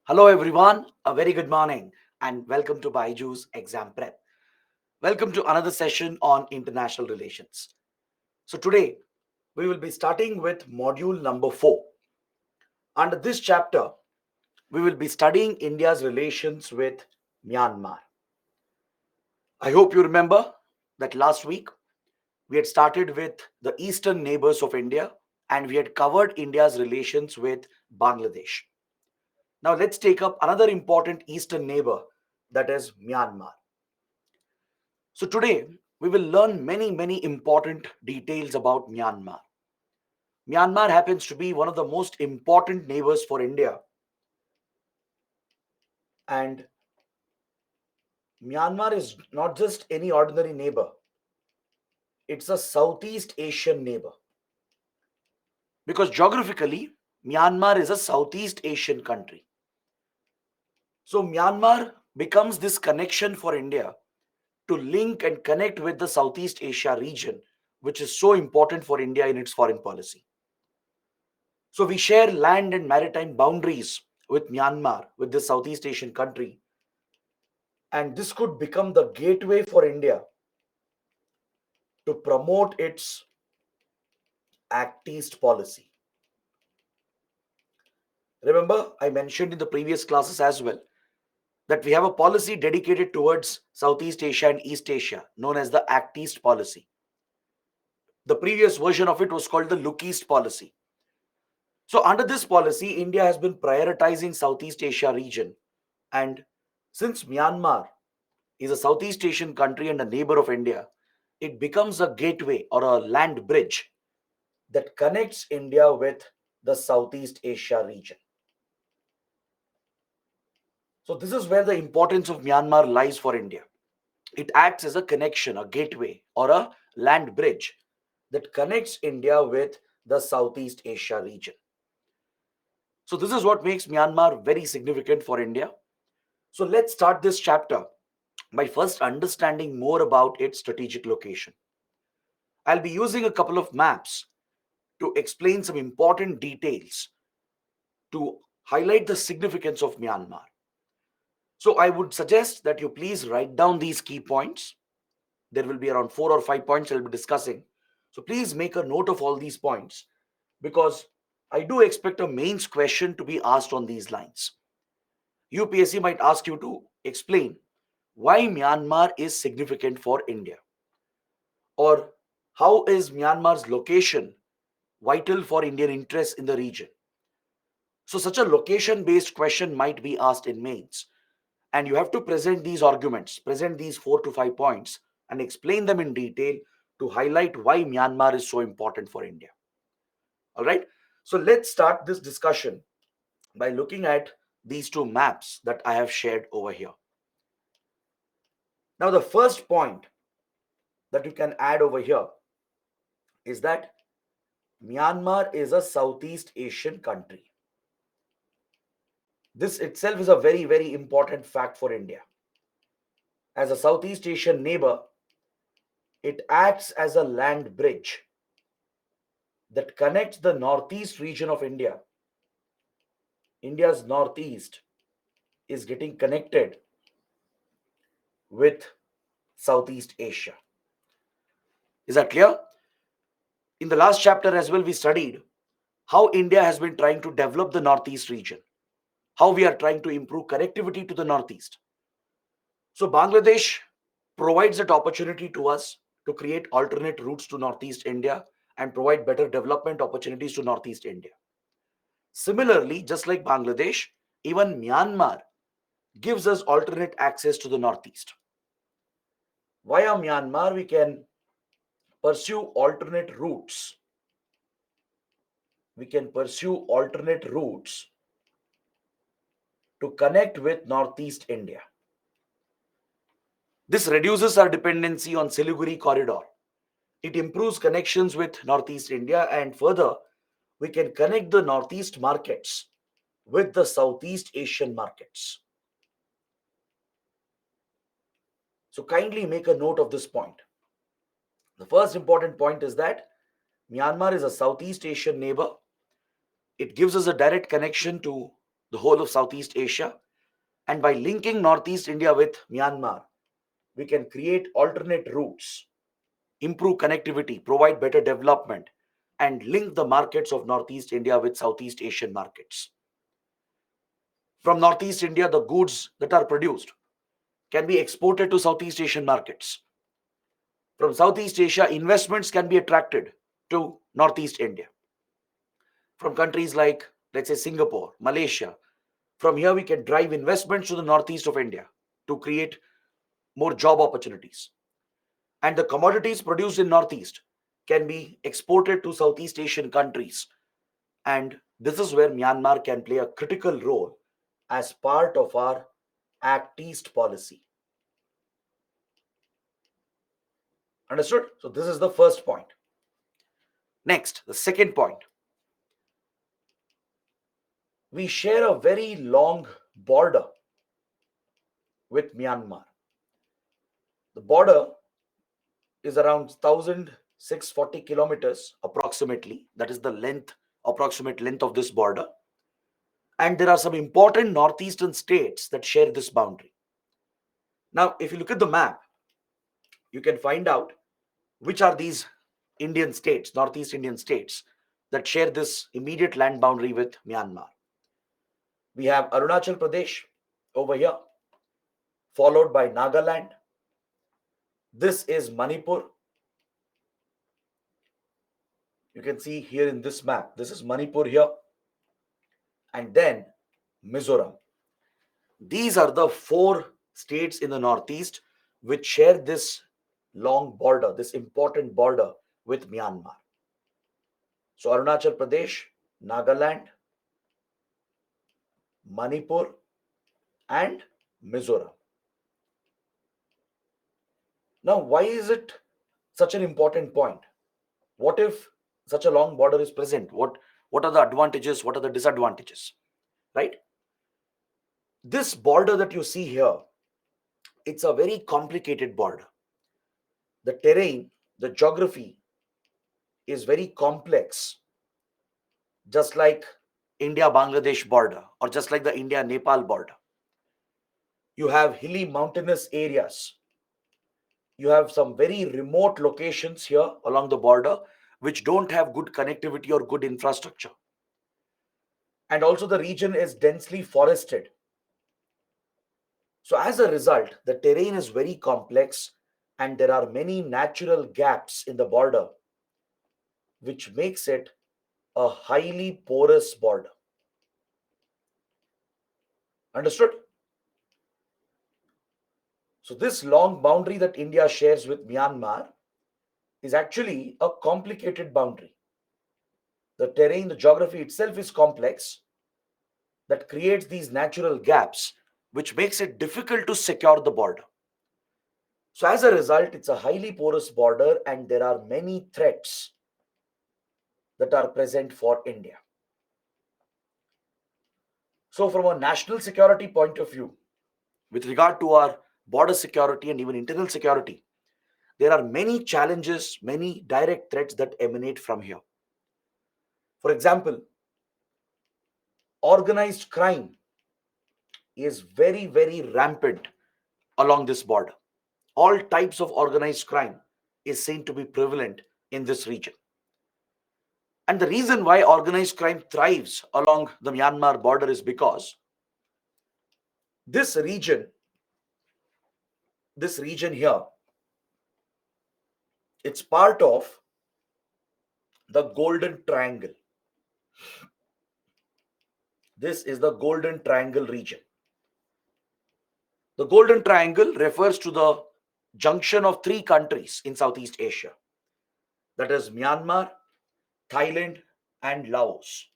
Hello everyone, a very good morning and welcome to Baiju's Exam Prep. Welcome to another session on international relations. So today we will be starting with module number 4. Under this chapter, we will be studying India's relations with Myanmar. I hope you remember that last week we had started with the eastern neighbors of India and we had covered India's relations with Bangladesh. Now let's take up another important eastern neighbor, that is Myanmar. So today we will learn many important details about Myanmar. Myanmar happens to be one of the most important neighbors for India, and Myanmar is not just any ordinary neighbor. It's a Southeast Asian neighbor because geographically Myanmar is a Southeast Asian country. So Myanmar becomes this connection for India to link and connect with the Southeast Asia region, which is so important for India in its foreign policy. So we share land and maritime boundaries with Myanmar, with this Southeast Asian country, and this could become the gateway for India to promote its Act East policy. Remember, I mentioned in the previous classes as well that we have a policy dedicated towards Southeast Asia and East Asia, known as the Act East policy. The previous version of it was called the Look East policy. So under this policy, India has been prioritizing Southeast Asia region, and since Myanmar is a Southeast Asian country and a neighbor of India, it becomes a gateway or a land bridge that connects India with the Southeast Asia region. So, this is where the importance of Myanmar lies for India. It acts as a connection, a gateway, or a land bridge that connects India with the Southeast Asia region. So, this is what makes Myanmar very significant for India. So, let's start this chapter by first understanding more about its strategic location. I'll be using a couple of maps to explain some important details to highlight the significance of Myanmar. So I would suggest that you please write down these key points. There will be around 4 or 5 points I'll be discussing. So please make a note of all these points because I do expect a mains question to be asked on these lines. UPSC might ask you to explain why Myanmar is significant for India, or how is Myanmar's location vital for Indian interests in the region. So such a location based question might be asked in mains, and you have to present these arguments, present these 4 to 5 points and explain them in detail to highlight why Myanmar is so important for India. All right, so let's start this discussion by looking at these two maps that I have shared over here. Now the first point that you can add over here is that Myanmar is a Southeast Asian country. This itself is a very important fact for India. As a Southeast Asian neighbor, it acts as a land bridge that connects the northeast region of India. India's northeast is getting connected with Southeast Asia. Is that clear? In the last chapter as well, we studied how India has been trying to develop the northeast region, how we are trying to improve connectivity to the northeast. So Bangladesh provides that opportunity to us to create alternate routes to northeast India and provide better development opportunities to northeast India. Similarly, just like Bangladesh, even Myanmar gives us alternate access to the northeast. Via Myanmar, we can pursue alternate routes. We can pursue alternate routes to connect with northeast India. This reduces our dependency on Siliguri corridor. It improves connections with northeast India, and further, we can connect the northeast markets with the Southeast Asian markets. So kindly make a note of this point. The first important point is that Myanmar is a Southeast Asian neighbor. It gives us a direct connection to the whole of Southeast Asia. And by linking Northeast India with Myanmar, we can create alternate routes, improve connectivity, provide better development, and link the markets of Northeast India with Southeast Asian markets. From Northeast India, the goods that are produced can be exported to Southeast Asian markets. From Southeast Asia, investments can be attracted to Northeast India. From countries like, let's say, Singapore, Malaysia. From here, we can drive investments to the northeast of India to create more job opportunities. And the commodities produced in northeast can be exported to Southeast Asian countries. And this is where Myanmar can play a critical role as part of our Act East policy. Understood? So this is the first point. Next, the second point. We share a very long border with Myanmar. The border is around 1,640 kilometers approximately. That is the approximate length of this border. And there are some important northeastern states that share this boundary. Now, if you look at the map, you can find out which are these Indian states, Northeast Indian states, that share this immediate land boundary with Myanmar. We have Arunachal Pradesh over here, followed by Nagaland. This is Manipur. You can see here in this map, this is Manipur here, and then Mizoram. These are the four states in the northeast which share this long border, this important border with Myanmar. So Arunachal Pradesh, Nagaland, Manipur, and Mizoram. Now, why is it such an important point? What if such a long border is present? What are the advantages? What are the disadvantages? Right? This border that you see here, it's a very complicated border. The terrain, the geography is very complex, just like India-Bangladesh border or just like the India-Nepal border. You have hilly mountainous areas. You have some very remote locations here along the border which don't have good connectivity or good infrastructure. And also the region is densely forested. So as a result, the terrain is very complex and there are many natural gaps in the border which makes it a highly porous border. Understood? So this long boundary that India shares with Myanmar is actually a complicated boundary. The terrain, the geography itself is complex that creates these natural gaps which makes it difficult to secure the border. So as a result, it's a highly porous border and there are many threats that are present for India. So from a national security point of view, with regard to our border security and even internal security, there are many challenges, many direct threats that emanate from here. For example, organized crime is very, very rampant along this border. All types of organized crime is seen to be prevalent in this region. And the reason why organized crime thrives along the Myanmar border is because this region here, it's part of the Golden Triangle. This is the Golden Triangle region. The Golden Triangle refers to the junction of three countries in Southeast Asia. That is Myanmar, Thailand, and Laos.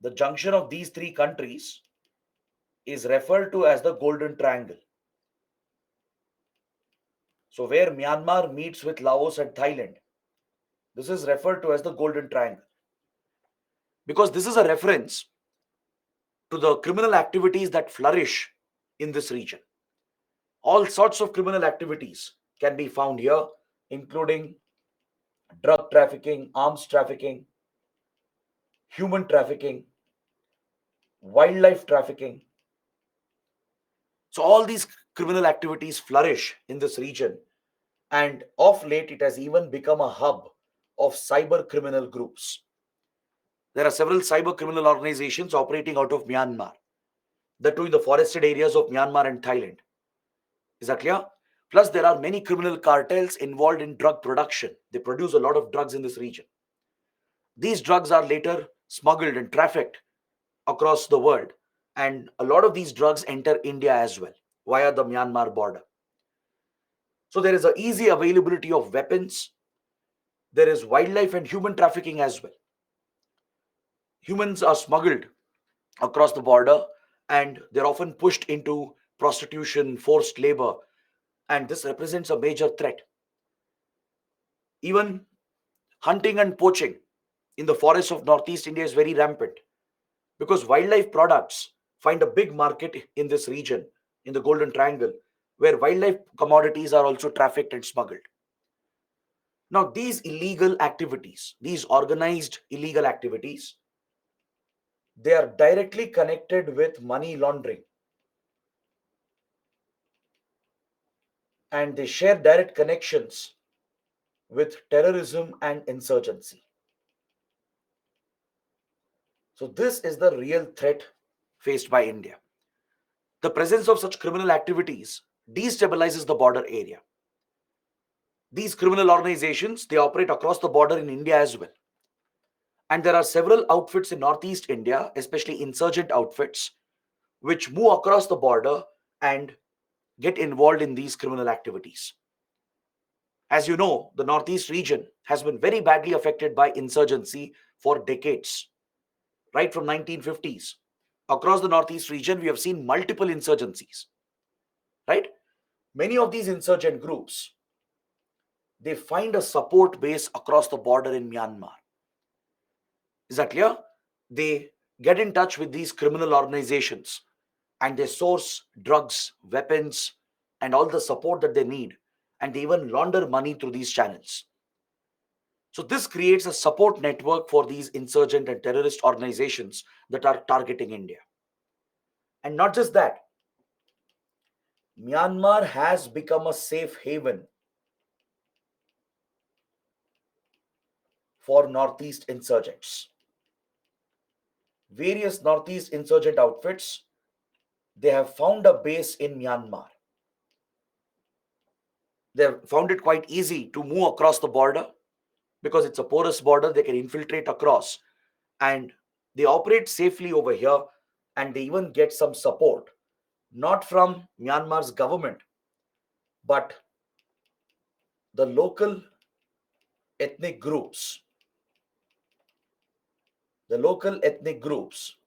The junction of these three countries is referred to as the Golden Triangle. So where Myanmar meets with Laos and Thailand, this is referred to as the Golden Triangle. Because this is a reference to the criminal activities that flourish in this region. All sorts of criminal activities can be found here, including drug trafficking, arms trafficking, human trafficking, wildlife trafficking. So all these criminal activities flourish in this region, and of late it has even become a hub of cyber criminal groups. There are several cyber criminal organizations operating out of Myanmar, the two in the forested areas of Myanmar and Thailand. Is that clear? Plus, there are many criminal cartels involved in drug production. They produce a lot of drugs in this region. These drugs are later smuggled and trafficked across the world, and a lot of these drugs enter India as well via the Myanmar border. So there is a easy availability of weapons. There is wildlife and human trafficking as well. Humans are smuggled across the border, and they're often pushed into prostitution, forced labor, and this represents a major threat. Even hunting and poaching in the forests of Northeast India is very rampant because wildlife products find a big market in this region, in the Golden Triangle, where wildlife commodities are also trafficked and smuggled. Now, these illegal activities, these organized illegal activities, they are directly connected with money laundering, and they share direct connections with terrorism and insurgency. So, this is the real threat faced by India. The presence of such criminal activities destabilizes the border area. These criminal organizations, they operate across the border in India as well. And there are several outfits in Northeast India, especially insurgent outfits, which move across the border and get involved in these criminal activities. As you know, the Northeast region has been very badly affected by insurgency for decades, right from 1950s. Across the Northeast region, we have seen multiple insurgencies, right? Many of these insurgent groups, they find a support base across the border in Myanmar. Is that clear? They get in touch with these criminal organizations and they source drugs, weapons, and all the support that they need. And they even launder money through these channels. So, this creates a support network for these insurgent and terrorist organizations that are targeting India. And not just that, Myanmar has become a safe haven for Northeast insurgents. Various Northeast insurgent outfits, they have found a base in Myanmar. They have found it quite easy to move across the border because it's a porous border. They can infiltrate across and they operate safely over here, and they even get some support, not from Myanmar's government, but the local ethnic groups. The local ethnic groups,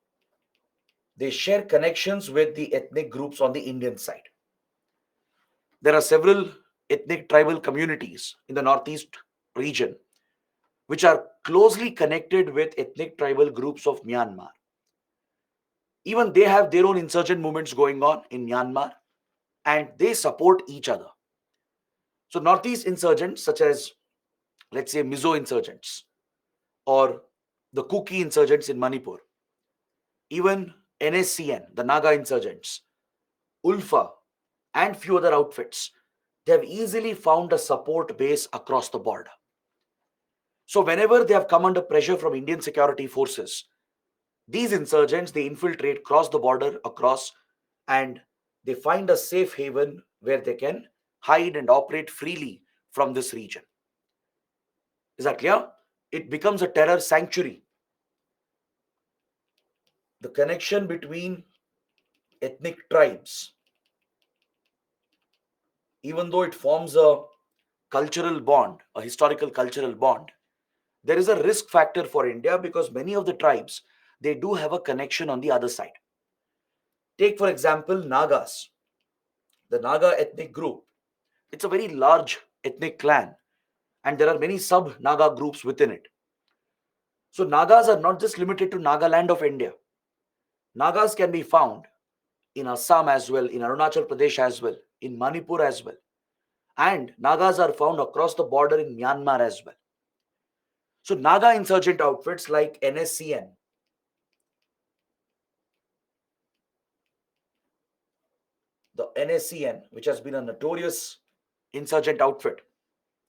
they share connections with the ethnic groups on the Indian side. There are several ethnic tribal communities in the Northeast region which are closely connected with ethnic tribal groups of Myanmar. Even they have their own insurgent movements going on in Myanmar and they support each other. So, Northeast insurgents, such as, let's say, Mizo insurgents or the Kuki insurgents in Manipur, even NSCN, the Naga insurgents, Ulfa, and few other outfits, they have easily found a support base across the border. So, whenever they have come under pressure from Indian security forces, these insurgents they infiltrate, cross the border across, and they find a safe haven where they can hide and operate freely from this region. Is that clear? It becomes a terror sanctuary. The connection between ethnic tribes, even though it forms a cultural bond, a historical cultural bond, there is a risk factor for India because many of the tribes they do have a connection on the other side. Take for example Nagas, the Naga ethnic group. It's a very large ethnic clan, and there are many sub Naga groups within it. So Nagas are not just limited to Nagaland of India. Nagas can be found in Assam as well, in Arunachal Pradesh as well, in Manipur as well. And Nagas are found across the border in Myanmar as well. So Naga insurgent outfits like NSCN, the NSCN, which has been a notorious insurgent outfit,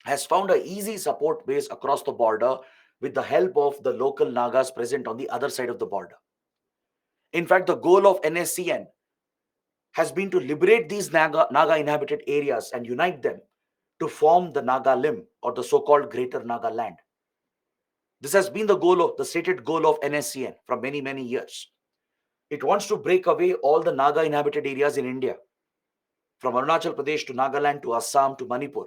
has found a easy support base across the border with the help of the local Nagas present on the other side of the border. In fact, the goal of NSCN has been to liberate these Naga inhabited areas and unite them to form the Naga limb, or the so-called Greater Naga land. This has been the stated goal of NSCN from many, many years. It wants to break away all the Naga inhabited areas in India, from Arunachal Pradesh to Nagaland to Assam to Manipur,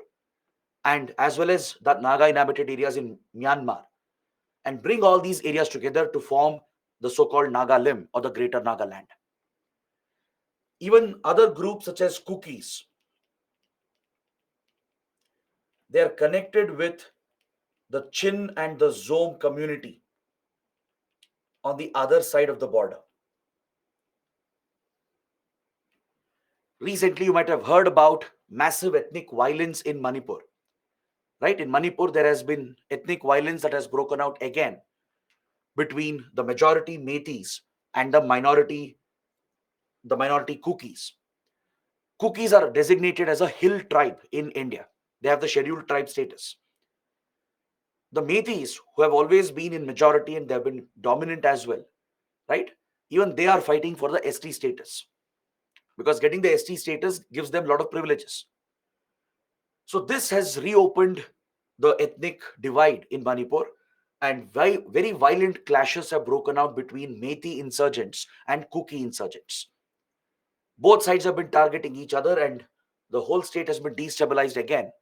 and as well as the Naga inhabited areas in Myanmar, and bring all these areas together to form the so-called Naga limb, or the Greater Naga land. Even other groups such as Kukis, they are connected with the Chin and the Zom community on the other side of the border. Recently, you might have heard about massive ethnic violence in Manipur. Right? In Manipur, there has been ethnic violence that has broken out again between the majority Metis and the minority Kukis. Kukis are designated as a hill tribe in India. They have the scheduled tribe status. The Metis, who have always been in majority and they have been dominant as well, right? Even they are fighting for the ST status, because getting the ST status gives them a lot of privileges. So this has reopened the ethnic divide in Manipur, and very violent clashes have broken out between Methi insurgents and Kuki insurgents. Both sides have been targeting each other, and the whole state has been destabilized again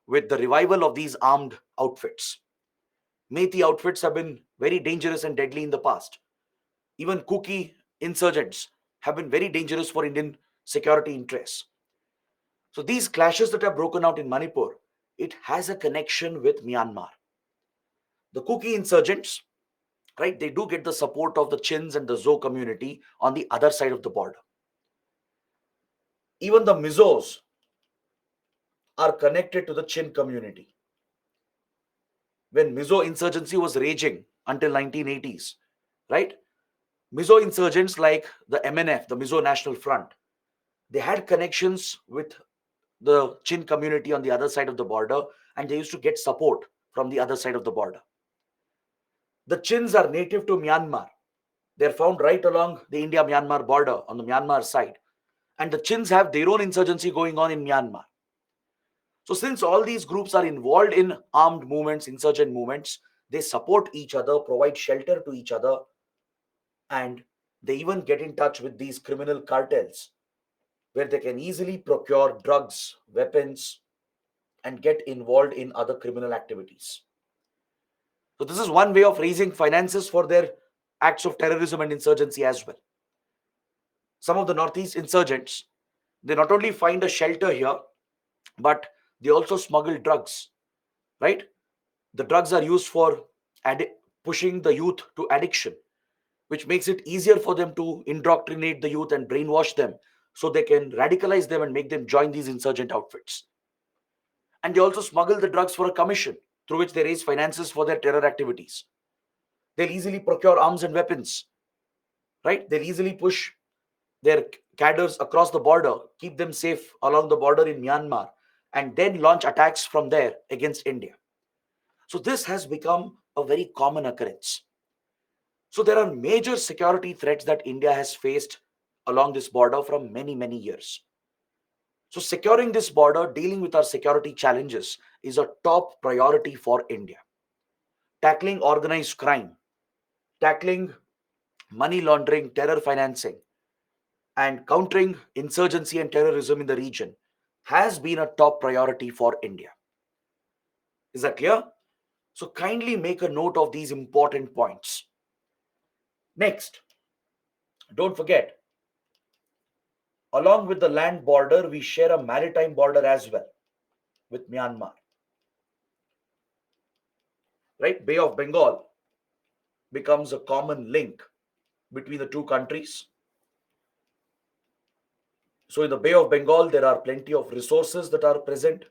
with the revival of these armed outfits. Methi outfits have been very dangerous and deadly in the past. Even Kuki insurgents have been very dangerous for Indian security interests. So these clashes that have broken out in Manipur, it has a connection with Myanmar. The Kuki insurgents, right, they do get the support of the Chins and the Zo community on the other side of the border. Even the Mizos are connected to the Chin community. When Mizo insurgency was raging until 1980s, right, Mizo insurgents like the MNF, the Mizo National Front, they had connections with the Chin community on the other side of the border, and they used to get support from the other side of the border. The Chins are native to Myanmar. They're found right along the India-Myanmar border on the Myanmar side. And the Chins have their own insurgency going on in Myanmar. So since all these groups are involved in armed movements, insurgent movements, they support each other, provide shelter to each other, and they even get in touch with these criminal cartels where they can easily procure drugs, weapons, and get involved in other criminal activities. So this is one way of raising finances for their acts of terrorism and insurgency as well. Some of the Northeast insurgents, they not only find a shelter here, but they also smuggle drugs, right? The drugs are used for pushing the youth to addiction, which makes it easier for them to indoctrinate the youth and brainwash them so they can radicalize them and make them join these insurgent outfits. And they also smuggle the drugs for a commission through which they raise finances for their terror activities. They'll easily procure arms and weapons, right? They'll easily push their cadres across the border, keep them safe along the border in Myanmar, and then launch attacks from there against India. So this has become a very common occurrence. So there are major security threats that India has faced along this border from many, many years. So securing this border, dealing with our security challenges is a top priority for India. Tackling organized crime, tackling money laundering, terror financing, and countering insurgency and terrorism in the region has been a top priority for India. Is that clear? So kindly make a note of these important points. Next, don't forget, along with the land border, we share a maritime border as well with Myanmar. Right? Bay of Bengal becomes a common link between the two countries. So in the Bay of Bengal, there are plenty of resources that are present.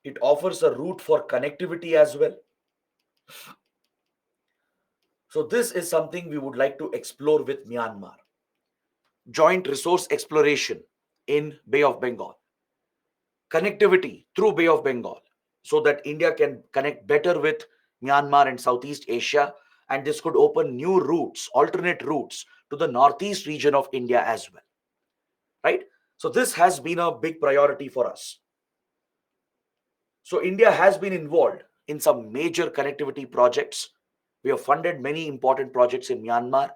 It offers a route for connectivity as well. So this is something we would like to explore with Myanmar. joint resource exploration in Bay of Bengal, connectivity through Bay of Bengal, so that India can connect better with Myanmar and Southeast Asia, and this could open new routes, alternate routes to the northeast region of India as well, right? So this has been a big priority for us. So India has been involved in some major connectivity projects. We have funded many important projects in Myanmar,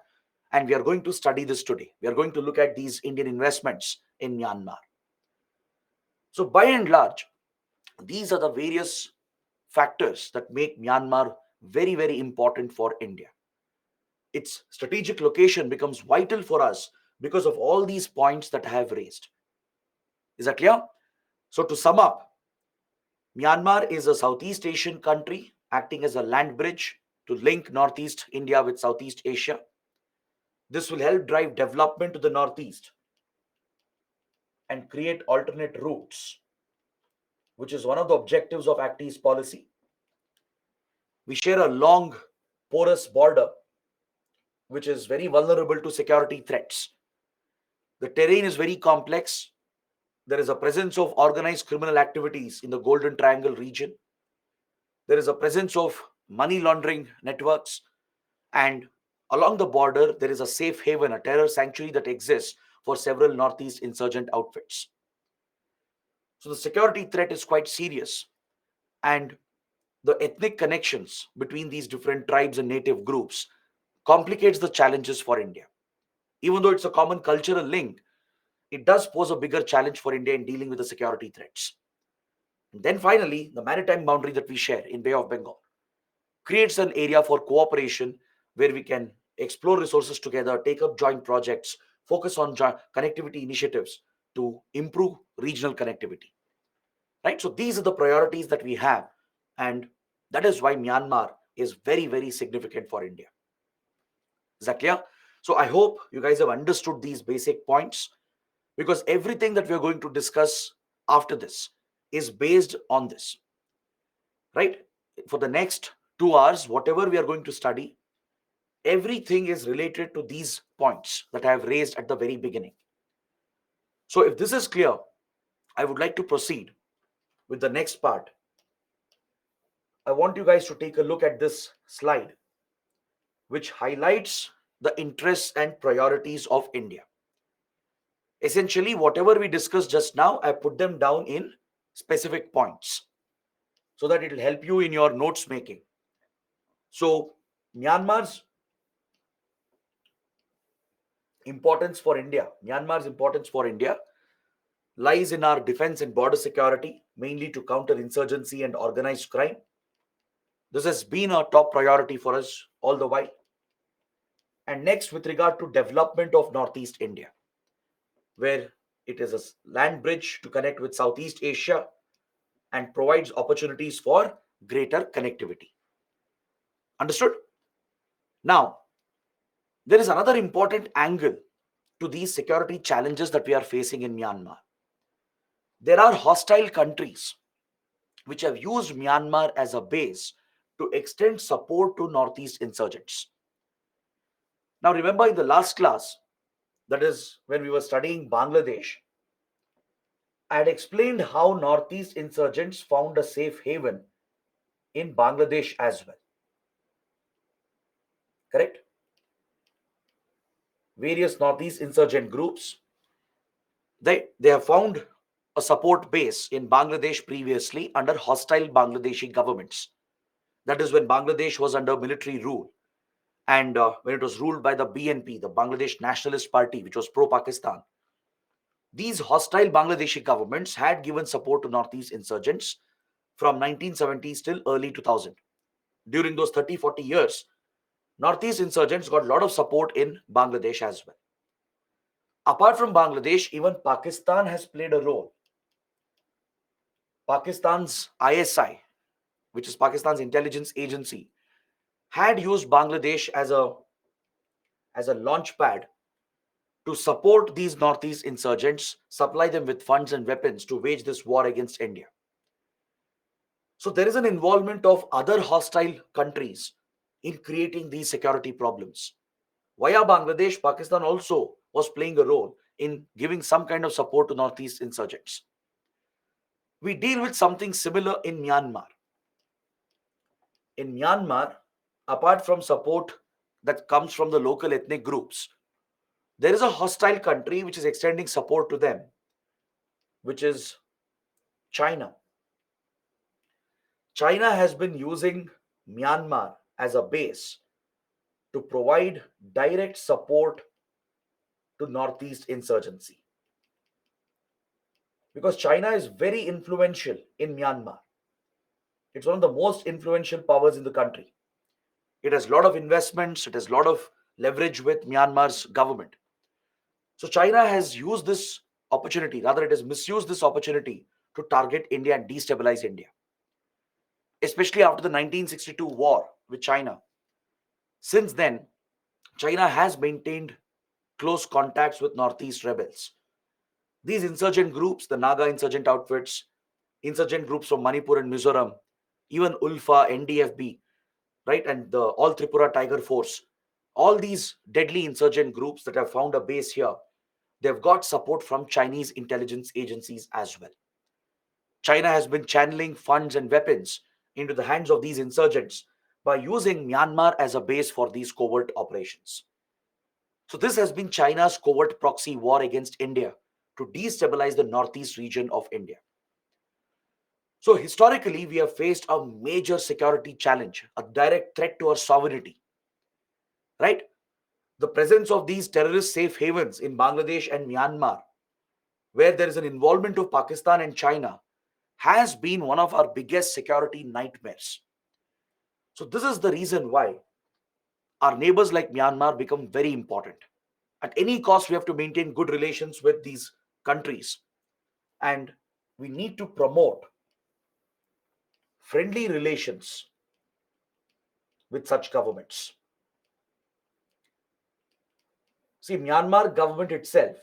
and we are going to study this today. We are going to look at these Indian investments in Myanmar. So by and large, these are the various factors that make Myanmar very, very important for India. Its strategic location becomes vital for us because of all these points that I have raised. Is that clear? So to sum up, Myanmar is a Southeast Asian country acting as a land bridge to link Northeast India with Southeast Asia. This will help drive development to the Northeast and create alternate routes, which is one of the objectives of Act East policy. We share a long, porous border, which is very vulnerable to security threats. The terrain is very complex. There is a presence of organized criminal activities in the Golden Triangle region. There is a presence of money laundering networks. And along the border, there is a safe haven, a terror sanctuary that exists for several Northeast insurgent outfits. So the security threat is quite serious. And the ethnic connections between these different tribes and native groups complicates the challenges for India. Even though it's a common cultural link, it does pose a bigger challenge for India in dealing with the security threats. And then finally, the maritime boundary that we share in Bay of Bengal creates an area for cooperation where we can explore resources together, take up joint projects, focus on connectivity initiatives to improve regional connectivity. Right? So these are the priorities that we have, and that is why Myanmar is very, very significant for India. Is that clear? So I hope you guys have understood these basic points, because everything that we are going to discuss after this is based on this. Right? For the next 2 hours, whatever we are going to study, everything is related to these points that I have raised at the very beginning. So if this is clear, I would like to proceed with the next part. I want you guys to take a look at this slide, which highlights the interests and priorities of India. Essentially, whatever we discussed just now, I put them down in specific points so that it will help you in your notes making. So Myanmar's importance for India lies in our defense and border security, mainly to counter insurgency and organized crime. This has been a top priority for us all the while. And next, with regard to development of Northeast India, where it is a land bridge to connect with Southeast Asia and provides opportunities for greater connectivity. Understood? Now, there is another important angle to these security challenges that we are facing in Myanmar. There are hostile countries which have used Myanmar as a base to extend support to Northeast insurgents. Now, remember in the last class, that is when we were studying Bangladesh, I had explained how Northeast insurgents found a safe haven in Bangladesh as well. Correct? Various Northeast insurgent groups, they have found a support base in Bangladesh previously under hostile Bangladeshi governments. That is when Bangladesh was under military rule, and when it was ruled by the BNP, the Bangladesh Nationalist Party, which was pro-Pakistan. These hostile Bangladeshi governments had given support to Northeast insurgents from 1970s till early 2000. During those 30-40 years, Northeast insurgents got a lot of support in Bangladesh as well. Apart from Bangladesh, even Pakistan has played a role. Pakistan's ISI, which is Pakistan's intelligence agency, had used Bangladesh as a launch pad to support these Northeast insurgents, supply them with funds and weapons to wage this war against India. So there is an involvement of other hostile countries in creating these security problems. Via Bangladesh, Pakistan also was playing a role in giving some kind of support to Northeast insurgents. We deal with something similar in Myanmar. In Myanmar, apart from support that comes from the local ethnic groups, there is a hostile country which is extending support to them, which is China. China has been using Myanmar as a base to provide direct support to Northeast insurgency because China is very influential in Myanmar. It's one of the most influential powers in the country. It has a lot of investments, it has a lot of leverage with Myanmar's government. So China has used this opportunity, rather, it has misused this opportunity to target India and destabilize India, especially after the 1962 war with China. Since then, China has maintained close contacts with Northeast rebels. These insurgent groups, the Naga insurgent outfits, insurgent groups from Manipur and Mizoram, even ULFA, NDFB, right, and the All Tripura Tiger Force, all these deadly insurgent groups that have found a base here, they've got support from Chinese intelligence agencies as well. China has been channeling funds and weapons into the hands of these insurgents by using Myanmar as a base for these covert operations. So, this has been China's covert proxy war against India to destabilize the northeast region of India. So, historically, we have faced a major security challenge, a direct threat to our sovereignty, right? The presence of these terrorist safe havens in Bangladesh and Myanmar, where there is an involvement of Pakistan and China, has been one of our biggest security nightmares. So, this is the reason why our neighbors like Myanmar become very important. At any cost, we have to maintain good relations with these countries, and we need to promote friendly relations with such governments. See, Myanmar government itself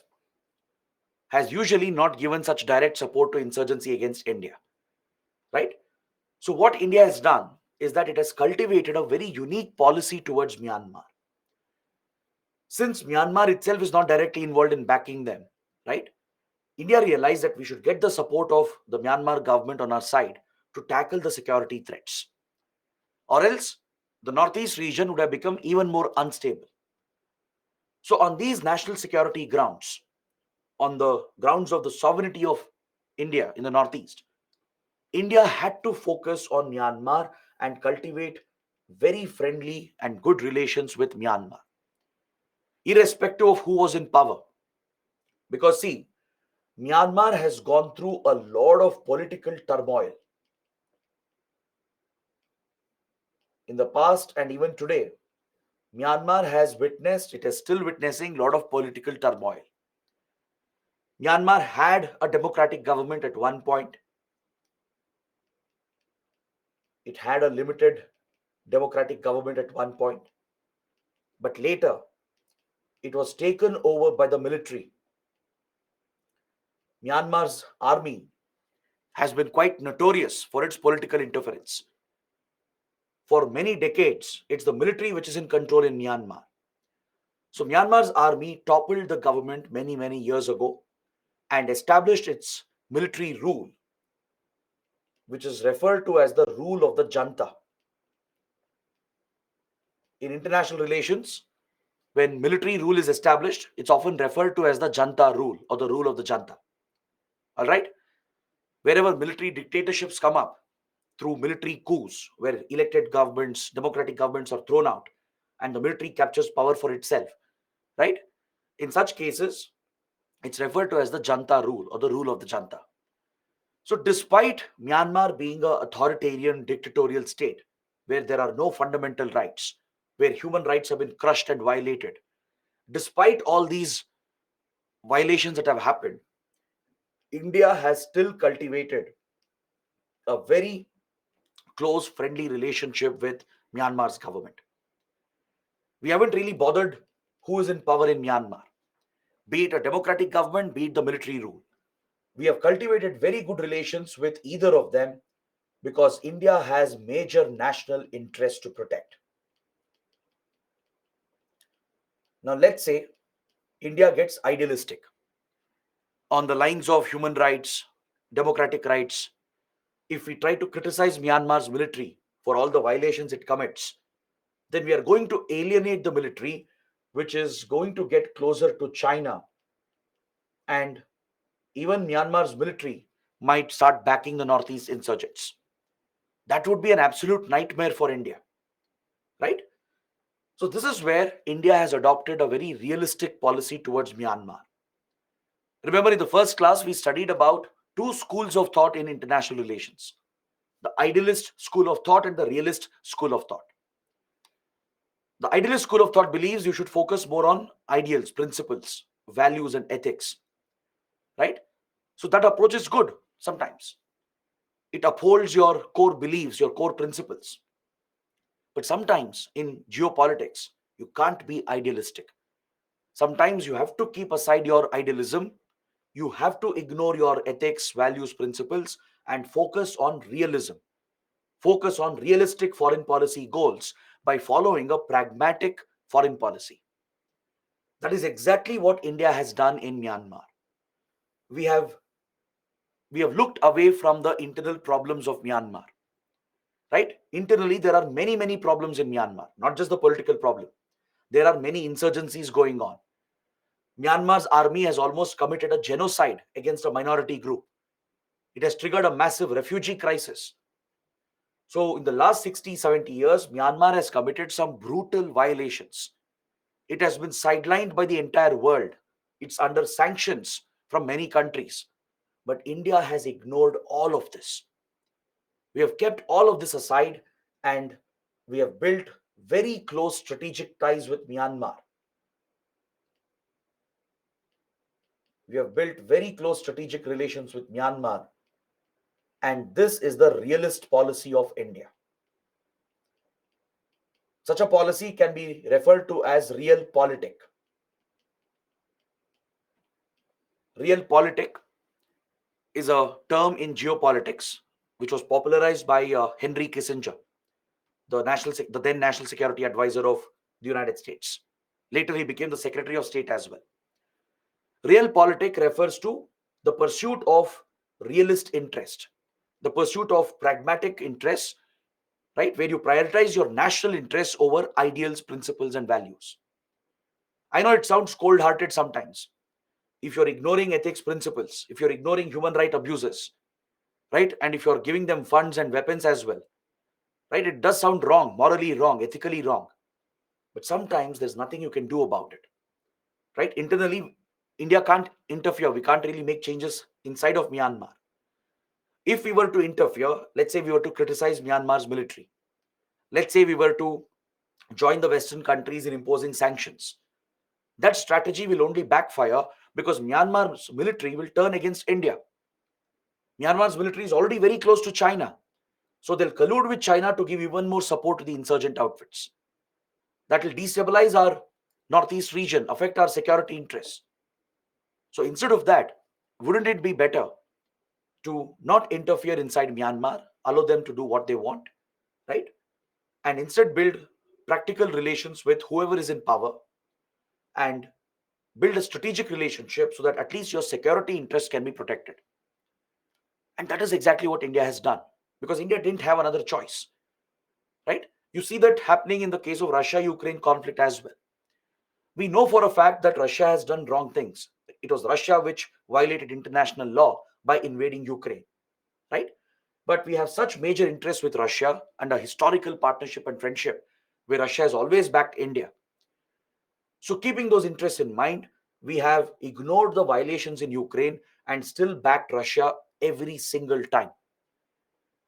has usually not given such direct support to insurgency against India, right? So what India has done is that it has cultivated a very unique policy towards Myanmar. Since Myanmar itself is not directly involved in backing them, right? India realized that we should get the support of the Myanmar government on our side to tackle the security threats. Or else, the northeast region would have become even more unstable. So, on these national security grounds, on the grounds of the sovereignty of India in the northeast, India had to focus on Myanmar and cultivate very friendly and good relations with Myanmar, irrespective of who was in power. Because, see, Myanmar has gone through a lot of political turmoil in the past and even today. Myanmar has witnessed, it is still witnessing a lot of political turmoil. Myanmar had a democratic government at one point. It had a limited democratic government at one point. But later, it was taken over by the military. Myanmar's army has been quite notorious for its political interference. For many decades, it's the military which is in control in Myanmar. So, Myanmar's army toppled the government many, many years ago and established its military rule, which is referred to as the rule of the junta. In international relations, when military rule is established, it's often referred to as the junta rule or the rule of the junta. All right? Wherever military dictatorships come up through military coups, where elected governments, democratic governments are thrown out and the military captures power for itself, right? In such cases, it's referred to as the junta rule or the rule of the junta. So, despite Myanmar being an authoritarian dictatorial state where there are no fundamental rights, where human rights have been crushed and violated, despite all these violations that have happened, India has still cultivated a very close, friendly relationship with Myanmar's government. We haven't really bothered who is in power in Myanmar, be it a democratic government, be it the military rule. We have cultivated very good relations with either of them because India has major national interests to protect. Now, let's say India gets idealistic on the lines of human rights, democratic rights. If we try to criticize Myanmar's military for all the violations it commits, then we are going to alienate the military, which is going to get closer to China. And even Myanmar's military might start backing the Northeast insurgents. That would be an absolute nightmare for India, right? So, this is where India has adopted a very realistic policy towards Myanmar. Remember, in the first class, we studied about two schools of thought in international relations: the idealist school of thought and the realist school of thought. The idealist school of thought believes you should focus more on ideals, principles, values, and ethics, right? So, that approach is good sometimes. It upholds your core beliefs, your core principles. But sometimes in geopolitics, you can't be idealistic. Sometimes you have to keep aside your idealism. You have to ignore your ethics, values, principles, and focus on realism. Focus on realistic foreign policy goals by following a pragmatic foreign policy. That is exactly what India has done in Myanmar. We have we have looked away from the internal problems of Myanmar, right? Internally, there are many problems in Myanmar, not just the political problem. There are many insurgencies going on. Myanmar's army has almost committed a genocide against a minority group. It has triggered a massive refugee crisis. So, in the last 60, 70 years, Myanmar has committed some brutal violations. It has been sidelined by the entire world. It's under sanctions from many countries. But India has ignored all of this. We have kept all of this aside, and we have built very close strategic ties with Myanmar. We have built very close strategic relations with Myanmar, and this is the realist policy of India. Such a policy can be referred to as realpolitik. Realpolitik is a term in geopolitics which was popularized by Henry Kissinger, the then National Security Advisor of the United States. Later, he became the Secretary of State as well. Realpolitik refers to the pursuit of realist interest, the pursuit of pragmatic interests, right? Where you prioritize your national interests over ideals, principles, and values. I know it sounds cold hearted sometimes. If you're ignoring ethics principles, if you're ignoring human right abuses, right? And if you're giving them funds and weapons as well, right? It does sound wrong, morally wrong, ethically wrong. But sometimes there's nothing you can do about it, right? Internally, India can't interfere. We can't really make changes inside of Myanmar. If we were to interfere, let's say we were to criticize Myanmar's military, let's say we were to join the Western countries in imposing sanctions, that strategy will only backfire because Myanmar's military will turn against India. Myanmar's military is already very close to China. So they'll collude with China to give even more support to the insurgent outfits. That will destabilize our northeast region, affect our security interests. So instead of that, wouldn't it be better to not interfere inside Myanmar, allow them to do what they want, right? And instead build practical relations with whoever is in power and build a strategic relationship so that at least your security interests can be protected. And that is exactly what India has done because India didn't have another choice, right? You see that happening in the case of Russia Ukraine conflict as well. We know for a fact that Russia has done wrong things. It was Russia which violated international law by invading Ukraine, right? But we have such major interests with Russia and a historical partnership and friendship where Russia has always backed India. So, keeping those interests in mind, we have ignored the violations in Ukraine and still backed Russia every single time.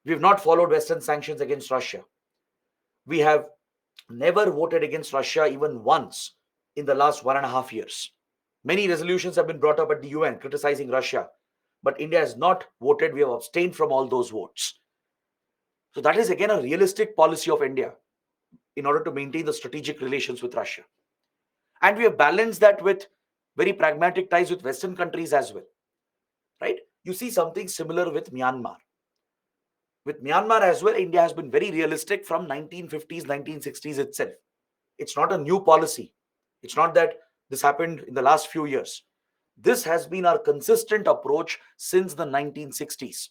We have not followed Western sanctions against Russia. We have never voted against Russia even once in the last 1.5 years. Many resolutions have been brought up at the UN criticizing Russia, but India has not voted. We have abstained from all those votes. So, that is again a realistic policy of India in order to maintain the strategic relations with Russia. And we have balanced that with very pragmatic ties with Western countries as well, right? You see something similar with Myanmar. With Myanmar as well, India has been very realistic from 1950s, 1960s itself. It's not a new policy. It's not that This happened in the last few years. This has been our consistent approach since the 1960s.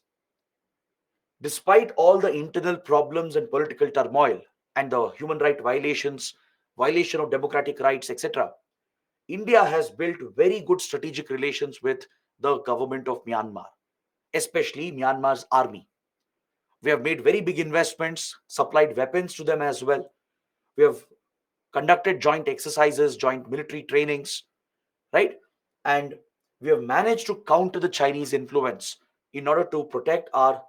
Despite all the internal problems and political turmoil and the human right violations, violation of democratic rights, etc., India has built very good strategic relations with the government of Myanmar, especially Myanmar's army. We have made very big investments, supplied weapons to them as well. We have conducted joint exercises, joint military trainings, right? And we have managed to counter the Chinese influence in order to protect our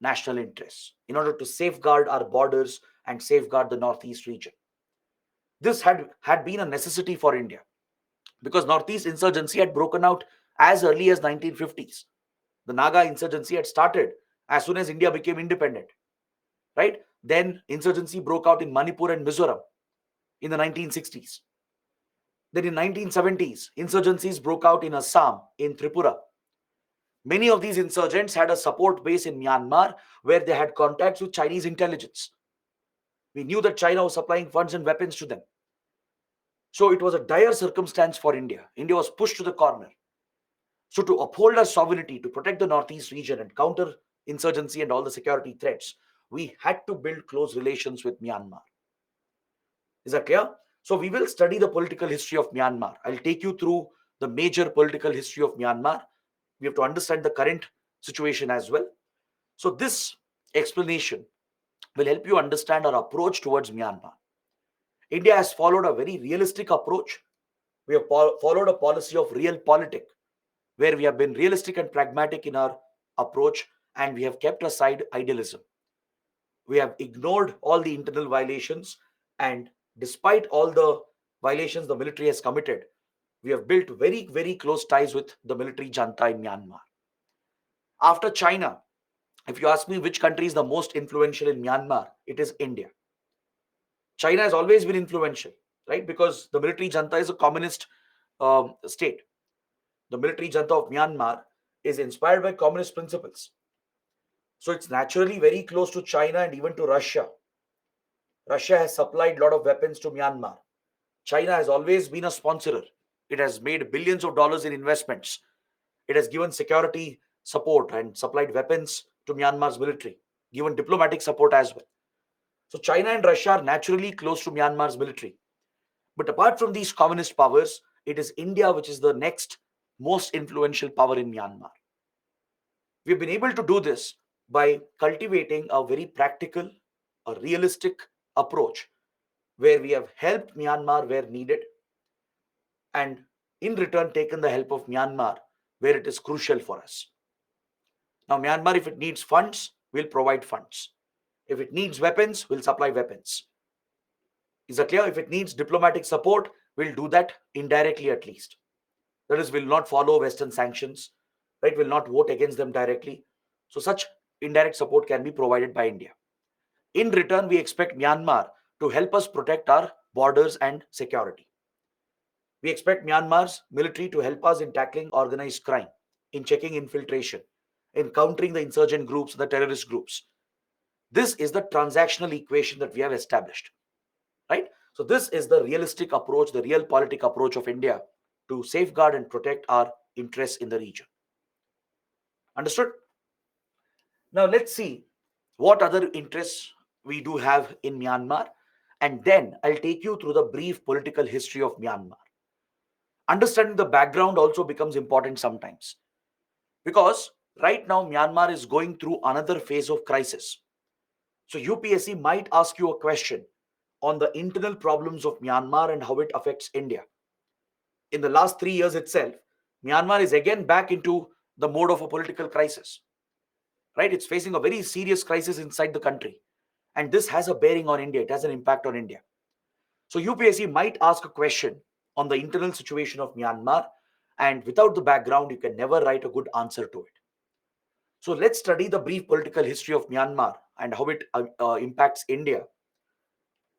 national interests, in order to safeguard our borders and safeguard the Northeast region. This had been a necessity for India because Northeast insurgency had broken out as early as 1950s. The Naga insurgency had started as soon as India became independent, right? Then insurgency broke out in Manipur and Mizoram in the 1960s. Then in 1970s, insurgencies broke out in Assam, in Tripura. Many of these insurgents had a support base in Myanmar where they had contacts with Chinese intelligence. We knew that China was supplying funds and weapons to them. So it was a dire circumstance for India. India was pushed to the corner. So to uphold our sovereignty, to protect the Northeast region and counter insurgency and all the security threats, we had to build close relations with Myanmar. Is that clear? So we will study the political history of Myanmar. I'll take you through the major political history of Myanmar. We have to understand the current situation as well. So this explanation will help you understand our approach towards Myanmar. India has followed a very realistic approach. We have followed a policy of realpolitik, where we have been realistic and pragmatic in our approach and we have kept aside idealism. We have ignored all the internal violations, and despite all the violations the military has committed, we have built very, very close ties with the military junta in Myanmar. After China, if you ask me which country is the most influential in Myanmar, it is India. China has always been influential, right? Because the military junta is a communist state. The military junta of Myanmar is inspired by communist principles. So it's naturally very close to China and even to Russia. Russia has supplied a lot of weapons to Myanmar. China has always been a sponsorer. It has made billions of dollars in investments. It has given security support and supplied weapons to Myanmar's military, given diplomatic support as well. So China and Russia are naturally close to Myanmar's military. But apart from these communist powers, it is India which is the next most influential power in Myanmar. We've been able to do this by cultivating a very practical, a realistic approach where we have helped Myanmar where needed and in return taken the help of Myanmar where it is crucial for us. Now, Myanmar, if it needs funds, will provide funds. If it needs weapons, we'll supply weapons. Is that clear? If it needs diplomatic support, we'll do that indirectly at least. That is, we'll not follow Western sanctions, right? We'll not vote against them directly. So such indirect support can be provided by India. In return, we expect Myanmar to help us protect our borders and security. We expect Myanmar's military to help us in tackling organized crime, in checking infiltration, in countering the insurgent groups, the terrorist groups. This is the transactional equation that we have established, right? So this is the realistic approach, the realpolitik approach of India to safeguard and protect our interests in the region. Understood? Now let's see what other interests we do have in Myanmar, and then I'll take you through the brief political history of Myanmar. Understanding the background also becomes important sometimes because right now Myanmar is going through another phase of crisis. So UPSC might ask you a question on the internal problems of Myanmar and how it affects India. In the last 3 years itself, Myanmar is again back into the mode of a political crisis, right? It's facing a very serious crisis inside the country. And this has a bearing on India. It has an impact on India. So UPSC might ask a question on the internal situation of Myanmar, and without the background, you can never write a good answer to it. So let's study the brief political history of Myanmar and how it impacts India.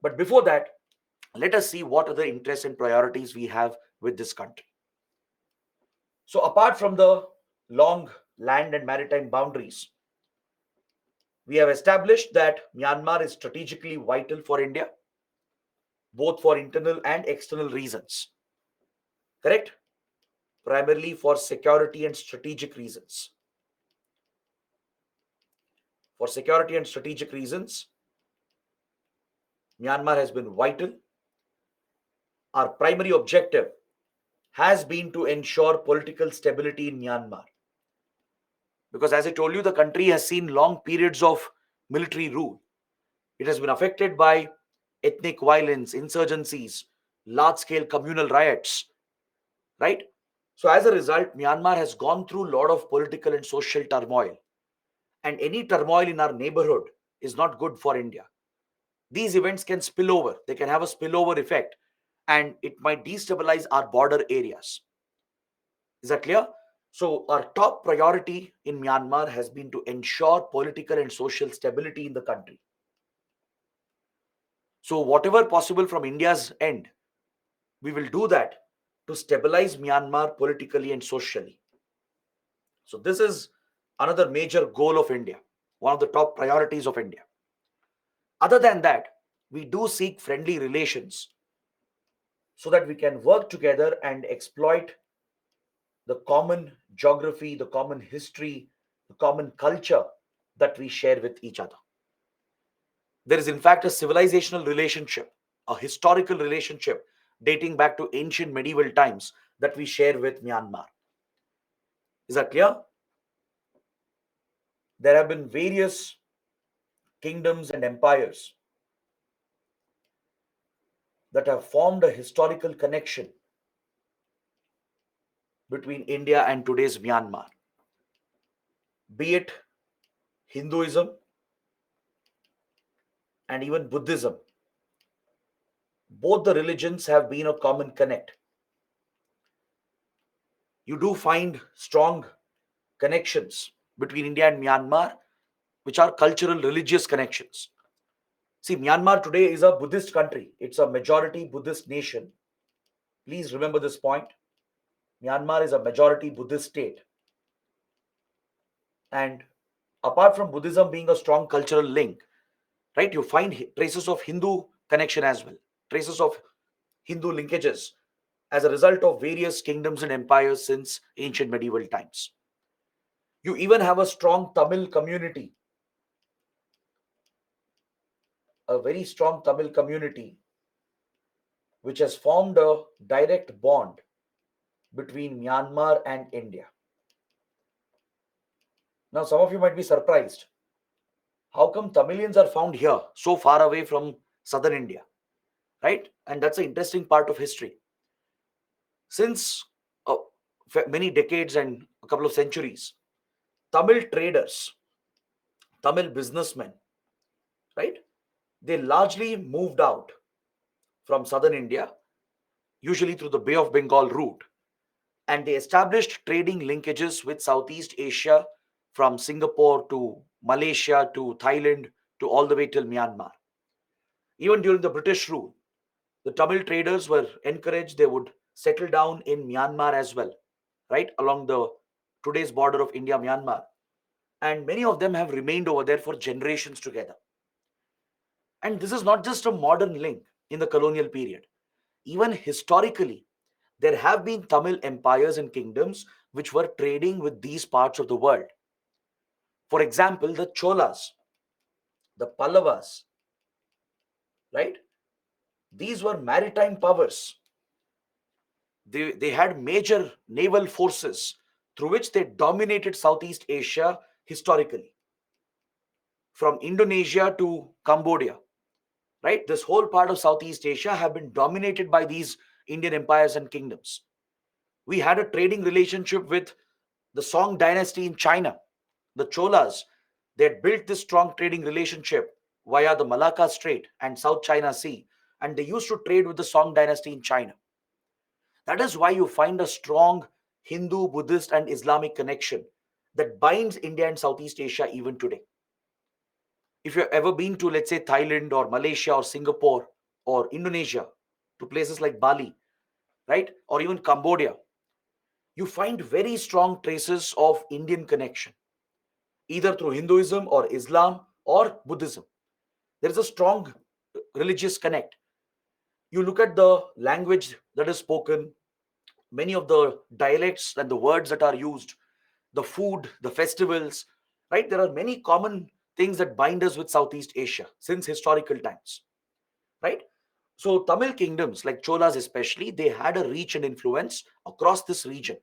But before that, let us see what other interests and priorities we have with this country. So apart from the long land and maritime boundaries, we have established that Myanmar is strategically vital for India, both for internal and external reasons. correct? Primarily for security and strategic reasons. For security and strategic reasons, Myanmar has been vital. Our primary objective has been to ensure political stability in Myanmar. Because, as I told you, the country has seen long periods of military rule. It has been affected by ethnic violence, insurgencies, large scale communal riots, right? So, as a result, Myanmar has gone through a lot of political and social turmoil. And any turmoil in our neighborhood is not good for India. These events can spill over, they can have a spillover effect, and it might destabilize our border areas. Is that clear? So, our top priority in Myanmar has been to ensure political and social stability in the country. So, whatever possible from India's end, we will do that to stabilize Myanmar politically and socially. So, this is another major goal of India, one of the top priorities of India. Other than that, we do seek friendly relations so that we can work together and exploit the common geography, the common history, the common culture that we share with each other. There is, in fact, a civilizational relationship, a historical relationship dating back to ancient medieval times that we share with Myanmar. Is that clear? There have been various kingdoms and empires that have formed a historical connection between India and today's Myanmar, be it Hinduism and even Buddhism. Both the religions have been a common connect. You do find strong connections between India and Myanmar, which are cultural, religious connections. See, Myanmar today is a Buddhist country, it's a majority Buddhist nation. Please remember this point. Myanmar is a majority Buddhist state. And apart from Buddhism being a strong cultural link, right, you find traces of Hindu connection as well, traces of Hindu linkages as a result of various kingdoms and empires since ancient medieval times. You even have a strong Tamil community, a very strong Tamil community, which has formed a direct bond between Myanmar and India. Now, some of you might be surprised. How come Tamilians are found here, so far away from southern India, right? And that's an interesting part of history. Since many decades and a couple of centuries, Tamil traders, Tamil businessmen, right? They largely moved out from southern India, usually through the Bay of Bengal route, and they established trading linkages with Southeast Asia from Singapore to Malaysia to Thailand to all the way till Myanmar. Even during the British rule, the Tamil traders were encouraged, they would settle down in Myanmar as well, right, along the today's border of India, Myanmar. And many of them have remained over there for generations together. And this is not just a modern link in the colonial period. Even historically, there have been Tamil empires and kingdoms which were trading with these parts of the world. For example, the Cholas, the Pallavas, right? These were maritime powers. They had major naval forces through which they dominated Southeast Asia historically, from Indonesia to Cambodia, right? This whole part of Southeast Asia have been dominated by these Indian empires and kingdoms. We had a trading relationship with the Song dynasty in China. The Cholas, they had built this strong trading relationship via the Malacca Strait and South China Sea, and they used to trade with the Song dynasty in China. That is why you find a strong Hindu, Buddhist, and Islamic connection that binds India and Southeast Asia even today. If you've ever been to, let's say, Thailand or Malaysia or Singapore or Indonesia, to places like Bali, right, or even Cambodia, you find very strong traces of Indian connection, either through Hinduism or Islam or Buddhism. There is a strong religious connect. You look at the language that is spoken, Many of the dialects and the words that are used, the food, the festivals, right? There are many common things that bind us with Southeast Asia since historical times, right? So Tamil kingdoms like Cholas especially, they had a reach and influence across this region.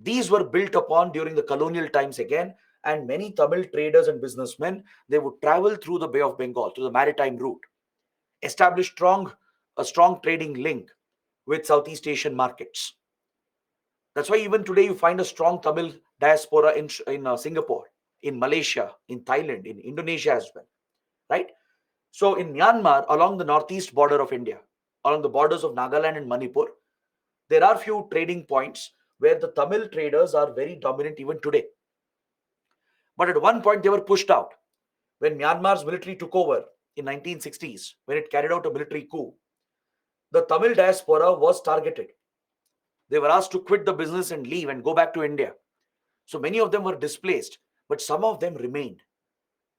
These were built upon during the colonial times again, and many Tamil traders and businessmen, they would travel through the Bay of Bengal, through the maritime route, establish a strong trading link with Southeast Asian markets. That's why even today you find a strong Tamil diaspora in Singapore, in Malaysia, in Thailand, in Indonesia as well, right? So in Myanmar, along the northeast border of India, along the borders of Nagaland and Manipur, there are few trading points where the Tamil traders are very dominant even today. But at one point they were pushed out when Myanmar's military took over in 1960s, when it carried out a military coup. The Tamil diaspora was targeted. They were asked to quit the business and leave and go back to India. So many of them were displaced, but some of them remained.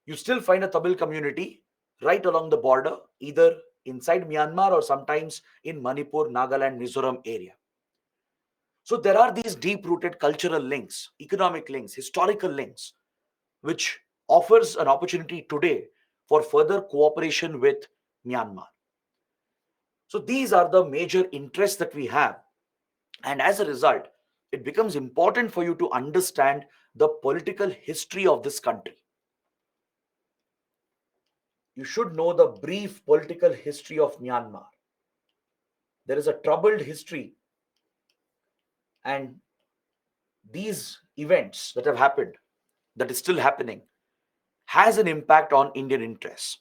You still find a Tamil community right along the border, either inside Myanmar or sometimes in Manipur, Nagaland, Mizoram area. So there are these deep rooted cultural links, economic links, historical links, which offers an opportunity today for further cooperation with Myanmar. So these are the major interests that we have. And as a result, it becomes important for you to understand the political history of this country. You should know the brief political history of Myanmar. There is a troubled history, and these events that have happened, that is still happening, has an impact on Indian interests.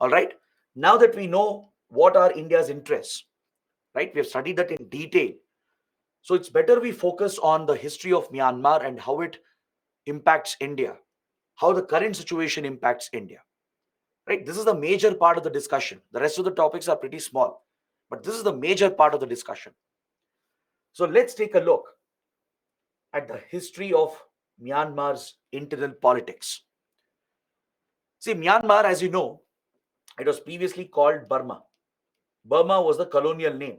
All right. Now that we know what are India's interests, right, we have studied that in detail. So it's better we focus on the history of Myanmar and how it impacts India, how the current situation impacts India. Right? This is the major part of the discussion. The rest of the topics are pretty small, but this is the major part of the discussion. So let's take a look at the history of Myanmar's internal politics. See, Myanmar, as you know, it was previously called Burma. Burma was the colonial name.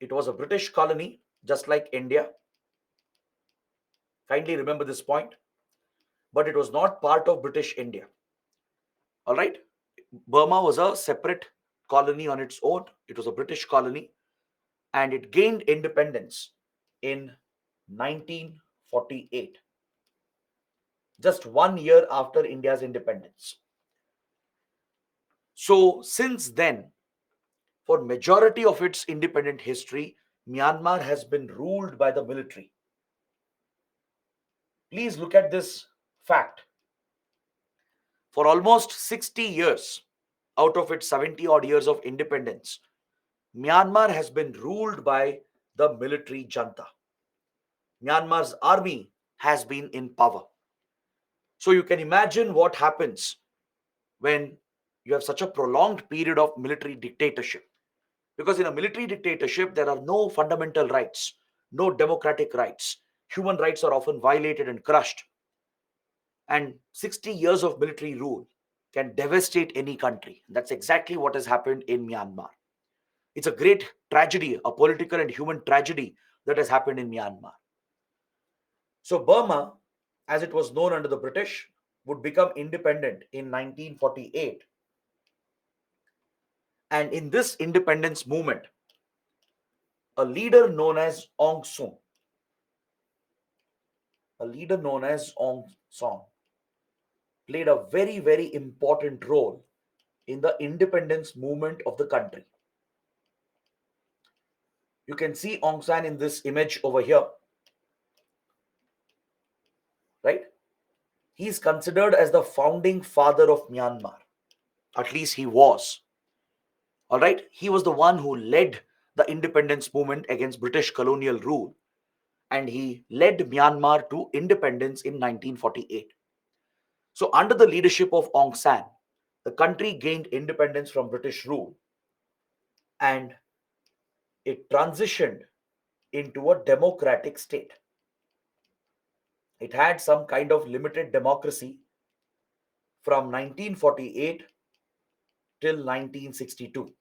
It was a British colony, just like India. Kindly remember this point. But it was not part of British India. All right? Burma was a separate colony on its own. It was a British colony, and it gained independence in 1948, just 1 year after India's independence. So since then, for majority of its independent history, Myanmar has been ruled by the military. Please look at this fact. For almost 60 years, out of its 70 odd years of independence, Myanmar has been ruled by the military junta. Myanmar's army has been in power. So you can imagine what happens when you have such a prolonged period of military dictatorship. Because in a military dictatorship, there are no fundamental rights, no democratic rights. Human rights are often violated and crushed. And 60 years of military rule can devastate any country. That's exactly what has happened in Myanmar. It's a great tragedy, a political and human tragedy that has happened in Myanmar. So Burma, as it was known under the British, would become independent in 1948. And in this independence movement, a leader known as Aung San, played a very, very important role in the independence movement of the country. You can see Aung San in this image over here, right? He is considered as the founding father of Myanmar. At least he was. All right. He was the one who led the independence movement against British colonial rule, and he led Myanmar to independence in 1948. So, under the leadership of Aung San, the country gained independence from British rule, and it transitioned into a democratic state. It had some kind of limited democracy from 1948 till 1962.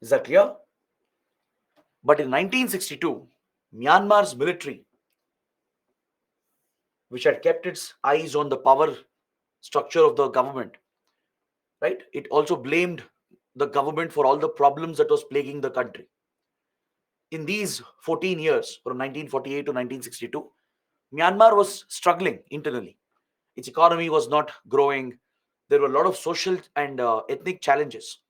Is that clear? But in 1962, Myanmar's military, which had kept its eyes on the power structure of the government, right? It also blamed the government for all the problems that was plaguing the country. In these 14 years, from 1948 to 1962, Myanmar was struggling internally. Its economy was not growing. There were a lot of social and ethnic challenges.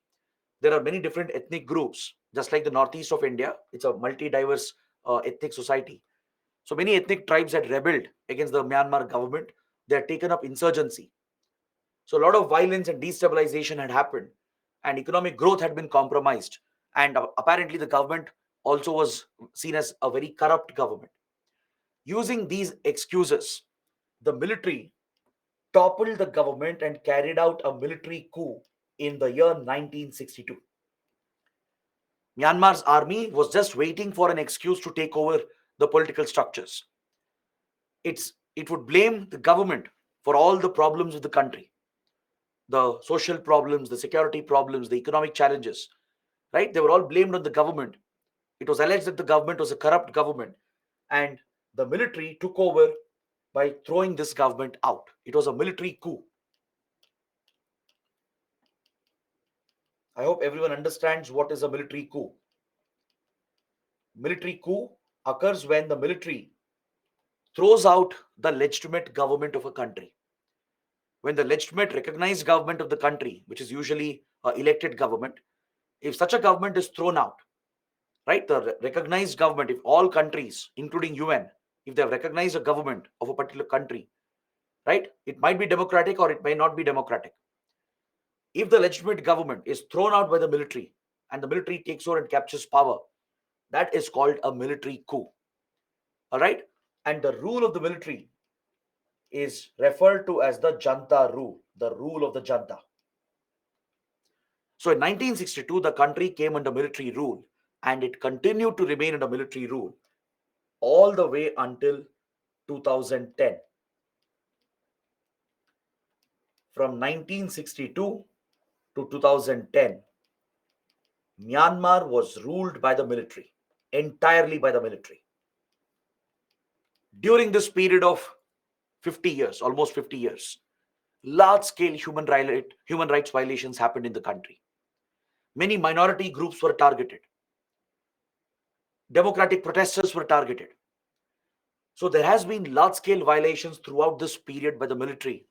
There are many different ethnic groups, just like the northeast of India. It's a multi-diverse ethnic society. So many ethnic tribes had rebelled against the Myanmar government. They had taken up insurgency. So a lot of violence and destabilization had happened, and economic growth had been compromised. And apparently, the government also was seen as a very corrupt government. Using these excuses, the military toppled the government and carried out a military coup in the year 1962. Myanmar's army was just waiting for an excuse to take over the political structures. It would blame the government for all the problems of the country, the social problems, the security problems, the economic challenges, right? They were all blamed on the government. It was alleged that the government was a corrupt government, and the military took over by throwing this government out. It was a military coup. I hope everyone understands what is a military coup. Military coup occurs when the military throws out the legitimate government of a country. When the legitimate recognized government of the country, which is usually elected government, if such a government is thrown out, right, the recognized government, if all countries, including UN, if they have recognized a government of a particular country, right, it might be democratic or it may not be democratic. If the legitimate government is thrown out by the military and the military takes over and captures power, that is called a military coup. All right, and the rule of the military is referred to as the Janta rule, the rule of the Janta. So in 1962, the country came under military rule, and it continued to remain under military rule all the way until 2010. From 1962 to 2010, Myanmar was ruled by the military, entirely by the military. During this period of 50 years, almost 50 years, large scale human rights violations happened in the country. Many minority groups were targeted. Democratic protesters were targeted. So there has been large scale violations throughout this period by the military.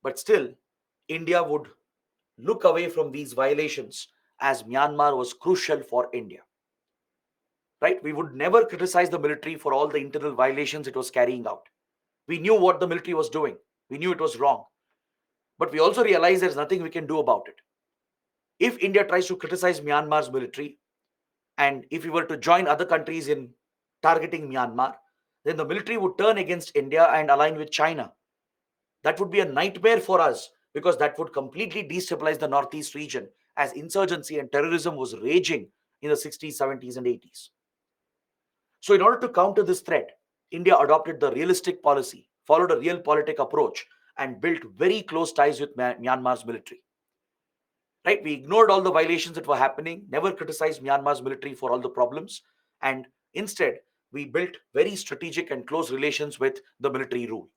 But still, India would look away from these violations as Myanmar was crucial for India. Right? We would never criticize the military for all the internal violations it was carrying out. We knew what the military was doing. We knew it was wrong. But we also realized there's nothing we can do about it. If India tries to criticize Myanmar's military, and if we were to join other countries in targeting Myanmar, then the military would turn against India and align with China. That would be a nightmare for us because that would completely destabilize the Northeast region as insurgency and terrorism was raging in the 60s, 70s, and 80s. So, in order to counter this threat, India adopted the realistic policy, followed a realpolitik approach, and built very close ties with Myanmar's military. Right? We ignored all the violations that were happening, never criticized Myanmar's military for all the problems, and instead, we built very strategic and close relations with the military rule.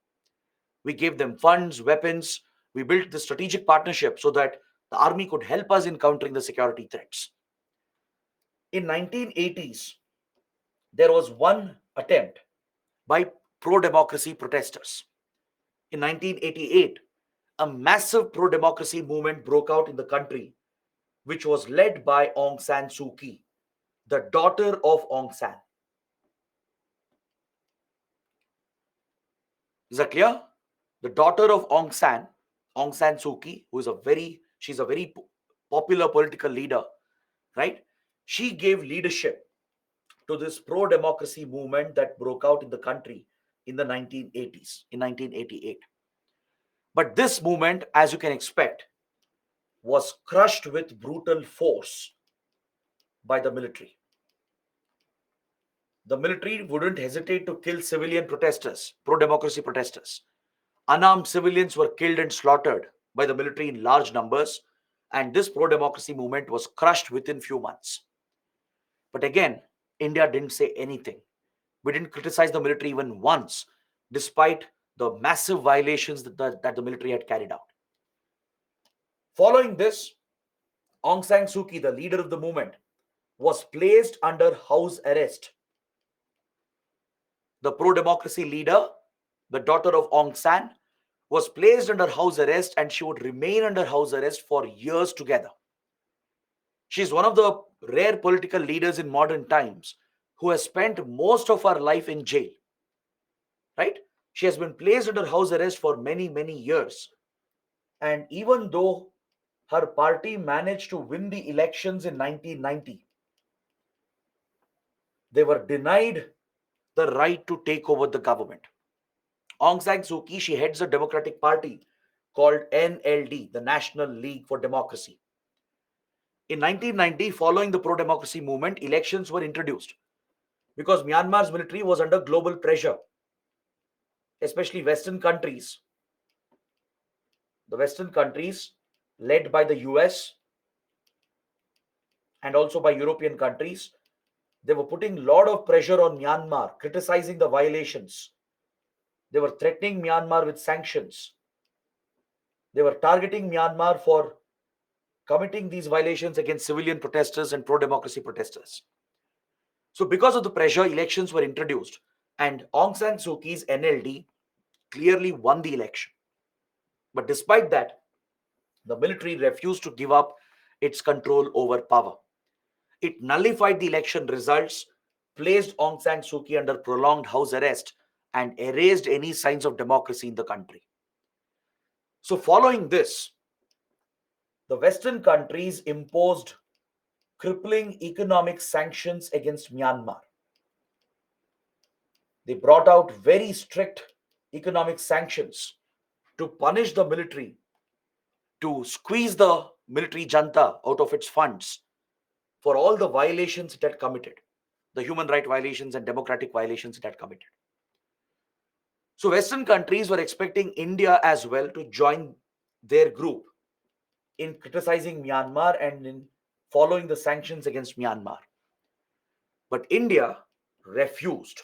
We gave them funds, weapons. We built the strategic partnership so that the army could help us in countering the security threats. In 1980s, there was one attempt by pro-democracy protesters. In 1988, a massive pro-democracy movement broke out in the country, which was led by Aung San Suu Kyi, the daughter of Aung San. Is that clear? The daughter of Aung San Suu Kyi, she's a very popular political leader, right? She gave leadership to this pro-democracy movement that broke out in the country in the 1980s, in 1988. But this movement, as you can expect, was crushed with brutal force by the military. The military wouldn't hesitate to kill civilian protesters, pro-democracy protesters. Unarmed civilians were killed and slaughtered by the military in large numbers, and this pro-democracy movement was crushed within few months. But again, India didn't say anything. We didn't criticize the military even once, despite the massive violations that the military had carried out. Following this, Aung San Suu Kyi, the leader of the movement, was placed under house arrest. The pro-democracy leader, the daughter of Aung San, was placed under house arrest, and she would remain under house arrest for years together. She is one of the rare political leaders in modern times who has spent most of her life in jail. Right? She has been placed under house arrest for many, many years. And even though her party managed to win the elections in 1990, they were denied the right to take over the government. Aung San Suu Kyi, she heads a democratic party called NLD, the National League for Democracy. In 1990, following the pro-democracy movement, elections were introduced because Myanmar's military was under global pressure, especially Western countries. The Western countries, led by the US and also by European countries, they were putting a lot of pressure on Myanmar, criticizing the violations. They were threatening Myanmar with sanctions. They were targeting Myanmar for committing these violations against civilian protesters and pro-democracy protesters. So because of the pressure, elections were introduced, and Aung San Suu Kyi's NLD clearly won the election. But despite that, the military refused to give up its control over power. It nullified the election results, placed Aung San Suu Kyi under prolonged house arrest, and erased any signs of democracy in the country. So following this, the Western countries imposed crippling economic sanctions against Myanmar. They brought out very strict economic sanctions to punish the military, to squeeze the military junta out of its funds for all the violations it had committed, the human right violations and democratic violations it had committed. So Western countries were expecting India as well to join their group in criticizing Myanmar and in following the sanctions against Myanmar. But India refused.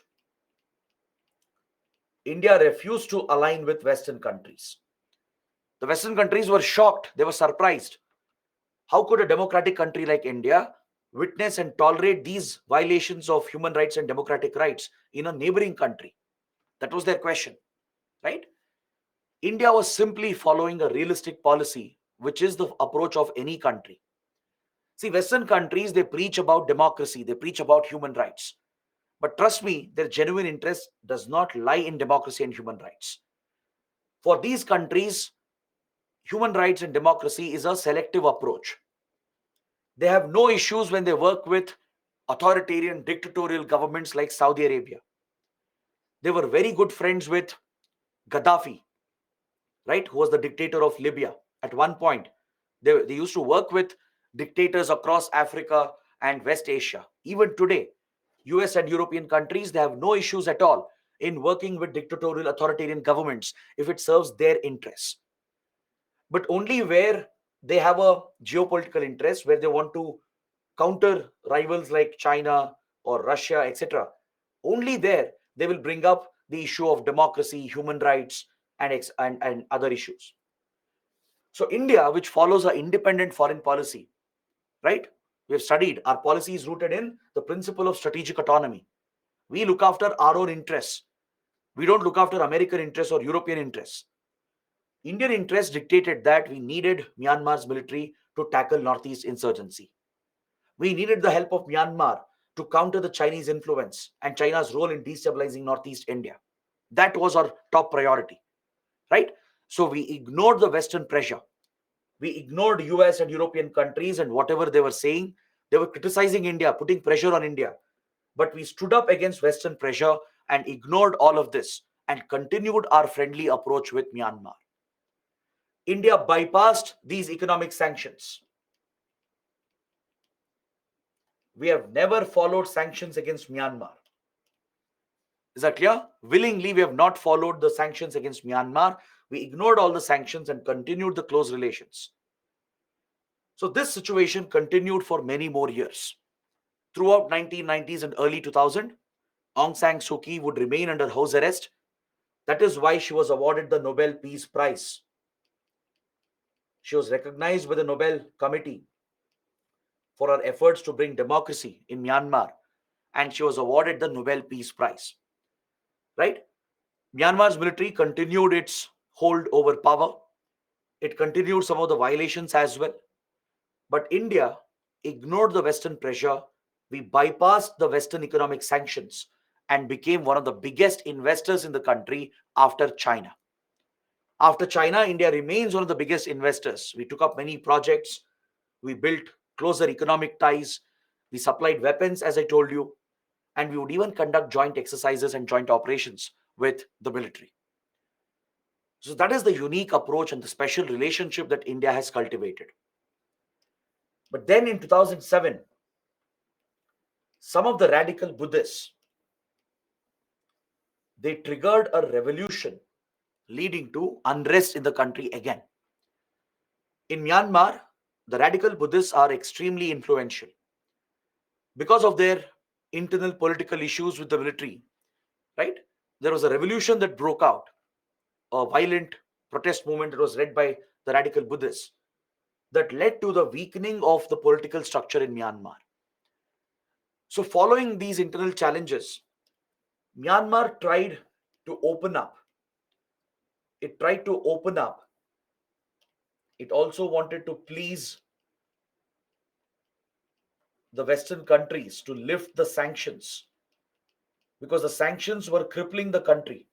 India refused to align with Western countries. The Western countries were shocked. They were surprised. How could a democratic country like India witness and tolerate these violations of human rights and democratic rights in a neighboring country? That was their question, right? India was simply following a realistic policy, which is the approach of any country. See, Western countries, they preach about democracy, they preach about human rights. But trust me, their genuine interest does not lie in democracy and human rights. For these countries, human rights and democracy is a selective approach. They have no issues when they work with authoritarian dictatorial governments like Saudi Arabia. They were very good friends with Gaddafi, right, who was the dictator of Libya. At one point, they used to work with dictators across Africa and West Asia. Even today, US and European countries, they have no issues at all in working with dictatorial authoritarian governments if it serves their interests. But only where they have a geopolitical interest, where they want to counter rivals like China or Russia, etc. Only there they will bring up the issue of democracy, human rights, and other issues. So India, which follows an independent foreign policy, right? We have studied our policy is rooted in the principle of strategic autonomy. We look after our own interests. We don't look after American interests or European interests. Indian interests dictated that we needed Myanmar's military to tackle Northeast insurgency. We needed the help of Myanmar to counter the Chinese influence and China's role in destabilizing Northeast India. That was our top priority, right? So we ignored the Western pressure. We ignored US and European countries and whatever they were saying. They were criticizing India, putting pressure on India. But we stood up against Western pressure and ignored all of this and continued our friendly approach with Myanmar. India bypassed these economic sanctions. We have never followed sanctions against Myanmar. Is that clear? Willingly, we have not followed the sanctions against Myanmar. We ignored all the sanctions and continued the close relations. So this situation continued for many more years. Throughout 1990s and early 2000, Aung San Suu Kyi would remain under house arrest. That is why she was awarded the Nobel Peace Prize. She was recognized by the Nobel Committee for her efforts to bring democracy in Myanmar, and she was awarded the Nobel Peace Prize. Right? Myanmar's military continued its hold over power. It continued some of the violations as well. But India ignored the Western pressure. We bypassed the Western economic sanctions and became one of the biggest investors in the country after China. After China, India remains one of the biggest investors. We took up many projects. We built closer economic ties. We supplied weapons, as I told you, and we would even conduct joint exercises and joint operations with the military. So that is the unique approach and the special relationship that India has cultivated. But then in 2007, some of the radical Buddhists, they triggered a revolution leading to unrest in the country again. In Myanmar, the radical Buddhists are extremely influential because of their internal political issues with the military, right? There was a revolution that broke out, a violent protest movement that was led by the radical Buddhists that led to the weakening of the political structure in Myanmar. So, following these internal challenges, Myanmar tried to open up. It tried to open up. It also wanted to please the Western countries to lift the sanctions because the sanctions were crippling the country.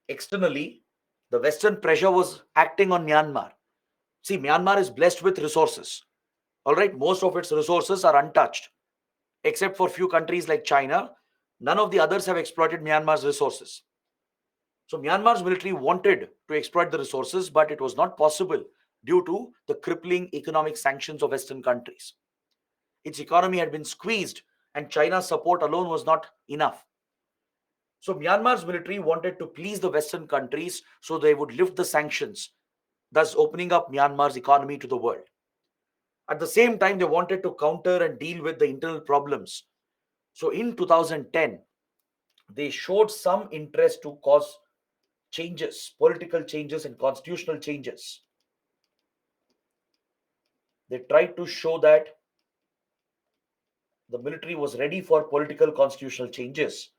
Externally, the Western pressure was acting on Myanmar. See, Myanmar is blessed with resources. All right, most of its resources are untouched, except for few countries like China. None of the others have exploited Myanmar's resources. So Myanmar's military wanted to exploit the resources, but it was not possible due to the crippling economic sanctions of Western countries. Its economy had been squeezed, and China's support alone was not enough. So Myanmar's military wanted to please the Western countries so they would lift the sanctions, thus opening up Myanmar's economy to the world. At the same time, they wanted to counter and deal with the internal problems. So in 2010, they showed some interest to cause changes, political changes, and constitutional changes. They tried to show that the military was ready for political constitutional changes,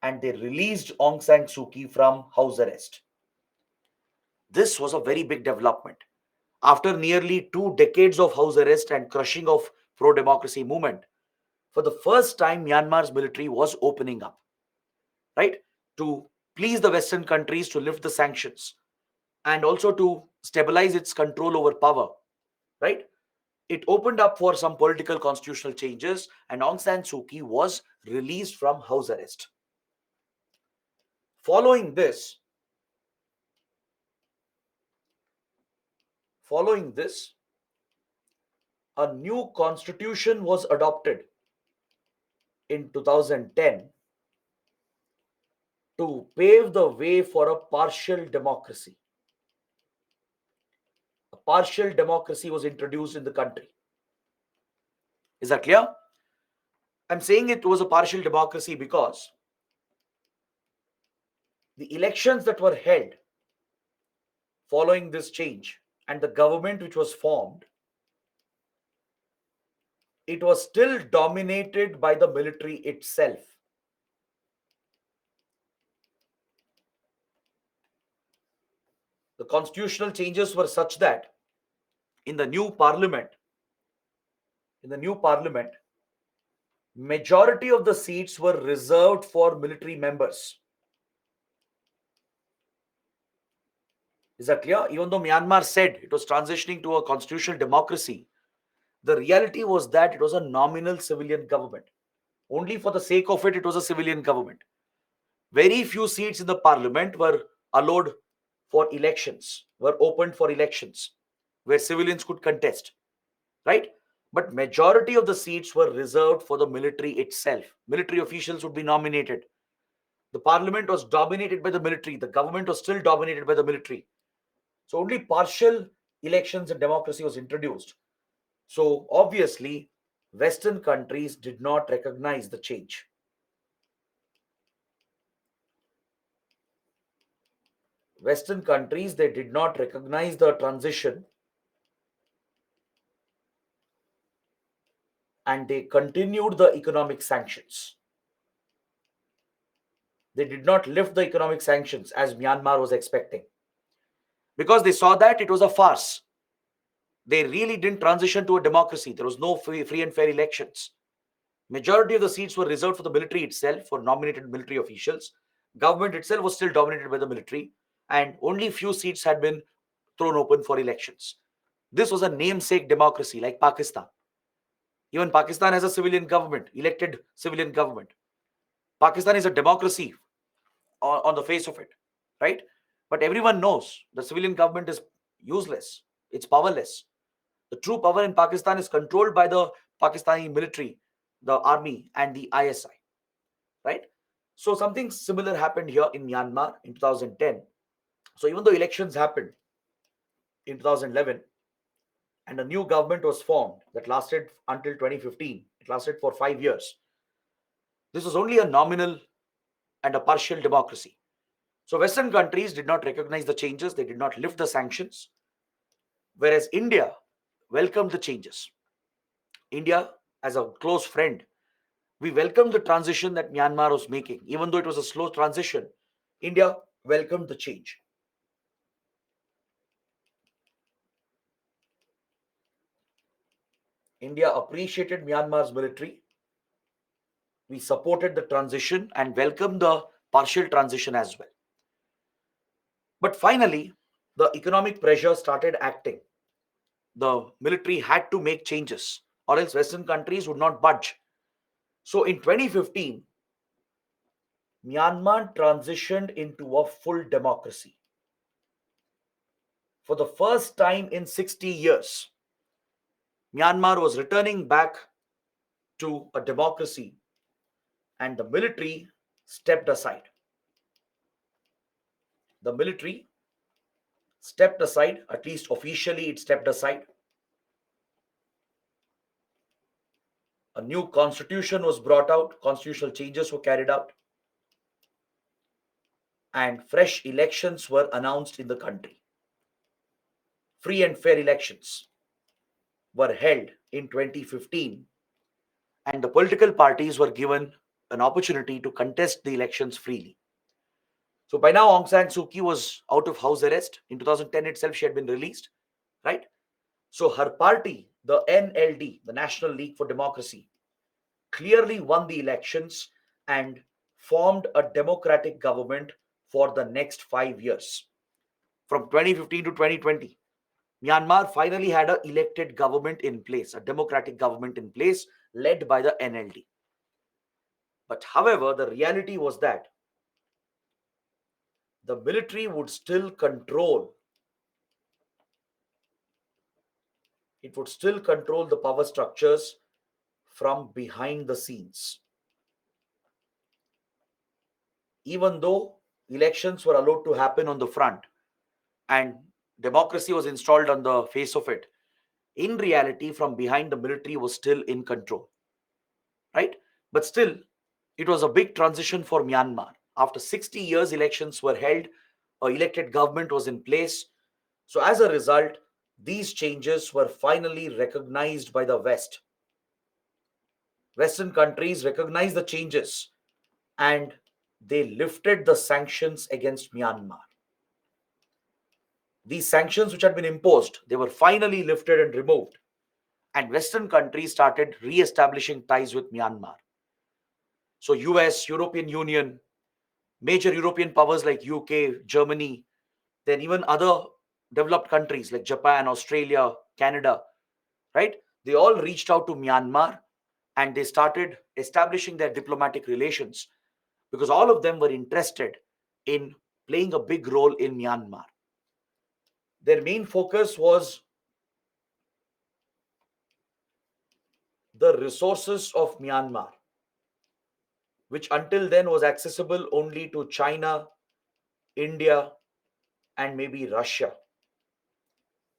and they released Aung San Suu Kyi from house arrest. This was a very big development. After nearly 2 decades of house arrest and crushing of pro-democracy movement, for the first time, Myanmar's military was opening up, right? To please the Western countries to lift the sanctions and also to stabilize its control over power, right? It opened up for some political constitutional changes, and Aung San Suu Kyi was released from house arrest. Following this, following this, a new constitution was adopted in 2010 to pave the way for a partial democracy. A partial democracy was introduced in the country. Is that clear? I'm saying it was a partial democracy because the elections that were held following this change and the government which was formed, it was still dominated by the military itself. The constitutional changes were such that in the new parliament, in the new parliament, majority of the seats were reserved for military members. Is that clear? Even though Myanmar said it was transitioning to a constitutional democracy, the reality was that it was a nominal civilian government. Only for the sake of it, it was a civilian government. Very few seats in the parliament were allowed for elections, were opened for elections, where civilians could contest, right? But majority of the seats were reserved for the military itself. Military officials would be nominated. The parliament was dominated by the military. The government was still dominated by the military. So only partial elections and democracy was introduced. So obviously, Western countries did not recognize the change. Western countries, they did not recognize the transition, and they continued the economic sanctions. They did not lift the economic sanctions as Myanmar was expecting, because they saw that it was a farce. They really didn't transition to a democracy. There was no free and fair elections. Majority of the seats were reserved for the military itself, for nominated military officials. Government itself was still dominated by the military, and only few seats had been thrown open for elections. This was a namesake democracy like Pakistan. Even Pakistan has a civilian government, elected civilian government. Pakistan is a democracy on the face of it, right? But everyone knows the civilian government is useless, it's powerless. The true power in Pakistan is controlled by the Pakistani military, the army, and the ISI, right? So something similar happened here in Myanmar in 2010. So even though elections happened in 2011 and a new government was formed that lasted until 2015, it lasted for 5 years. This was only a nominal and a partial democracy. So Western countries did not recognize the changes, they did not lift the sanctions, whereas India welcomed the changes. India, as a close friend, we welcomed the transition that Myanmar was making. Even though it was a slow transition, India welcomed the change. India appreciated Myanmar's military. We supported the transition and welcomed the partial transition as well. But finally, the economic pressure started acting. The military had to make changes, or else Western countries would not budge. So in 2015, Myanmar transitioned into a full democracy. For the first time in 60 years, Myanmar was returning back to a democracy, and the military stepped aside. The military stepped aside, at least officially, it stepped aside. A new constitution was brought out, constitutional changes were carried out, and fresh elections were announced in the country. Free and fair elections were held in 2015, and the political parties were given an opportunity to contest the elections freely. So by now, Aung San Suu Kyi was out of house arrest. In 2010 itself, she had been released, right? So her party, the NLD, the National League for Democracy, clearly won the elections and formed a democratic government for the next 5 years. From 2015 to 2020, Myanmar finally had an elected government in place, a democratic government in place led by the NLD. But however, the reality was that the military would still control, it would still control the power structures from behind the scenes. Even though elections were allowed to happen on the front and democracy was installed on the face of it, in reality, from behind, the military was still in control, right? But still, it was a big transition for Myanmar. After 60 years, elections were held, a elected government was in place. So as a result, these changes were finally recognized by the West. Western countries recognized the changes and they lifted the sanctions against Myanmar. These sanctions, which had been imposed, they were finally lifted and removed. And Western countries started re-establishing ties with Myanmar. So US, European Union, major European powers like UK, Germany, then even other developed countries like Japan, Australia, Canada, right? They all reached out to Myanmar and they started establishing their diplomatic relations because all of them were interested in playing a big role in Myanmar. Their main focus was the resources of Myanmar, which until then was accessible only to China, India, and maybe Russia.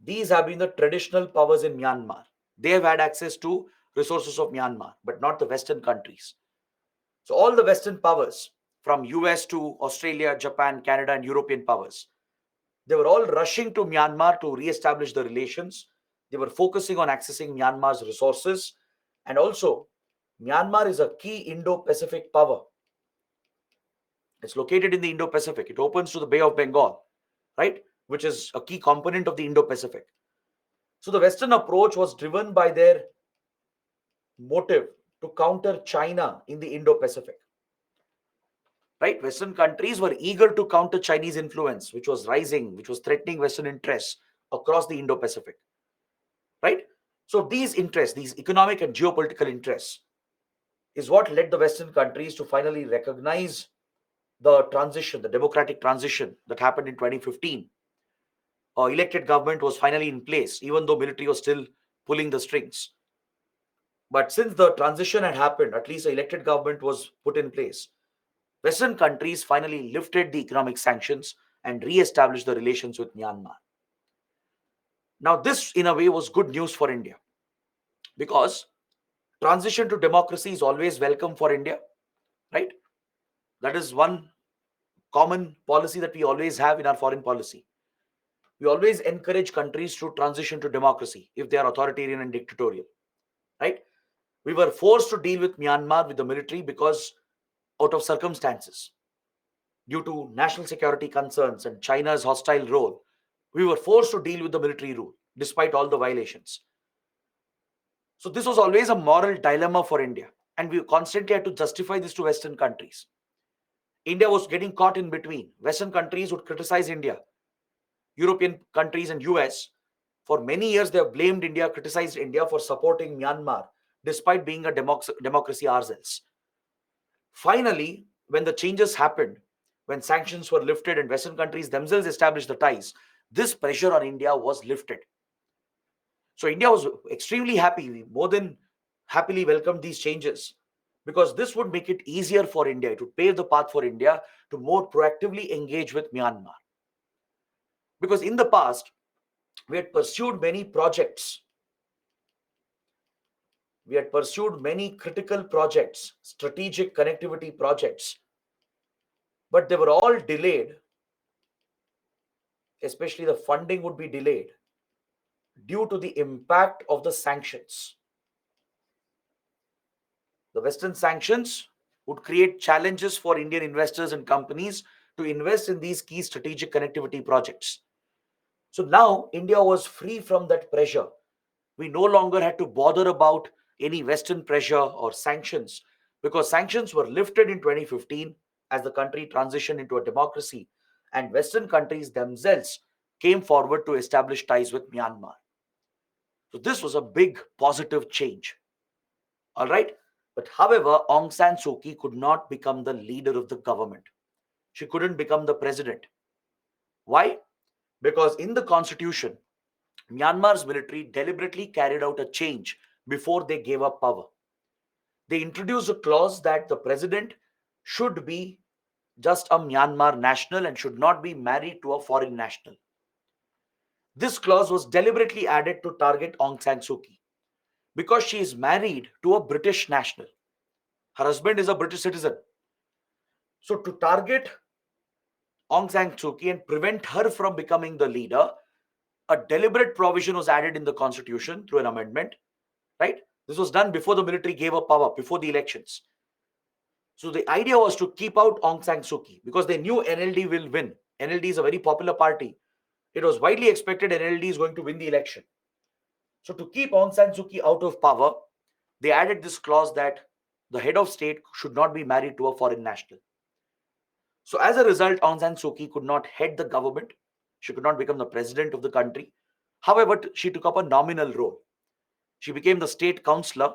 These have been the traditional powers in Myanmar. They have had access to resources of Myanmar, but not the Western countries. So all the Western powers, from US to Australia, Japan, Canada, and European powers, they were all rushing to Myanmar to re-establish the relations. They were focusing on accessing Myanmar's resources. And also, Myanmar is a key Indo-Pacific power. It's located in the Indo-Pacific. It opens to the Bay of Bengal, right? Which is a key component of the Indo-Pacific. So the Western approach was driven by their motive to counter China in the Indo-Pacific. Right? Western countries were eager to counter Chinese influence, which was rising, which was threatening Western interests across the Indo-Pacific. Right? So these interests, these economic and geopolitical interests, is what led the Western countries to finally recognize the transition, the democratic transition that happened in 2015. Elected government was finally in place, even though military was still pulling the strings. But since the transition had happened, at least the elected government was put in place. Western countries finally lifted the economic sanctions and re-established the relations with Myanmar. Now, this in a way was good news for India because transition to democracy is always welcome for India, right? That is one common policy that we always have in our foreign policy. We always encourage countries to transition to democracy if they are authoritarian and dictatorial, right? We were forced to deal with Myanmar with the military because out of circumstances, due to national security concerns and China's hostile role, we were forced to deal with the military rule despite all the violations. So this was always a moral dilemma for India, and we constantly had to justify this to Western countries. India was getting caught in between. Western countries would criticize India. European countries and US, for many years, they have blamed India, criticized India for supporting Myanmar, despite being a democracy ourselves. Finally, when the changes happened, when sanctions were lifted and Western countries themselves established the ties, this pressure on India was lifted. So India was extremely happy, we more than happily welcomed these changes because this would make it easier for India, to pave the path for India to more proactively engage with Myanmar. Because in the past, we had pursued many projects. We had pursued many critical projects, strategic connectivity projects, but they were all delayed, especially the funding would be delayed due to the impact of the sanctions. The Western sanctions would create challenges for Indian investors and companies to invest in these key strategic connectivity projects. So now India was free from that pressure. We no longer had to bother about any Western pressure or sanctions because sanctions were lifted in 2015 as the country transitioned into a democracy, and Western countries themselves came forward to establish ties with Myanmar. So this was a big positive change. All right. But however, Aung San Suu Kyi could not become the leader of the government. She couldn't become the president. Why? Because in the constitution, Myanmar's military deliberately carried out a change before they gave up power. They introduced a clause that the president should be just a Myanmar national and should not be married to a foreign national. This clause was deliberately added to target Aung San Suu Kyi because she is married to a British national. Her husband is a British citizen. So, to target Aung San Suu Kyi and prevent her from becoming the leader, a deliberate provision was added in the constitution through an amendment, right? This was done before the military gave up power, before the elections. So the idea was to keep out Aung San Suu Kyi because they knew NLD will win. NLD is a very popular party. It was widely expected NLD is going to win the election. So to keep Aung San Suu Kyi out of power, they added this clause that the head of state should not be married to a foreign national. So as a result, Aung San Suu Kyi could not head the government. She could not become the president of the country. However, she took up a nominal role. She became the state councillor,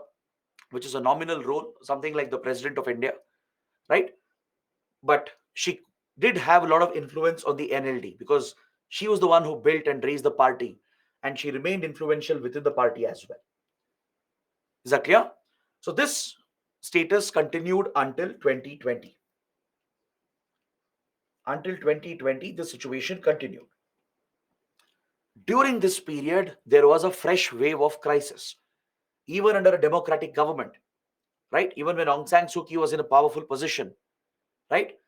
which is a nominal role, something like the president of India, right? But she did have a lot of influence on the NLD because she was the one who built and raised the party, and she remained influential within the party as well. Is that clear? So this status continued until 2020. Until 2020, the situation continued. During this period, there was a fresh wave of crisis, even under a democratic government, right? Even when Aung San Suu Kyi was in a powerful position, right?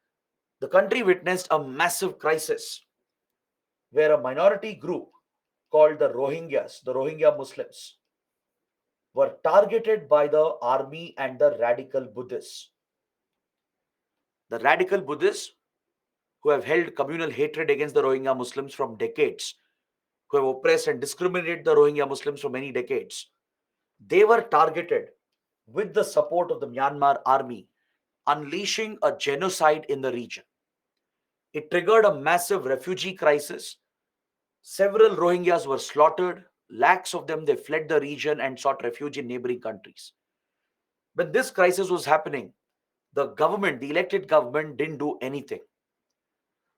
The country witnessed a massive crisis where a minority group called the Rohingya Muslims, were targeted by the army and the radical Buddhists. The radical Buddhists, who have held communal hatred against the Rohingya Muslims from decades, who have oppressed and discriminated the Rohingya Muslims for many decades, they were targeted with the support of the Myanmar army, unleashing a genocide in the region. It triggered a massive refugee crisis. Several Rohingyas were slaughtered. Lakhs of them they fled the region and sought refuge in neighboring countries. When this crisis was happening, the government, the elected government, didn't do anything.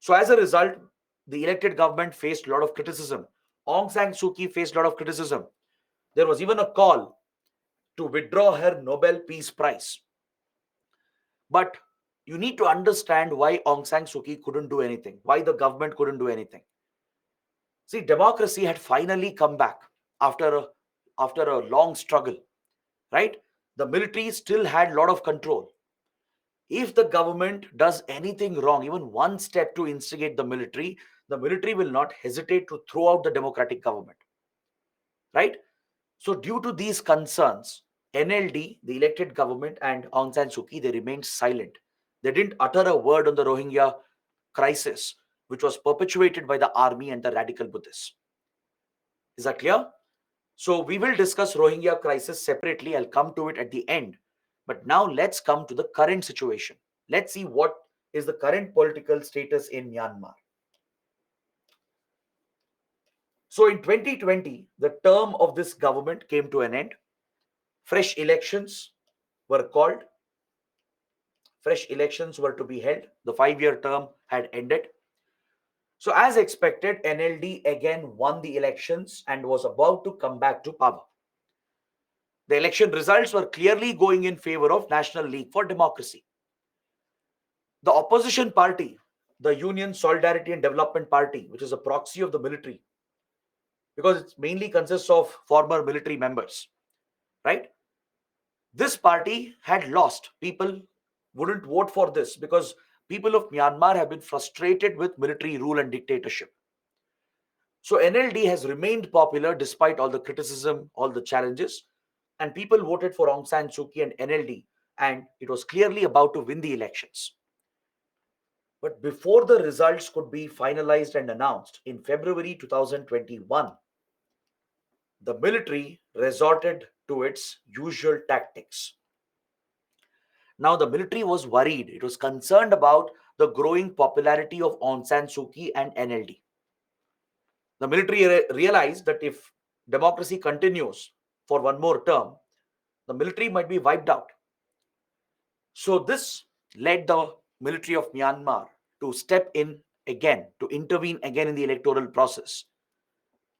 So as a result, the elected government faced a lot of criticism. Aung San Suu Kyi faced a lot of criticism. There was even a call to withdraw her Nobel Peace Prize. But you need to understand why Aung San Suu Kyi couldn't do anything, why the government couldn't do anything. See, democracy had finally come back after a long struggle, right? The military still had a lot of control. If the government does anything wrong, even one step to instigate the military will not hesitate to throw out the democratic government, right? So, due to these concerns, NLD, the elected government, and Aung San Suu Kyi, they remained silent. They didn't utter a word on the Rohingya crisis, which was perpetuated by the army and the radical Buddhists. Is that clear? So, we will discuss Rohingya crisis separately. I'll come to it at the end. But now let's come to the current situation. Let's see what is the current political status in Myanmar. So in 2020, the term of this government came to an end. Fresh elections were called. Fresh elections were to be held. The 5-year term had ended. So as expected, NLD again won the elections and was about to come back to power. The election results were clearly going in favor of National League for Democracy. The opposition party, the Union Solidarity and Development Party, which is a proxy of the military, because it mainly consists of former military members, right? This party had lost. People wouldn't vote for this because people of Myanmar have been frustrated with military rule and dictatorship. So NLD has remained popular despite all the criticism, all the challenges, and people voted for Aung San Suu Kyi and NLD, and it was clearly about to win the elections. But before the results could be finalized and announced in February 2021, the military resorted to its usual tactics. Now, the military was worried. It was concerned about the growing popularity of Aung San Suu Kyi and NLD. The military realized that if democracy continues for one more term, the military might be wiped out. So, this led the military of Myanmar to step in again, to intervene again in the electoral process.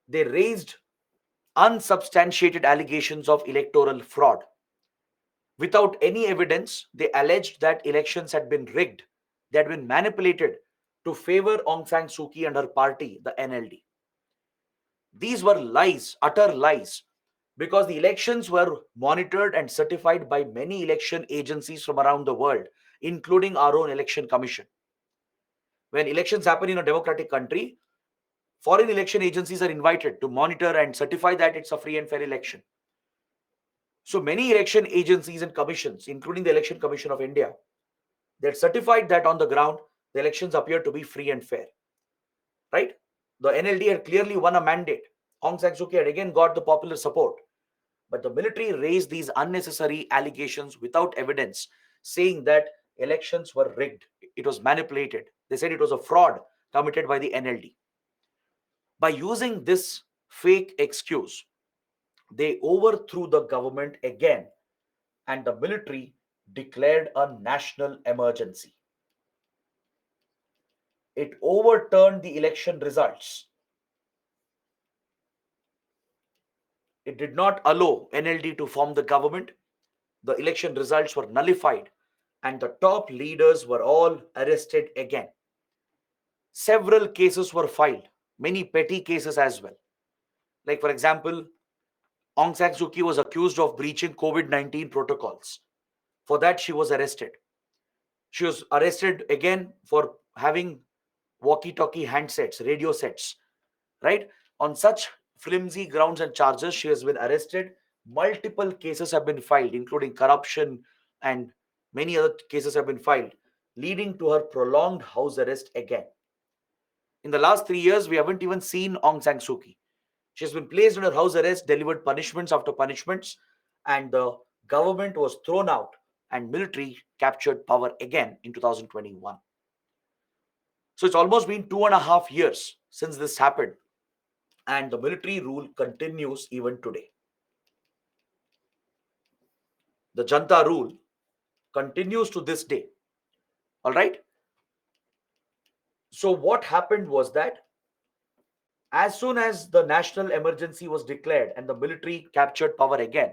They raised unsubstantiated allegations of electoral fraud. Without any evidence, they alleged that elections had been rigged, they had been manipulated to favor Aung San Suu Kyi and her party, the NLD. These were lies, utter lies, because the elections were monitored and certified by many election agencies from around the world, including our own election commission. When elections happen in a democratic country, foreign election agencies are invited to monitor and certify that it's a free and fair election. So many election agencies and commissions, including the Election Commission of India, they had certified that on the ground the elections appear to be free and fair. Right? The NLD had clearly won a mandate. Aung San Suu Kyi had again got the popular support. But the military raised these unnecessary allegations without evidence, saying that elections were rigged. It was manipulated. They said it was a fraud committed by the NLD. By using this fake excuse, they overthrew the government again, and the military declared a national emergency. It overturned the election results. It did not allow NLD to form the government. The election results were nullified, and the top leaders were all arrested again. Several cases were filed, many petty cases as well. Like, for example, Aung San Suu Kyi was accused of breaching COVID-19 protocols. For that, she was arrested. She was arrested again for having walkie talkie handsets, radio sets, right? On such flimsy grounds and charges, she has been arrested. Multiple cases have been filed, including corruption, and many other cases have been filed, leading to her prolonged house arrest again. In the last 3 years, we haven't even seen Aung San Suu Kyi. She has been placed under house arrest, delivered punishments after punishments, and the government was thrown out and military captured power again in 2021. So it's almost been 2.5 years since this happened, and the military rule continues even today. The Janta rule continues to this day. All right. So what happened was that as soon as the national emergency was declared and the military captured power again,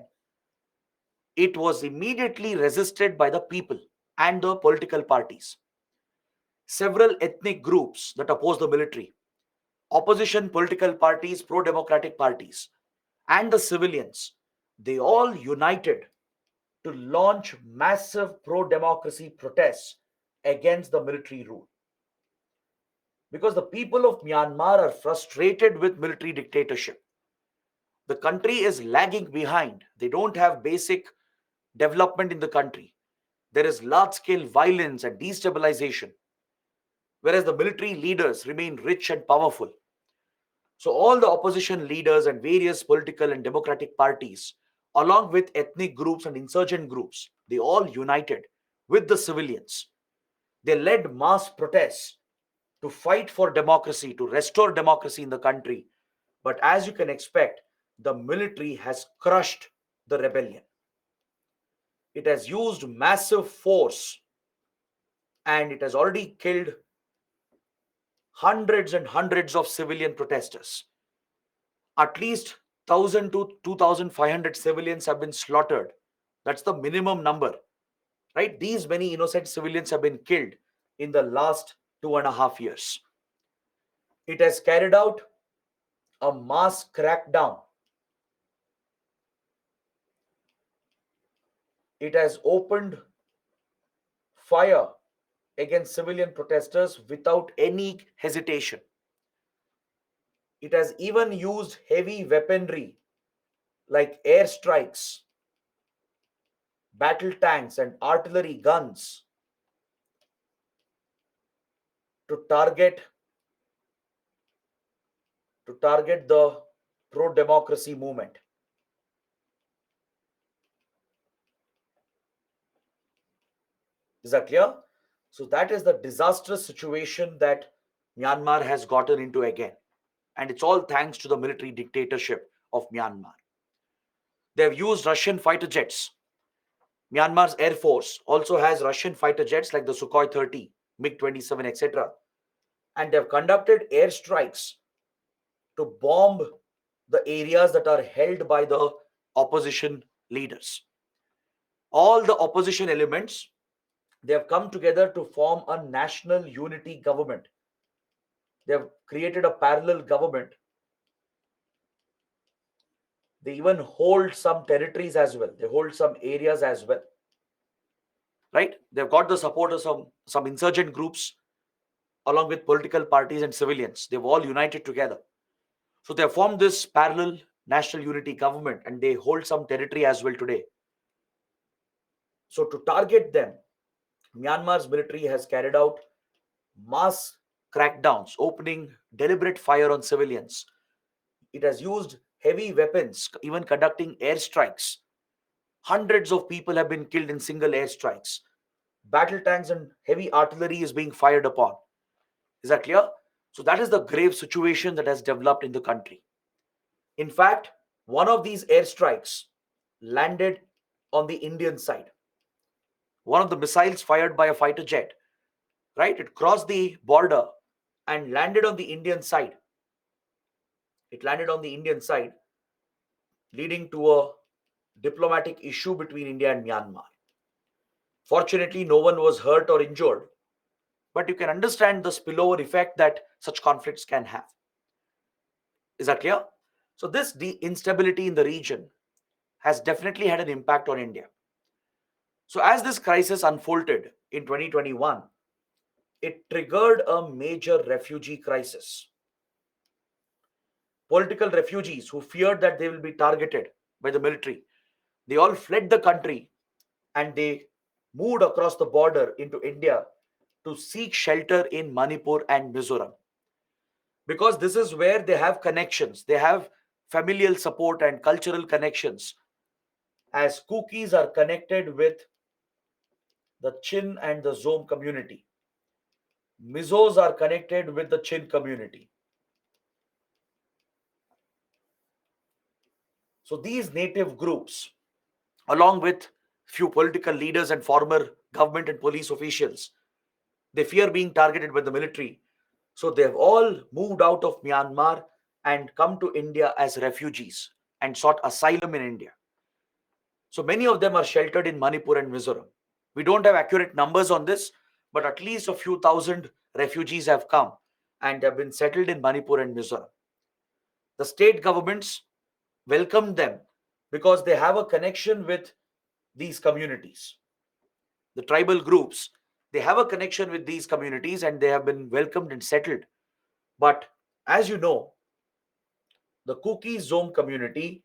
it was immediately resisted by the people and the political parties. Several ethnic groups that oppose the military, opposition political parties, pro democratic parties, and the civilians, they all united to launch massive pro democracy protests against the military rule. Because the people of Myanmar are frustrated with military dictatorship. The country is lagging behind. They don't have basic development in the country. There is large scale violence and destabilization, whereas the military leaders remain rich and powerful. So, all the opposition leaders and various political and democratic parties, along with ethnic groups and insurgent groups, they all united with the civilians. They led mass protests to fight for democracy, to restore democracy in the country. But as you can expect, the military has crushed the rebellion. It has used massive force and it has already killed hundreds and hundreds of civilian protesters. At least 1,000 to 2,500 civilians have been slaughtered. That's the minimum number, right? These many innocent civilians have been killed in the last 2.5 years. It has carried out a mass crackdown. It has opened fire against civilian protesters without any hesitation. It has even used heavy weaponry like airstrikes, battle tanks, and artillery guns to target the pro democracy movement. Is that clear? So that is the disastrous situation that Myanmar has gotten into again. And it's all thanks to the military dictatorship of Myanmar. They have used Russian fighter jets. Myanmar's Air Force also has Russian fighter jets like the Sukhoi 30, MiG 27, etc. And they have conducted airstrikes to bomb the areas that are held by the opposition leaders. All the opposition elements, they have come together to form a national unity government. They have created a parallel government. They even hold some territories as well. They hold some areas as well. Right? They've got the support of some insurgent groups along with political parties and civilians. They've all united together. So they have formed this parallel national unity government and they hold some territory as well today. So to target them, Myanmar's military has carried out mass crackdowns, opening deliberate fire on civilians. It has used heavy weapons, even conducting airstrikes. Hundreds of people have been killed in single airstrikes. Battle tanks and heavy artillery is being fired upon. Is that clear? So that is the grave situation that has developed in the country. In fact, one of these airstrikes landed on the Indian side. One of the missiles fired by a fighter jet, right? It crossed the border and landed on the Indian side. It landed on the Indian side, leading to a diplomatic issue between India and Myanmar. Fortunately, no one was hurt or injured, but you can understand the spillover effect that such conflicts can have. Is that clear? So this instability in the region has definitely had an impact on India. So as this crisis unfolded in 2021, it triggered a major refugee crisis. Political refugees who feared that they will be targeted by the military, they all fled the country and they moved across the border into India to seek shelter in Manipur and Mizoram, because this is where they have connections, they have familial support and cultural connections, as Kukis are connected with the Chin and the Zom community. Mizos are connected with the Chin community. So these native groups, along with few political leaders and former government and police officials, they fear being targeted by the military. So they have all moved out of Myanmar and come to India as refugees and sought asylum in India. So many of them are sheltered in Manipur and Mizoram. We don't have accurate numbers on this, but at least a few thousand refugees have come and have been settled in Manipur and Mizoram. The state governments welcomed them because they have a connection with these communities. The tribal groups, they have a connection with these communities and they have been welcomed and settled. But as you know, the Kuki Zone community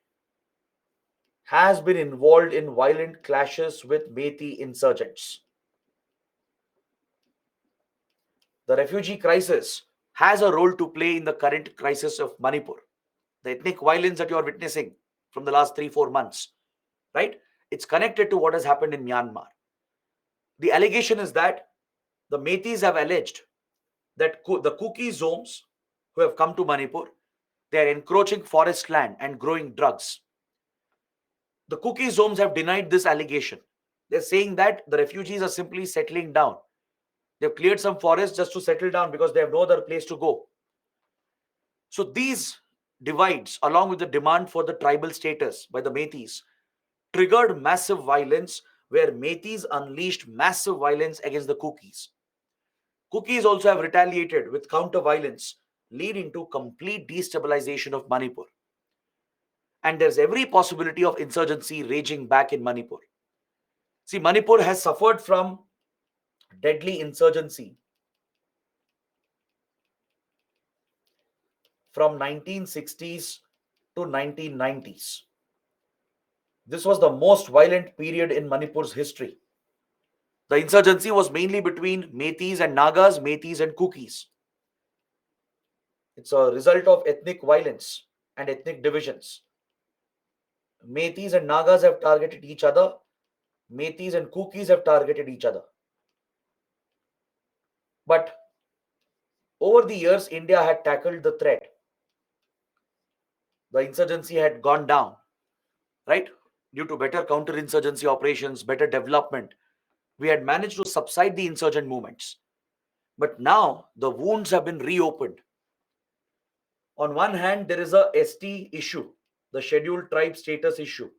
has been involved in violent clashes with Methi insurgents. The refugee crisis has a role to play in the current crisis of Manipur. The ethnic violence that you are witnessing from the last 3 4 months, right? It's connected to what has happened in Myanmar. The allegation is that the Metis have alleged that the Kuki Zomes who have come to Manipur, they are encroaching forest land and growing drugs. The Kuki Zomes have denied this allegation. They're saying that the refugees are simply settling down. They've cleared some forests just to settle down because they have no other place to go. So these divides, along with the demand for the tribal status by the Metis, triggered massive violence where Metis unleashed massive violence against the Kukis. Kukis also have retaliated with counter violence, leading to complete destabilization of Manipur. And there's every possibility of insurgency raging back in Manipur. See, Manipur has suffered from deadly insurgency from 1960s to 1990s. This was the most violent period in Manipur's history. The insurgency was mainly between Metis and Nagas, Metis and Kukis. It's a result of ethnic violence and ethnic divisions. Metis and Nagas have targeted each other. Metis and Kukis have targeted each other. But over the years, India had tackled the threat. The insurgency had gone down, right? Due to better counterinsurgency operations, better development, we had managed to subside the insurgent movements. But now the wounds have been reopened. On one hand, there is a ST issue, the scheduled tribe status issue,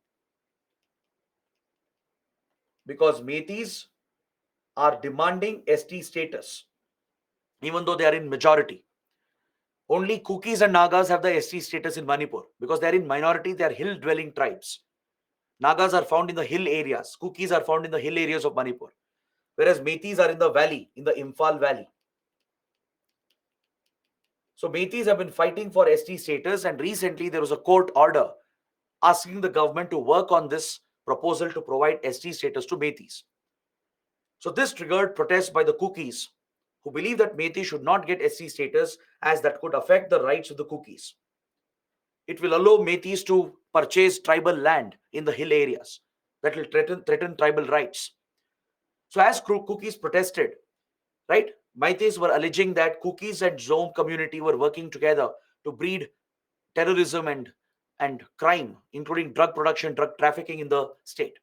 because Metis are demanding ST status, even though they are in majority. Only Kukis and Nagas have the ST status in Manipur because they are in minority, they are hill dwelling tribes. Nagas are found in the hill areas, Kukis are found in the hill areas of Manipur, whereas Metis are in the valley, in the Imphal valley. So Metis have been fighting for ST status, and recently there was a court order asking the government to work on this proposal to provide ST status to Metis. So this triggered protests by the Kukis, who believe that Metis should not get ST status as that could affect the rights of the Kukis. It will allow Metis to purchase tribal land in the hill areas that will threaten tribal rights. So as Kukis protested, right, Metis were alleging that Kukis and Zom community were working together to breed terrorism and crime, including drug production, drug trafficking in the state.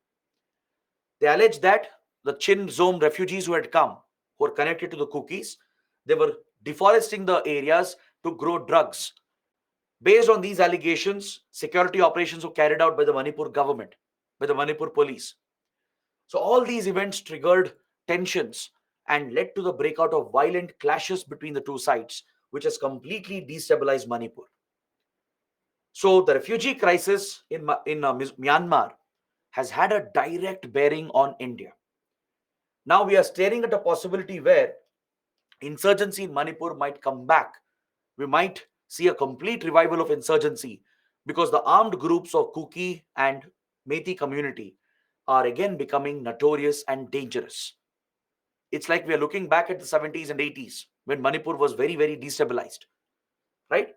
They alleged that the Chin Zom refugees who had come, who were connected to the Kukis, they were deforesting the areas to grow drugs. Based on these allegations, security operations were carried out by the Manipur government, by the Manipur police. So all these events triggered tensions and led to the breakout of violent clashes between the two sides, which has completely destabilized Manipur. So the refugee crisis in Myanmar has had a direct bearing on India. Now we are staring at a possibility where insurgency in Manipur might come back. We might see a complete revival of insurgency because the armed groups of Kuki and Methi community are again becoming notorious and dangerous. It's like we are looking back at the 70s and 80s when Manipur was very, very destabilized, right?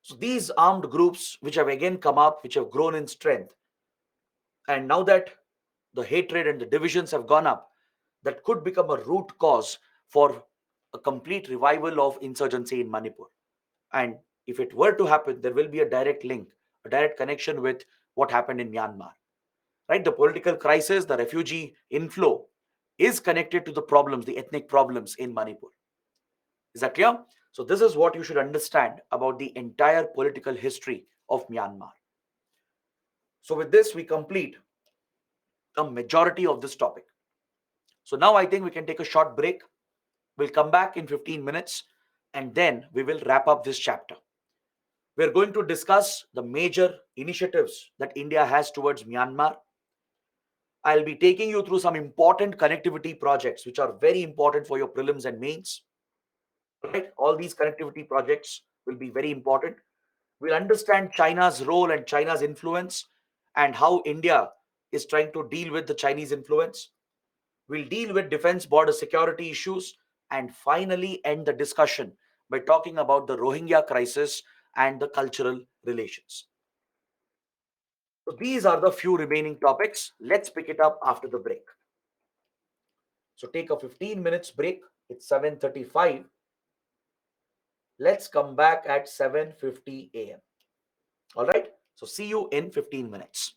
So these armed groups, which have again come up, which have grown in strength, and now that the hatred and the divisions have gone up, that could become a root cause for a complete revival of insurgency in Manipur. And if it were to happen, there will be a direct link, a direct connection with what happened in Myanmar. Right? The political crisis, the refugee inflow is connected to the problems, the ethnic problems in Manipur. Is that clear? So, this is what you should understand about the entire political history of Myanmar. So, with this, we complete a majority of this topic. So, now I think we can take a short break. We'll come back in 15 minutes and then we will wrap up this chapter. We're going to discuss the major initiatives that India has towards Myanmar. I'll be taking you through some important connectivity projects which are very important for your prelims and mains. All right, all these connectivity projects will be very important. We'll understand China's role and China's influence and how India is trying to deal with the Chinese influence. We'll deal with defense border security issues and finally end the discussion by talking about the Rohingya crisis and the cultural relations. So these are the few remaining topics. Let's pick it up after the break. So take a 15 minutes break. It's 7:35. Let's come back at 7:50 a.m. All right? So see you in 15 minutes.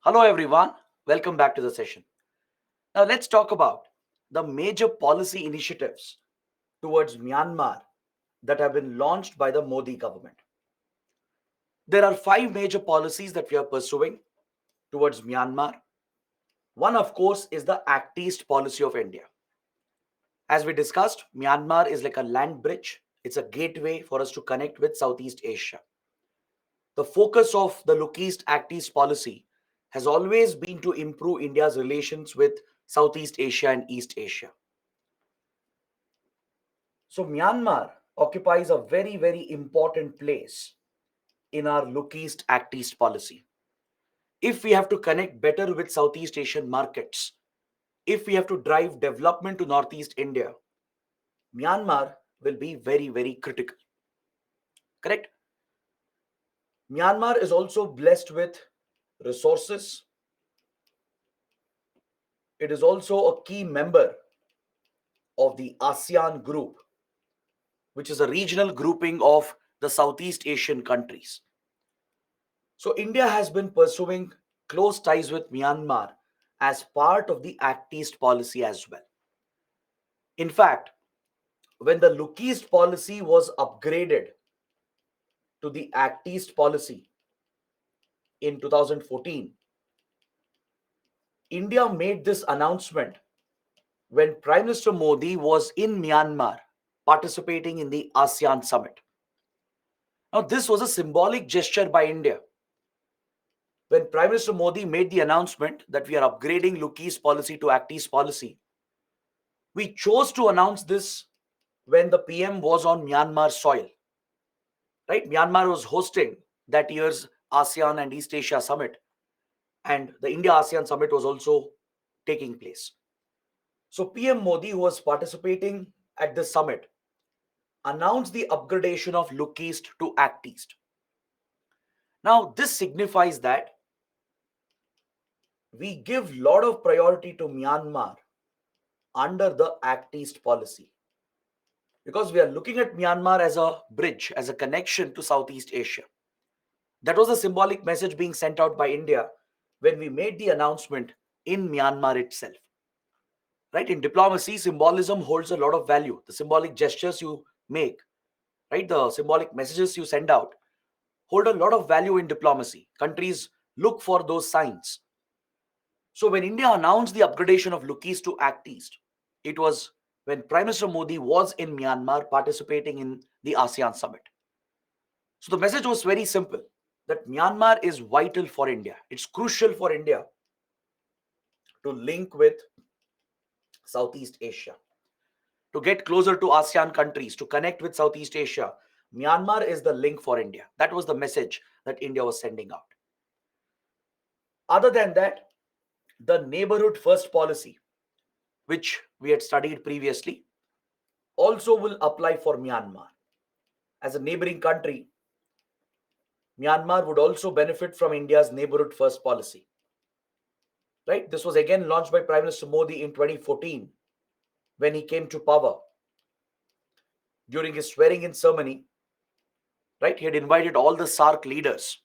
Hello, everyone. Welcome back to the session. Now, let's talk about the major policy initiatives towards Myanmar that have been launched by the Modi government. There are five major policies that we are pursuing towards Myanmar. One, of course, is the Act East policy of India. As we discussed, Myanmar is like a land bridge, it's a gateway for us to connect with Southeast Asia. The focus of the Look East Act East policy has always been to improve India's relations with Southeast Asia and East Asia. So, Myanmar occupies a very, very important place in our Look East Act East policy. If we have to connect better with Southeast Asian markets, if we have to drive development to Northeast India, Myanmar will be very, very critical. Correct? Myanmar is also blessed with resources. It is also a key member of the ASEAN group, which is a regional grouping of the Southeast Asian countries. So, India has been pursuing close ties with Myanmar as part of the Act East policy as well. In fact, when the Look East policy was upgraded to the Act East policy in 2014, India made this announcement when Prime Minister Modi was in Myanmar participating in the ASEAN summit. Now, this was a symbolic gesture by India. When Prime Minister Modi made the announcement that we are upgrading Look East policy to Act East policy, we chose to announce this when the PM was on Myanmar soil. Right? Myanmar was hosting that year's ASEAN and East Asia summit, and the India ASEAN summit was also taking place. So, PM Modi, who was participating at this summit, announced the upgradation of Look East to Act East. Now, this signifies that we give lot of priority to Myanmar under the Act East policy because we are looking at Myanmar as a bridge, as a connection to Southeast Asia. That was a symbolic message being sent out by India when we made the announcement in Myanmar itself. Right? In diplomacy, symbolism holds a lot of value. The symbolic gestures you make, right? The symbolic messages you send out hold a lot of value in diplomacy. Countries look for those signs. So when India announced the upgradation of Look East to Act East, it was when Prime Minister Modi was in Myanmar participating in the ASEAN summit. So the message was very simple that Myanmar is vital for India. It's crucial for India to link with Southeast Asia, to get closer to ASEAN countries, to connect with Southeast Asia. Myanmar is the link for India. That was the message that India was sending out. Other than that, the neighborhood first policy, which we had studied previously, also will apply for Myanmar. As a neighboring country, Myanmar would also benefit from India's neighborhood first policy. Right? This was again launched by Prime Minister Modi in 2014 when he came to power. During his swearing in ceremony, right, he had invited all the SARC leaders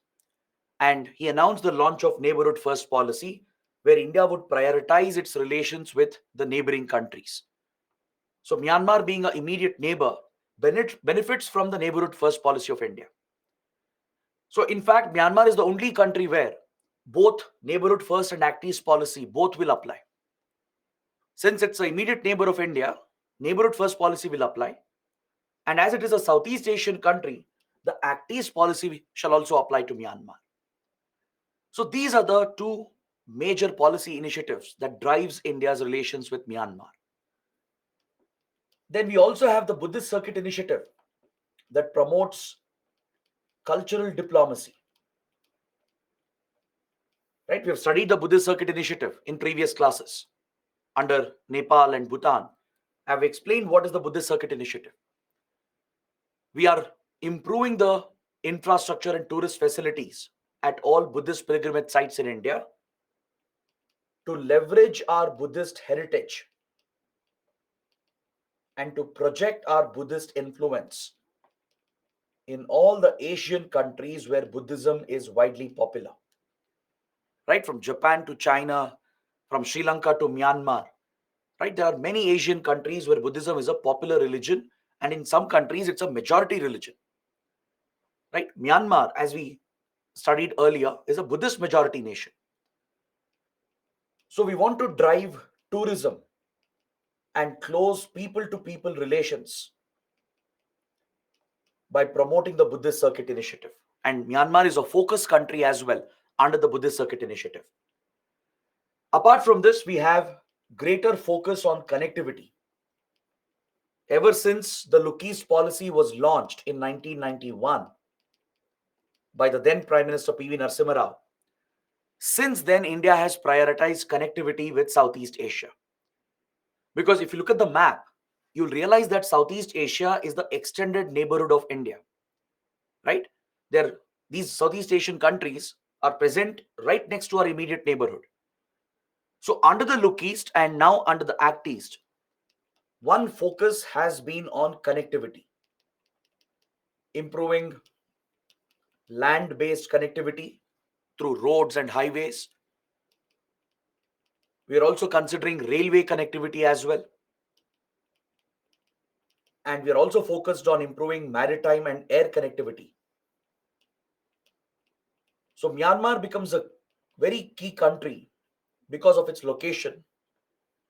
and he announced the launch of neighborhood first policy where India would prioritize its relations with the neighboring countries. So Myanmar, being an immediate neighbor, benefits from the neighborhood first policy of India. So in fact, Myanmar is the only country where both neighborhood first and Act East policy both will apply. Since it's an immediate neighbor of India, neighborhood first policy will apply. And as it is a Southeast Asian country, the Act East policy shall also apply to Myanmar. So these are the two major policy initiatives that drives India's relations with Myanmar. Then we also have the Buddhist Circuit Initiative that promotes cultural diplomacy. Right? We have studied the Buddhist Circuit Initiative in previous classes under Nepal and Bhutan. I have explained what is the Buddhist Circuit Initiative. We are improving the infrastructure and tourist facilities at all Buddhist pilgrimage sites in India to leverage our Buddhist heritage and to project our Buddhist influence in all the Asian countries where Buddhism is widely popular. right? From Japan to China, from Sri Lanka to Myanmar, right? There are many Asian countries where Buddhism is a popular religion, and in some countries it's a majority religion, right? Myanmar, as we studied earlier, is a Buddhist majority nation. So we want to drive tourism and close people to people relations by promoting the Buddhist Circuit Initiative. And Myanmar is a focus country as well under the Buddhist Circuit Initiative. Apart from this, we have greater focus on connectivity. Ever since the Look East policy was launched in 1991 by the then Prime Minister P.V. Narasimha Rao, since then India has prioritized connectivity with Southeast Asia. Because if you look at the map, you'll realize that Southeast Asia is the extended neighborhood of India, right? There, these Southeast Asian countries are present right next to our immediate neighborhood. So under the Look East and now under the Act East, one focus has been on connectivity, improving land-based connectivity through roads and highways. We are also considering railway connectivity as well. And we are also focused on improving maritime and air connectivity. So Myanmar becomes a very key country because of its location.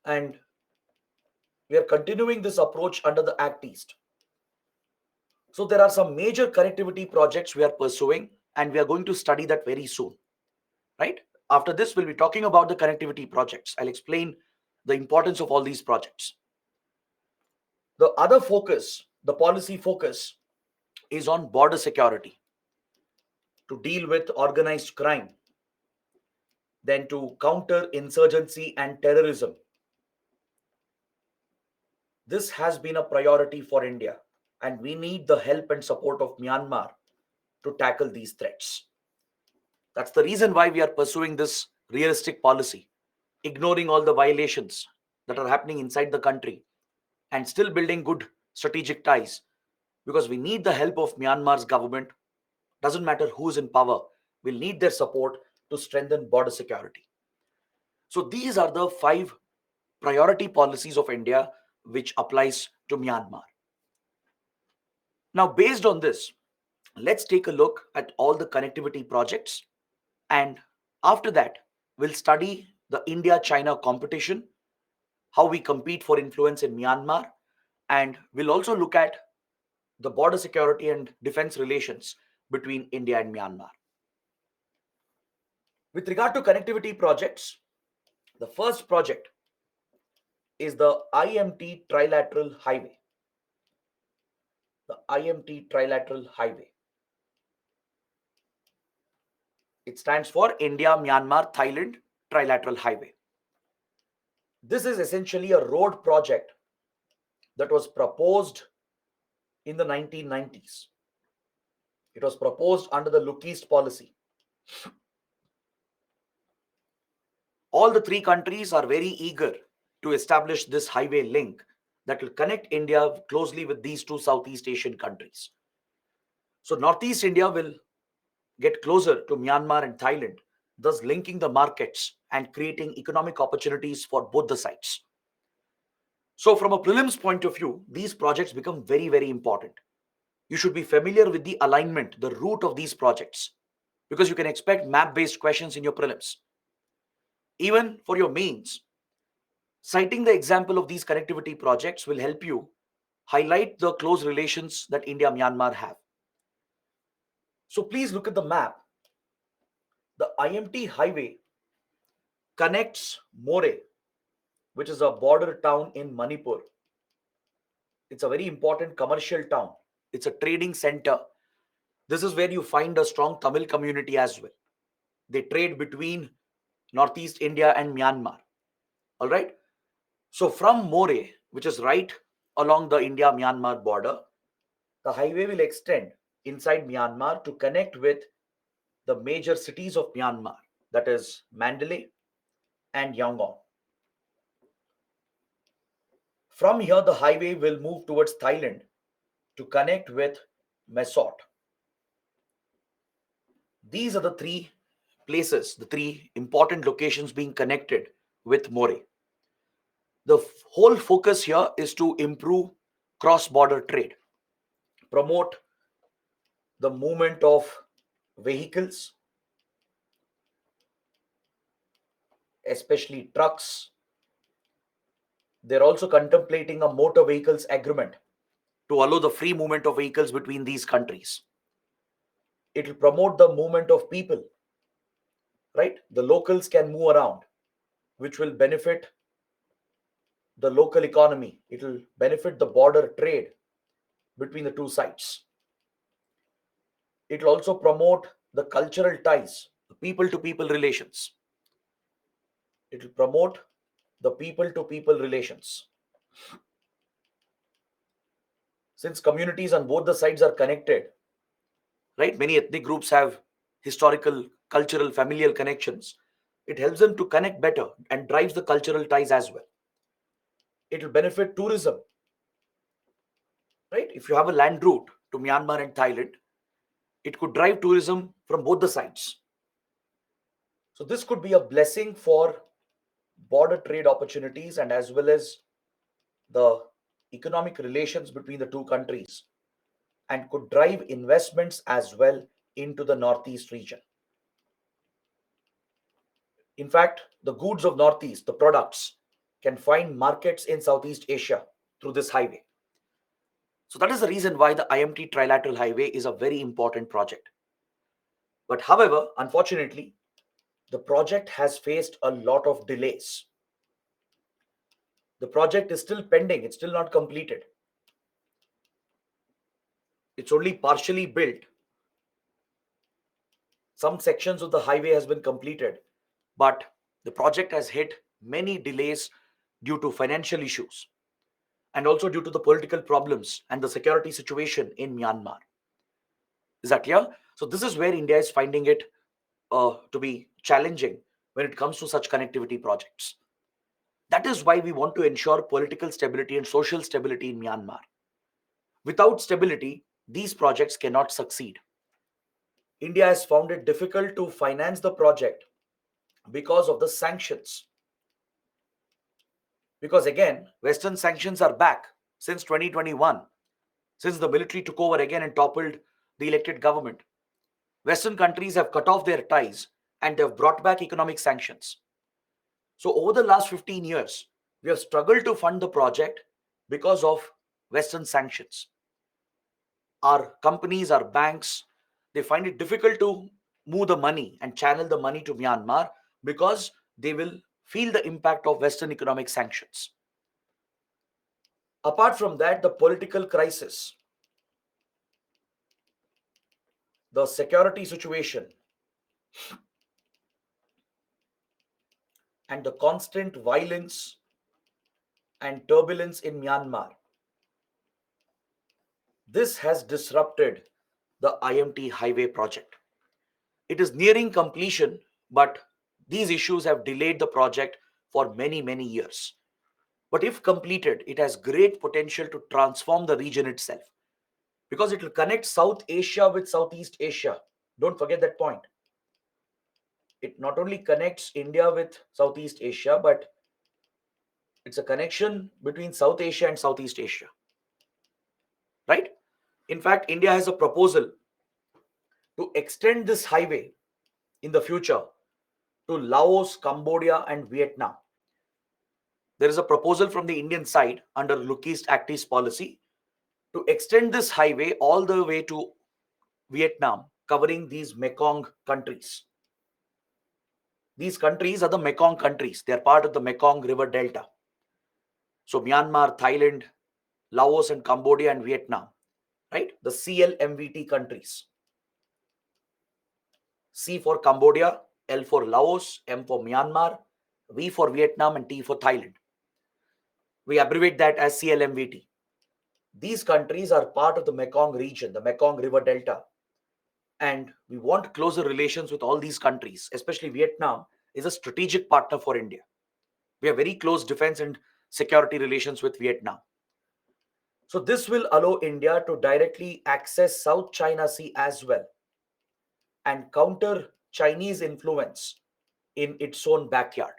And we are continuing this approach under the Act East. So there are some major connectivity projects we are pursuing, and we are going to study that very soon, right? After this, we'll be talking about the connectivity projects. I'll explain the importance of all these projects. The other focus, the policy focus, is on border security to deal with organized crime, then to counter insurgency and terrorism. This has been a priority for India, and we need the help and support of Myanmar to tackle these threats. That's the reason why we are pursuing this realistic policy, ignoring all the violations that are happening inside the country and still building good strategic ties, because we need the help of Myanmar's government. Doesn't matter who's in power, we'll need their support to strengthen border security. So these are the 5 priority policies of India which applies to Myanmar. Now, based on this, let's take a look at all the connectivity projects, and after that, we'll study the India-China competition, how we compete for influence in Myanmar, and we'll also look at the border security and defense relations between India and Myanmar. With regard to connectivity projects, the first project is the IMT Trilateral Highway. The IMT Trilateral Highway. It stands for India, Myanmar, Thailand Trilateral Highway. This is essentially a road project that was proposed in the 1990s. It was proposed under the Look East policy. All the 3 countries are very eager to establish this highway link that will connect India closely with these 2 Southeast Asian countries. So Northeast India will get closer to Myanmar and Thailand, thus linking the markets and creating economic opportunities for both the sides. So from a prelims point of view, these projects become very, very important. You should be familiar with the alignment, the route of these projects, because you can expect map-based questions in your prelims. Even for your mains, citing the example of these connectivity projects will help you highlight the close relations that India and Myanmar have. So please look at the map. The IMT highway connects More, which is a border town in Manipur. It's a very important commercial town. It's a trading center. This is where you find a strong Tamil community as well. They trade between Northeast India and Myanmar. All right. So from More, which is right along the India-Myanmar border, the highway will extend inside Myanmar to connect with the major cities of Myanmar, that is Mandalay and Yangon. From here, the highway will move towards Thailand to connect with Mesot. These are the 3 places, the three important locations being connected with Moree. The whole focus here is to improve cross border trade, promote the movement of vehicles, especially trucks. They're also contemplating a motor vehicles agreement to allow the free movement of vehicles between these countries. It will promote the movement of people, right? The locals can move around, which will benefit the local economy. It will benefit the border trade between the two sides. It will also promote the cultural ties, the people to people relations. It will promote the people to people relations. Since communities on both the sides are connected, right? Many ethnic groups have historical, cultural, familial connections. It helps them to connect better and drives the cultural ties as well. It will benefit tourism, right? If you have a land route to Myanmar and Thailand, it could drive tourism from both the sides. So this could be a blessing for border trade opportunities and as well as the economic relations between the two countries, and could drive investments as well into the northeast region. In fact, the goods of northeast, the products, can find markets in Southeast Asia through this highway. So that is the reason why the IMT Trilateral Highway is a very important project. But however, unfortunately, the project has faced a lot of delays. The project is still pending, it's still not completed. It's only partially built. Some sections of the highway has been completed, but the project has hit many delays due to financial issues and also due to the political problems and the security situation in Myanmar. Is that clear? So this is where India is finding it to be challenging when it comes to such connectivity projects. That is why we want to ensure political stability and social stability in Myanmar. Without stability, these projects cannot succeed. India has found it difficult to finance the project because of the sanctions. Because again, Western sanctions are back since 2021, since the military took over again and toppled the elected government. Western countries have cut off their ties and they have brought back economic sanctions. So, over the last 15 years, we have struggled to fund the project because of Western sanctions. Our companies, our banks, they find it difficult to move the money and channel the money to Myanmar because they will feel the impact of Western economic sanctions. Apart from that, the political crisis, the security situation, and the constant violence and turbulence in Myanmar, this has disrupted the IMT highway project. It is nearing completion, but these issues have delayed the project for many, many years. But if completed, it has great potential to transform the region itself because it will connect South Asia with Southeast Asia. Don't forget that point. It not only connects India with Southeast Asia, but it's a connection between South Asia and Southeast Asia, right? In fact, India has a proposal to extend this highway in the future to Laos, Cambodia, and Vietnam. There is a proposal from the Indian side under Look East Act East policy to extend this highway all the way to Vietnam, covering these Mekong countries. These countries are the Mekong countries. They are part of the Mekong River Delta. So Myanmar, Thailand, Laos, and Cambodia and Vietnam, right? The CLMVT countries. C for Cambodia, L for Laos, M for Myanmar, V for Vietnam, and T for Thailand. We abbreviate that as CLMVT. These countries are part of the Mekong region, the Mekong River Delta. And we want closer relations with all these countries, especially Vietnam is a strategic partner for India. We have very close defense and security relations with Vietnam. So this will allow India to directly access South China Sea as well and counter Chinese influence in its own backyard.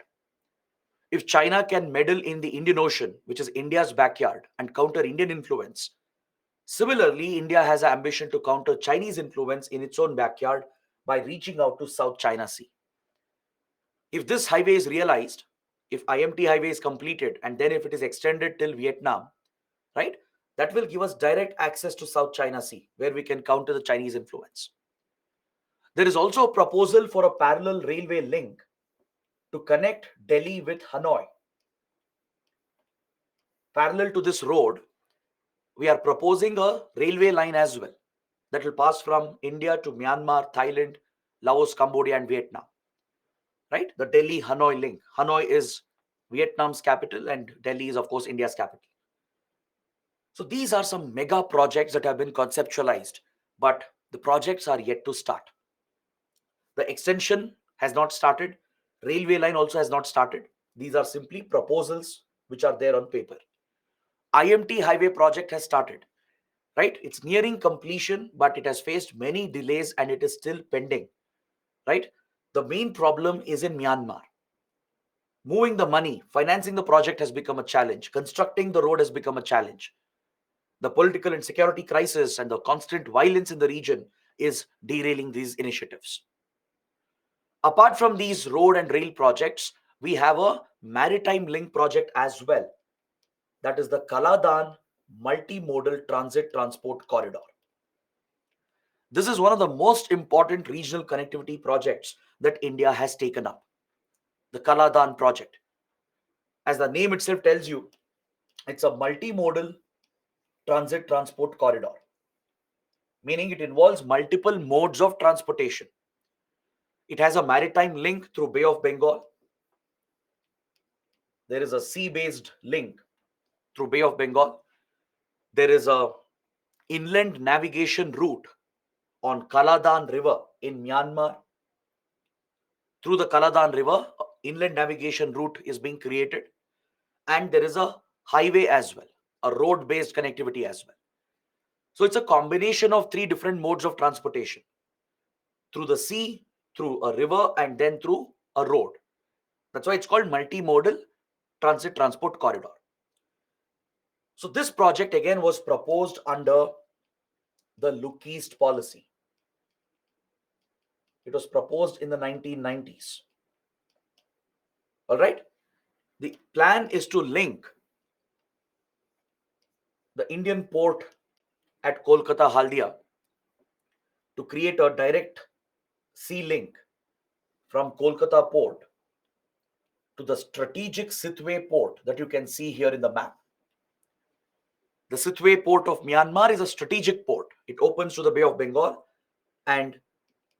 If China can meddle in the Indian Ocean, which is India's backyard, and counter Indian influence, similarly, India has an ambition to counter Chinese influence in its own backyard by reaching out to South China Sea. If this highway is realized, if IMT highway is completed, and then if it is extended till Vietnam, right, that will give us direct access to South China Sea, where we can counter the Chinese influence. There is also a proposal for a parallel railway link to connect Delhi with Hanoi. Parallel to this road, we are proposing a railway line as well that will pass from India to Myanmar, Thailand, Laos, Cambodia, and Vietnam. Right? The Delhi Hanoi link. Hanoi is Vietnam's capital, and Delhi is, of course, India's capital. So these are some mega projects that have been conceptualized, but the projects are yet to start. The extension has not started. Railway line also has not started. These are simply proposals which are there on paper. IMT highway project has started, right? It's nearing completion, but it has faced many delays and it is still pending, right? The main problem is in Myanmar. Moving the money, financing the project has become a challenge. Constructing the road has become a challenge. The political and security crisis and the constant violence in the region is derailing these initiatives. Apart from these road and rail projects, we have a maritime link project as well. That is the Kaladan Multimodal Transit Transport Corridor. This is one of the most important regional connectivity projects that India has taken up. The Kaladan project. As the name itself tells you, it's a multimodal transit transport corridor, meaning it involves multiple modes of transportation. It has a maritime link through Bay of Bengal. There is a sea-based link through Bay of Bengal. There is a inland navigation route on Kaladan River in Myanmar. Through the Kaladan River, inland navigation route is being created, and there is a highway as well, a road-based connectivity as well. So it's a combination of three different modes of transportation: through the sea, through a river, and then through a road. That's why it's called multimodal transit transport corridor. So this project again was proposed under the Look East policy. It was proposed in the 1990s. All right. The plan is to link the Indian port at Kolkata Haldia to create a direct sea link from Kolkata port to the strategic Sitwe port that you can see here in the map. The Sitwe port of Myanmar is a strategic port. It opens to the Bay of Bengal and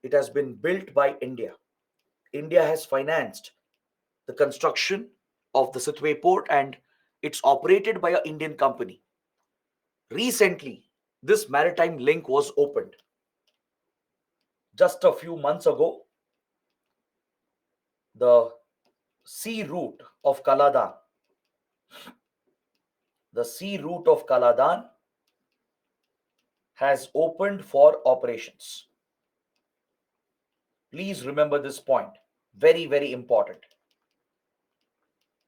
it has been built by India. India has financed the construction of the Sitwe port and it's operated by an Indian company. Recently, this maritime link was opened. Just a few months ago, the sea route of Kaladan, the sea route of Kaladan has opened for operations. Please remember this point. Very, very important.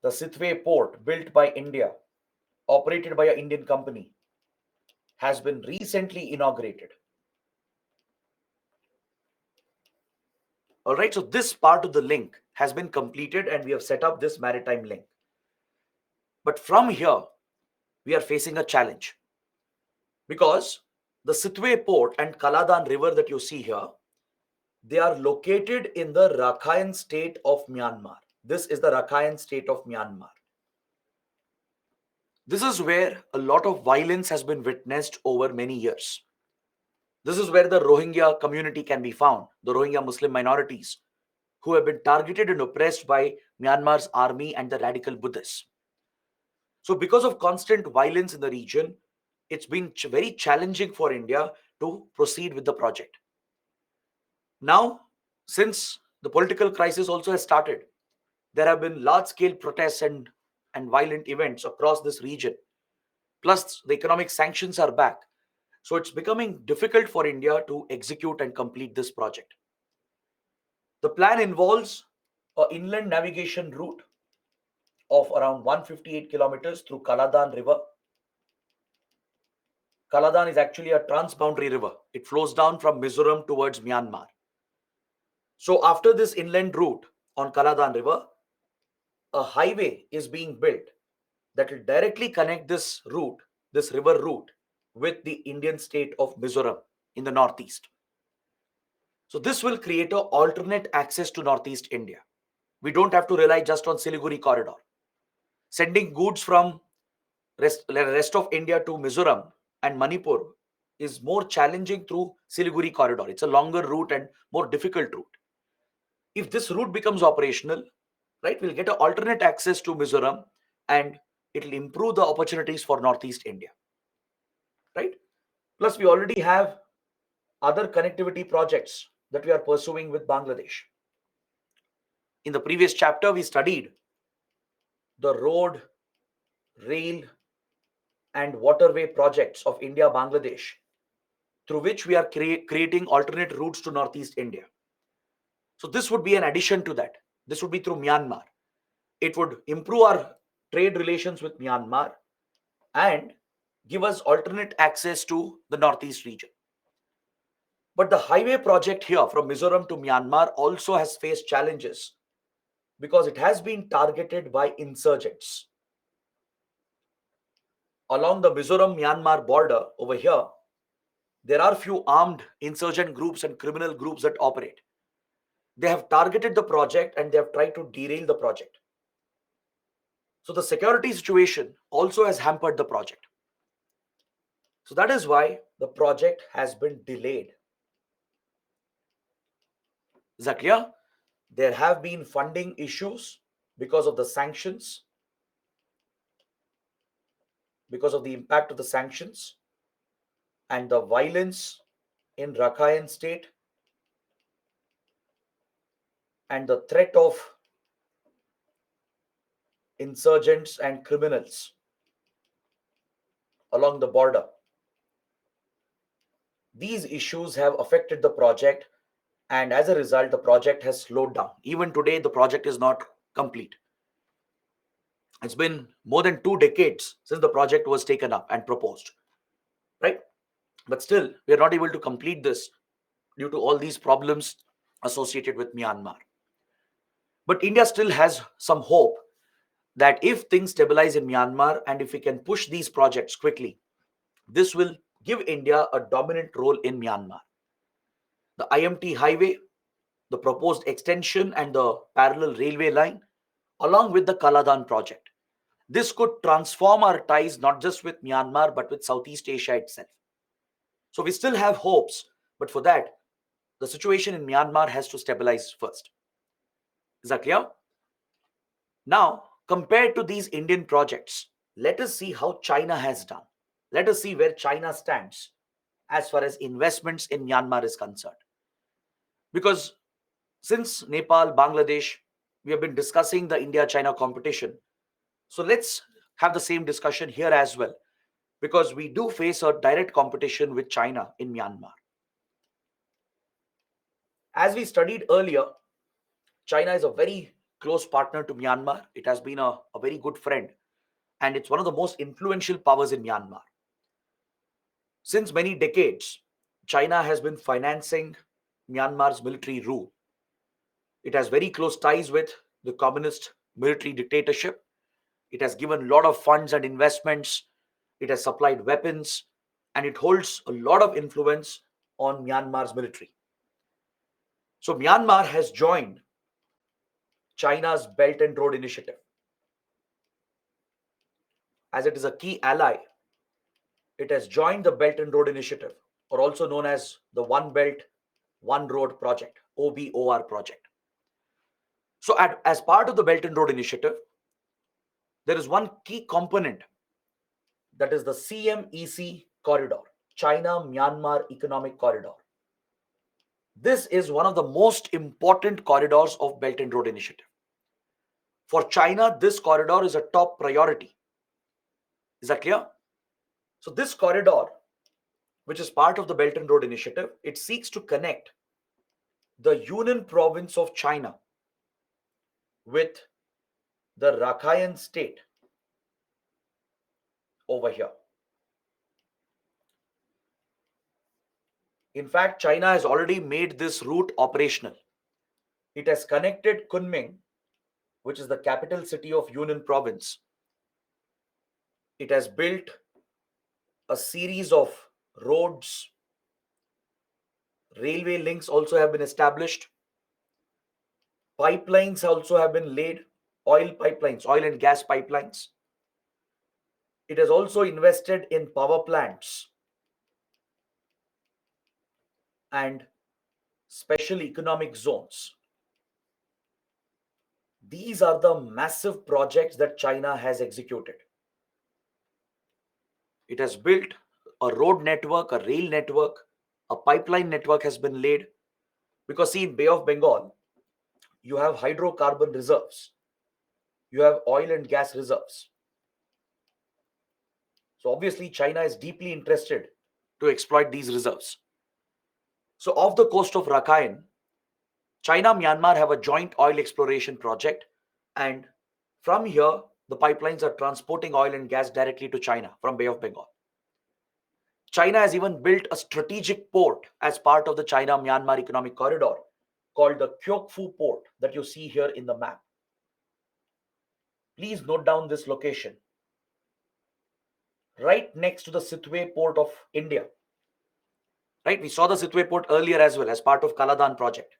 The Sitwe port, built by India, operated by an Indian company, has been recently inaugurated. All right, so this part of the link has been completed and we have set up this maritime link. But from here, we are facing a challenge because the Sitwe port and Kaladan river that you see here, they are located in the Rakhine state of Myanmar. This is the Rakhine state of Myanmar. This is where a lot of violence has been witnessed over many years. This is where the Rohingya community can be found, the Rohingya Muslim minorities, who have been targeted and oppressed by Myanmar's army and the radical Buddhists. So, because of constant violence in the region, it's been very challenging for India to proceed with the project. Now, since the political crisis also has started, there have been large scale protests and violent events across this region. Plus, the economic sanctions are back. So, it's becoming difficult for India to execute and complete this project. The plan involves an inland navigation route of around 158 kilometers through Kaladan River. Kaladan is actually a transboundary river. It flows down from Mizoram towards Myanmar. So after this inland route on Kaladan River, a highway is being built that will directly connect this route, this river route, with the Indian state of Mizoram in the northeast. So this will create an alternate access to northeast India. We don't have to rely just on Siliguri corridor. Sending goods from rest of India to Mizoram and Manipur is more challenging through Siliguri corridor. It's a longer route and more difficult route. If this route becomes operational, right, we'll get an alternate access to Mizoram, and it'll improve the opportunities for Northeast India, right? Plus, we already have other connectivity projects that we are pursuing with Bangladesh. In the previous chapter, we studied the road, rail, and waterway projects of India Bangladesh, through which we are creating alternate routes to Northeast India. So, this would be an addition to that. This would be through Myanmar. It would improve our trade relations with Myanmar and give us alternate access to the Northeast region. But the highway project here from Mizoram to Myanmar also has faced challenges because it has been targeted by insurgents. Along the Mizoram Myanmar border over here, there are few armed insurgent groups and criminal groups that operate. They have targeted the project and they have tried to derail the project. So the security situation also has hampered the project. So that is why the project has been delayed. Is that clear? There have been funding issues because of the sanctions, because of the impact of the sanctions and the violence in Rakhine state and the threat of insurgents and criminals along the border. These issues have affected the project, and as a result, the project has slowed down. Even today, the project is not complete. It's been more than 2 decades since the project was taken up and proposed, right? But still, we are not able to complete this due to all these problems associated with Myanmar. But India still has some hope that if things stabilize in Myanmar and if we can push these projects quickly, this will give India a dominant role in Myanmar. The IMT highway, the proposed extension, and the parallel railway line, along with the Kaladan project. This could transform our ties not just with Myanmar but with Southeast Asia itself. So we still have hopes, but for that, the situation in Myanmar has to stabilize first. Is that clear? Now, compared to these Indian projects, let us see how China has done. Let us see where China stands as far as investments in Myanmar is concerned. Because since Nepal, Bangladesh, we have been discussing the India-China competition. So let's have the same discussion here as well, because we do face a direct competition with China in Myanmar. As we studied earlier, China is a very close partner to Myanmar. It has been a very good friend, and it's one of the most influential powers in Myanmar. Since many decades, China has been financing Myanmar's military rule. It has very close ties with the communist military dictatorship. It has given a lot of funds and investments. It has supplied weapons, and it holds a lot of influence on Myanmar's military. So Myanmar has joined China's Belt and Road Initiative. As it is a key ally, it has joined the Belt and Road Initiative, or also known as the One Belt, One Road project, OBOR project. So as part of the Belt and Road Initiative, there is one key component, that is the CMEC corridor, China-Myanmar Economic Corridor. This is one of the most important corridors of Belt and Road Initiative. For China, this corridor is a top priority. Is that clear? So this corridor, which is part of the Belt and Road Initiative, it seeks to connect the Yunnan province of China with the Rakhine state over here. In fact, China has already made this route operational. It has connected Kunming, which is the capital city of Yunnan province. It has built a series of roads, railway links also have been established, pipelines also have been laid, oil pipelines, oil and gas pipelines. It has also invested in power plants and special economic zones. These are the massive projects that China has executed. It has built a road network, a rail network, a pipeline network has been laid. Because, see, in Bay of Bengal, you have hydrocarbon reserves, you have oil and gas reserves. So, obviously, China is deeply interested to exploit these reserves. So, off the coast of Rakhine, China Myanmar have a joint oil exploration project, and from here, the pipelines are transporting oil and gas directly to China from Bay of Bengal. China has even built a strategic port as part of the China Myanmar Economic Corridor called the Kyokfu Port that you see here in the map. Please note down this location. Right next to the Sitwe port of India. Right, we saw the Sitwe port earlier as well as part of Kaladan project.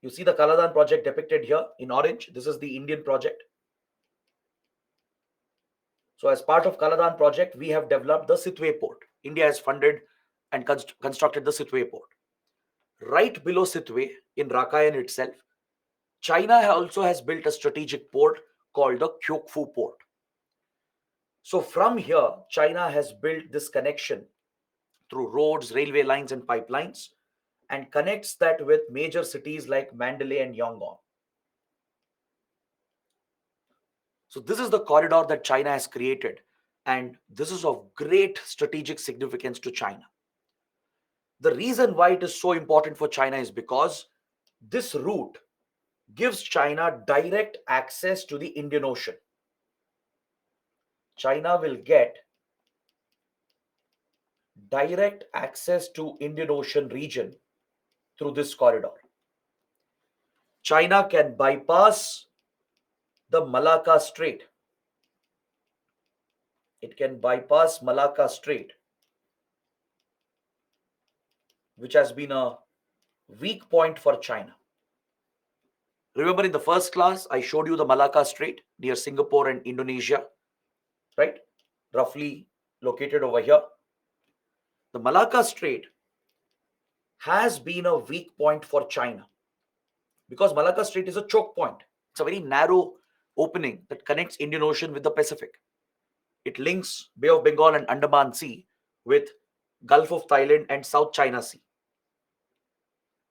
You see the Kaladan project depicted here in orange. This is the Indian project. So as part of Kaladan project, we have developed the Sitwe port. India has funded and constructed the Sitwe port. Right below Sitwe in Rakhine itself, China also has built a strategic port called the Kyokfu port. So from here, China has built this connection through roads, railway lines, and pipelines, and connects that with major cities like Mandalay and Yangon. So this is the corridor that China has created, and this is of great strategic significance to China. The reason why it is so important for China is because this route gives China direct access to the Indian Ocean. China will get direct access to Indian Ocean region through this corridor. China can bypass the Malacca Strait. It can bypass Malacca Strait, which has been a weak point for China. Remember in the first class, I showed you the Malacca Strait near Singapore and Indonesia, right? Roughly located over here. The Malacca Strait has been a weak point for China because Malacca Strait is a choke point. It's a very narrow opening that connects Indian Ocean with the Pacific. It links Bay of Bengal and Andaman Sea with Gulf of Thailand and South China Sea.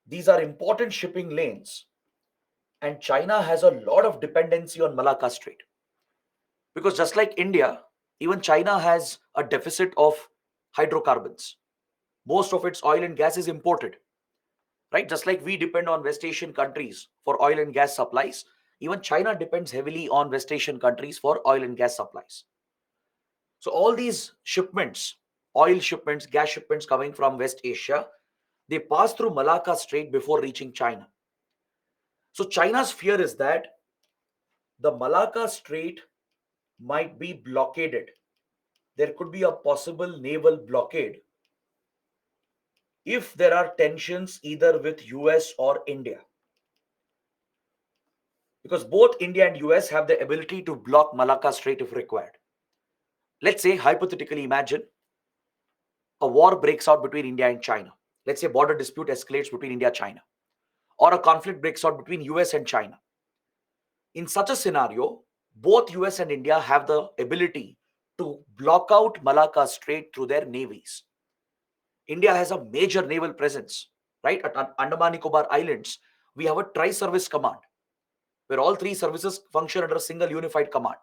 These are important shipping lanes, and China has a lot of dependency on Malacca Strait. Because just like India, even China has a deficit of hydrocarbons. Most of its oil and gas is imported, right? Just like we depend on West Asian countries for oil and gas supplies, even China depends heavily on West Asian countries for oil and gas supplies. So all these shipments, oil shipments, gas shipments coming from West Asia, they pass through Malacca Strait before reaching China. So China's fear is that the Malacca Strait might be blockaded. There could be a possible naval blockade if there are tensions either with US or India. Because both India and US have the ability to block Malacca Strait if required. Let's say, hypothetically, imagine a war breaks out between India and China. Let's say border dispute escalates between India and China, or a conflict breaks out between US and China. In such a scenario, both US and India have the ability to block out Malacca Strait through their navies. India has a major naval presence, right? At Andaman Nicobar Islands, we have a tri-service command where all three services function under a single unified command.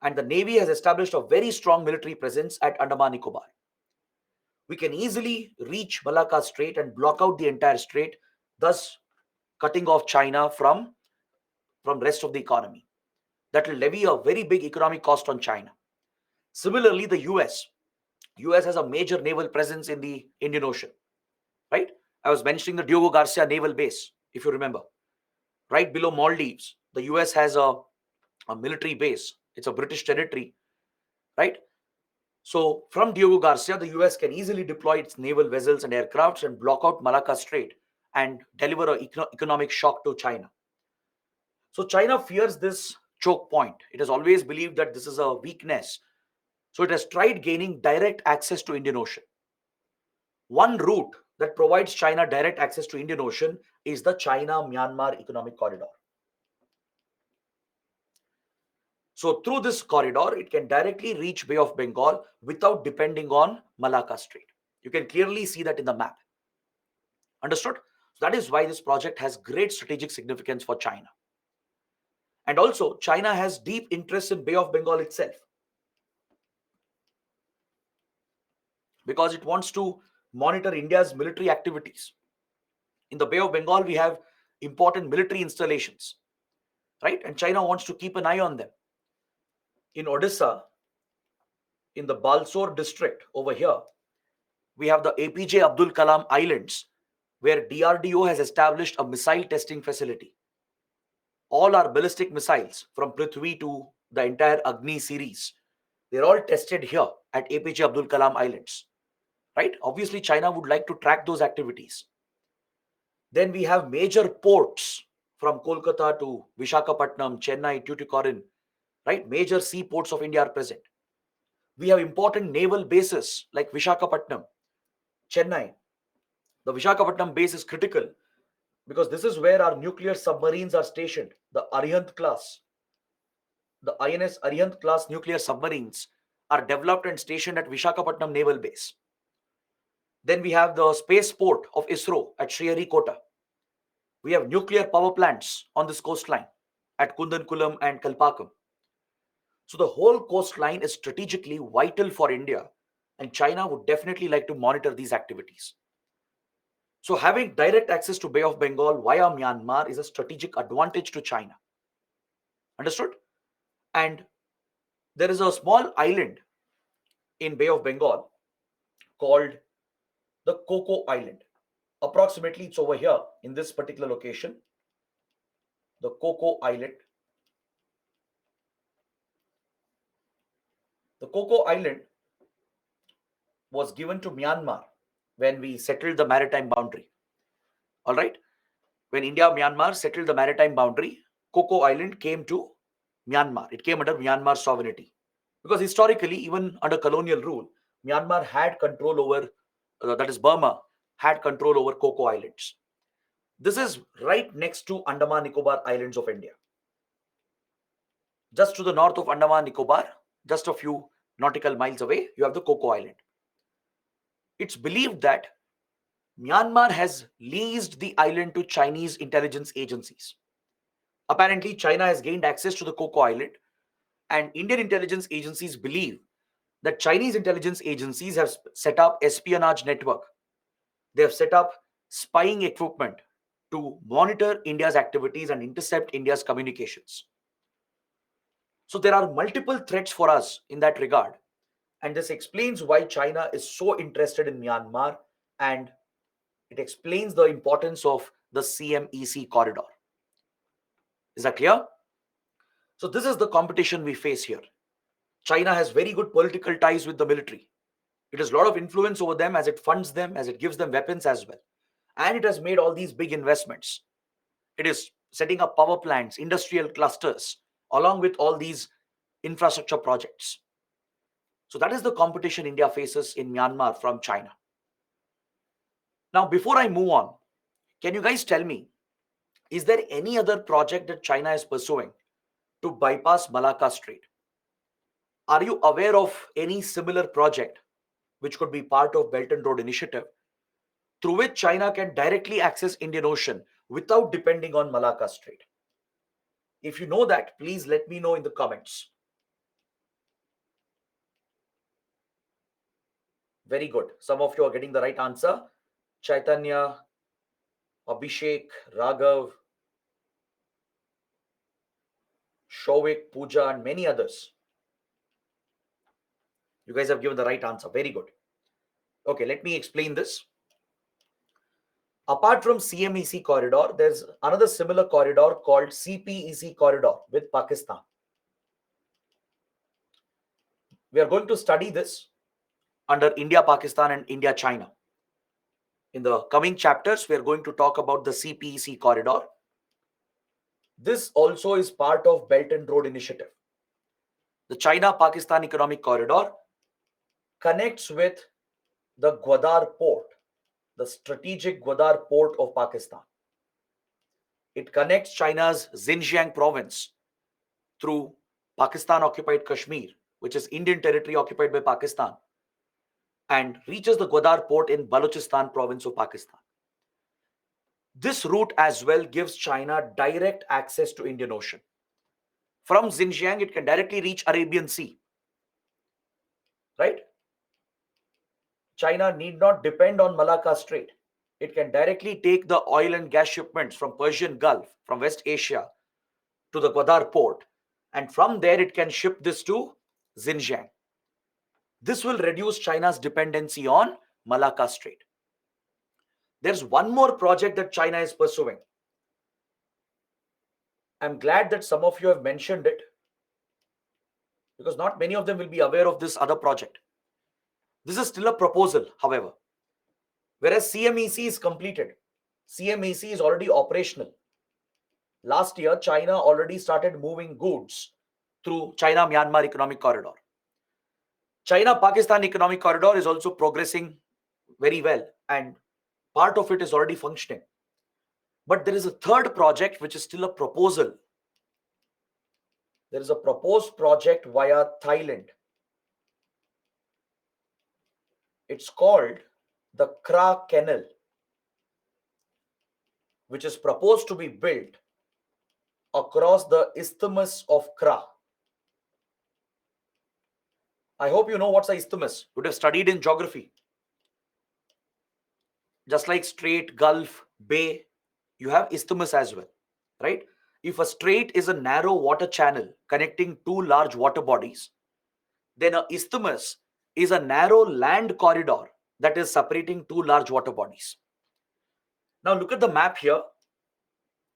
And the Navy has established a very strong military presence at Andaman Nicobar. We can easily reach Malacca Strait and block out the entire strait thus cutting off China from rest of the economy. That will levy a very big economic cost on China. Similarly, the US has a major naval presence in the Indian Ocean, right? I was mentioning the Diogo Garcia naval base, if you remember. Right below Maldives, the US has a military base. It's a British territory, right? So from Diogo Garcia, the US can easily deploy its naval vessels and aircrafts and block out Malacca Strait and deliver an economic shock to China. So China fears this choke point. It has always believed that this is a weakness. So it has tried gaining direct access to Indian Ocean. One route that provides China direct access to Indian Ocean is the China-Myanmar Economic Corridor. So through this corridor, it can directly reach Bay of Bengal without depending on Malacca Strait. You can clearly see that in the map. Understood? So that is why this project has great strategic significance for China. And also, China has deep interest in Bay of Bengal itself because it wants to monitor India's military activities. In the Bay of Bengal, we have important military installations, right? And China wants to keep an eye on them. In Odisha, in the Balsore district over here, we have the APJ Abdul Kalam Islands, where DRDO has established a missile testing facility. All our ballistic missiles from Prithvi to the entire Agni series, they're all tested here at APJ Abdul Kalam Islands, right? Obviously, China would like to track those activities. Then we have major ports from Kolkata to Vishakhapatnam, Chennai, Tuticorin, right? Major seaports of India are present. We have important naval bases like Vishakhapatnam, Chennai. The Vishakhapatnam base is critical because this is where our nuclear submarines are stationed. The Arihant class, the INS Arihant class nuclear submarines are developed and stationed at Vishakhapatnam Naval Base. Then we have the spaceport of ISRO at Sriharikota. We have nuclear power plants on this coastline at Kundankulam and Kalpakam. So the whole coastline is strategically vital for India, and China would definitely like to monitor these activities. So having direct access to Bay of Bengal via Myanmar is a strategic advantage to China. Understood? And there is a small island in Bay of Bengal called the Coco Island. Approximately it's over here in this particular location, the Coco Island. The Coco Island was given to Myanmar when we settled the maritime boundary. All right. When India Myanmar settled the maritime boundary, Coco Island came to Myanmar. It came under Myanmar sovereignty. Because historically, even under colonial rule, Myanmar had control over, that is Burma, had control over Coco Islands. This is right next to Andaman Nicobar Islands of India. Just to the north of Andaman Nicobar, just a few nautical miles away, you have the Coco Island. It's believed that Myanmar has leased the island to Chinese intelligence agencies. Apparently, China has gained access to the Coco Island, and Indian intelligence agencies believe that Chinese intelligence agencies have set up espionage network. They have set up spying equipment to monitor India's activities and intercept India's communications. So there are multiple threats for us in that regard. And this explains why China is so interested in Myanmar, and it explains the importance of the CMEC corridor. Is that clear? So this is the competition we face here. China has very good political ties with the military. It has a lot of influence over them as it funds them, as it gives them weapons as well. And it has made all these big investments. It is setting up power plants, industrial clusters, along with all these infrastructure projects. So that is the competition India faces in Myanmar from China. Now, before I move on, can you guys tell me, is there any other project that China is pursuing to bypass Malacca Strait? Are you aware of any similar project which could be part of Belt and Road Initiative through which China can directly access Indian Ocean without depending on Malacca Strait? If you know that, please let me know in the comments. Very good. Some of you are getting the right answer. Chaitanya. Abhishek, Raghav, Shovik, Pooja, and many others. You guys have given the right answer. Very good. Okay, let me explain this. Apart from CMEC corridor, there's another similar corridor called CPEC corridor with Pakistan. We are going to study this under India, Pakistan, and India, China. In the coming chapters, we are going to talk about the CPEC corridor. This also is part of Belt and Road Initiative. The China-Pakistan Economic Corridor connects with the Gwadar port, the strategic Gwadar port of Pakistan. It connects China's Xinjiang province through Pakistan-occupied Kashmir, which is Indian territory occupied by Pakistan, and reaches the Gwadar port in Balochistan province of Pakistan. This route as well gives China direct access to Indian Ocean. From Xinjiang, it can directly reach Arabian Sea. Right? China need not depend on Malacca Strait. It can directly take the oil and gas shipments from Persian Gulf, from West Asia to the Gwadar port, and from there it can ship this to Xinjiang. This will reduce China's dependency on Malacca Strait. There's one more project that China is pursuing. I'm glad that some of you have mentioned it, because not many of them will be aware of this other project. This is still a proposal, however. Whereas CMEC is completed, CMEC is already operational. Last year, China already started moving goods through China-Myanmar Economic Corridor. China-Pakistan Economic Corridor is also progressing very well, and part of it is already functioning. But there is a third project which is still a proposal. There is a proposed project via Thailand. It's called the Kra Canal, which is proposed to be built across the Isthmus of Kra. I hope you know what's an isthmus. You would have studied in geography. Just like strait, gulf, bay, you have isthmus as well, right? If a strait is a narrow water channel connecting two large water bodies, then an isthmus is a narrow land corridor that is separating two large water bodies. Now look at the map here.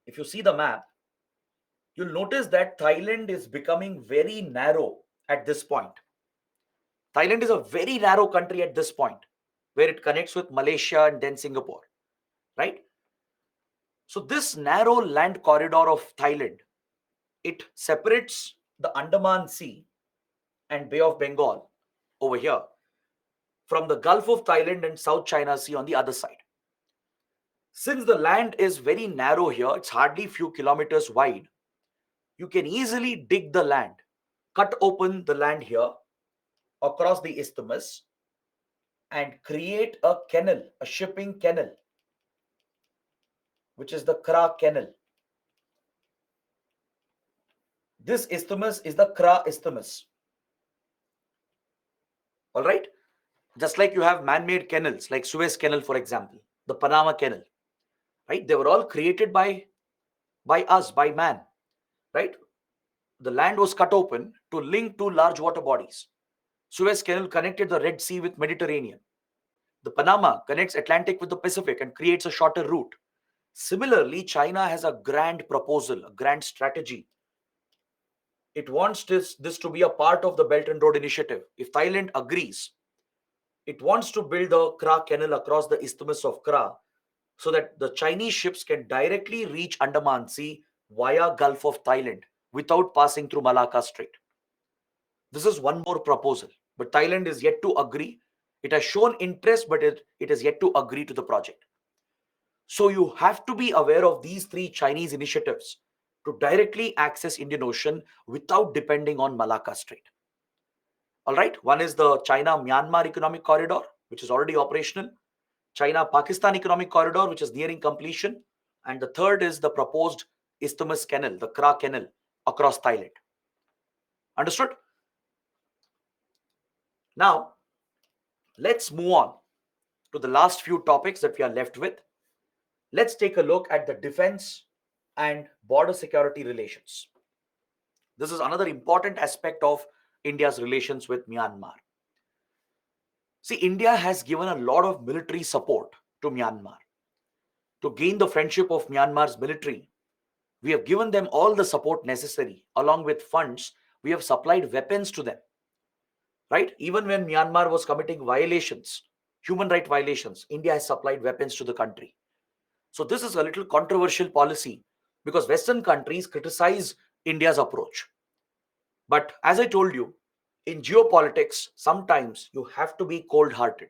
If you see the map, you'll notice that Thailand is becoming very narrow at this point. Thailand is a very narrow country at this point, where it connects with Malaysia and then Singapore, right? So this narrow land corridor of Thailand, it separates the Andaman Sea and Bay of Bengal over here from the Gulf of Thailand and South China Sea on the other side. Since the land is very narrow here, it's hardly few kilometers wide, you can easily dig the land, cut open the land here across the isthmus and create a canal, a shipping canal, which is the Kra Canal. This isthmus is the Kra Isthmus. All right? Just like you have man-made canals, like Suez Canal, for example, the Panama Canal, right? They were all created by us, by man, right? The land was cut open to link two large water bodies. Suez Canal connected the Red Sea with Mediterranean. The Panama connects Atlantic with the Pacific and creates a shorter route. Similarly, China has a grand proposal, a grand strategy. It wants this to be a part of the Belt and Road Initiative. If Thailand agrees, it wants to build the Kra Canal across the Isthmus of Kra so that the Chinese ships can directly reach Andaman Sea via Gulf of Thailand without passing through Malacca Strait. This is one more proposal, but Thailand is yet to agree. It has shown interest, but it is yet to agree to the project. So you have to be aware of these three Chinese initiatives to directly access Indian Ocean without depending on Malacca Strait. All right, one is the China-Myanmar Economic Corridor, which is already operational. China-Pakistan Economic Corridor, which is nearing completion. And the third is the proposed Isthmus Canal, the Kra Canal, across Thailand. Understood? Now, let's move on to the last few topics that we are left with. Let's take a look at the defense and border security relations. This is another important aspect of India's relations with Myanmar. See, India has given a lot of military support to Myanmar. To gain the friendship of Myanmar's military, we have given them all the support necessary. Along with funds, we have supplied weapons to them. Right? Even when Myanmar was committing violations, human right violations, India has supplied weapons to the country. So this is a little controversial policy because Western countries criticize India's approach. But as I told you, in geopolitics, sometimes you have to be cold hearted.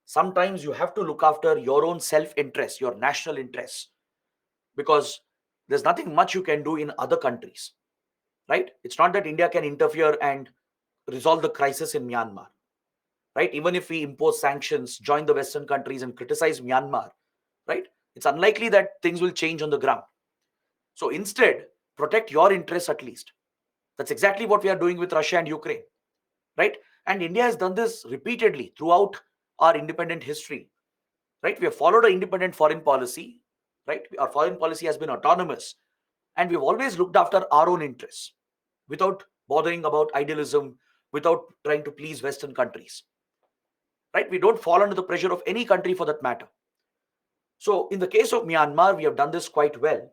Sometimes you have to look after your own self interest, your national interests, because there's nothing much you can do in other countries, right? It's not that India can interfere and resolve the crisis in Myanmar, right? Even if we impose sanctions, join the Western countries and criticize Myanmar, right? It's unlikely that things will change on the ground. So instead, protect your interests at least. That's exactly what we are doing with Russia and Ukraine, right? And India has done this repeatedly throughout our independent history, right? We have followed an independent foreign policy, right? Our foreign policy has been autonomous, and we've always looked after our own interests without bothering about idealism, without trying to please Western countries, right? We don't fall under the pressure of any country for that matter. So, in the case of Myanmar, we have done this quite well,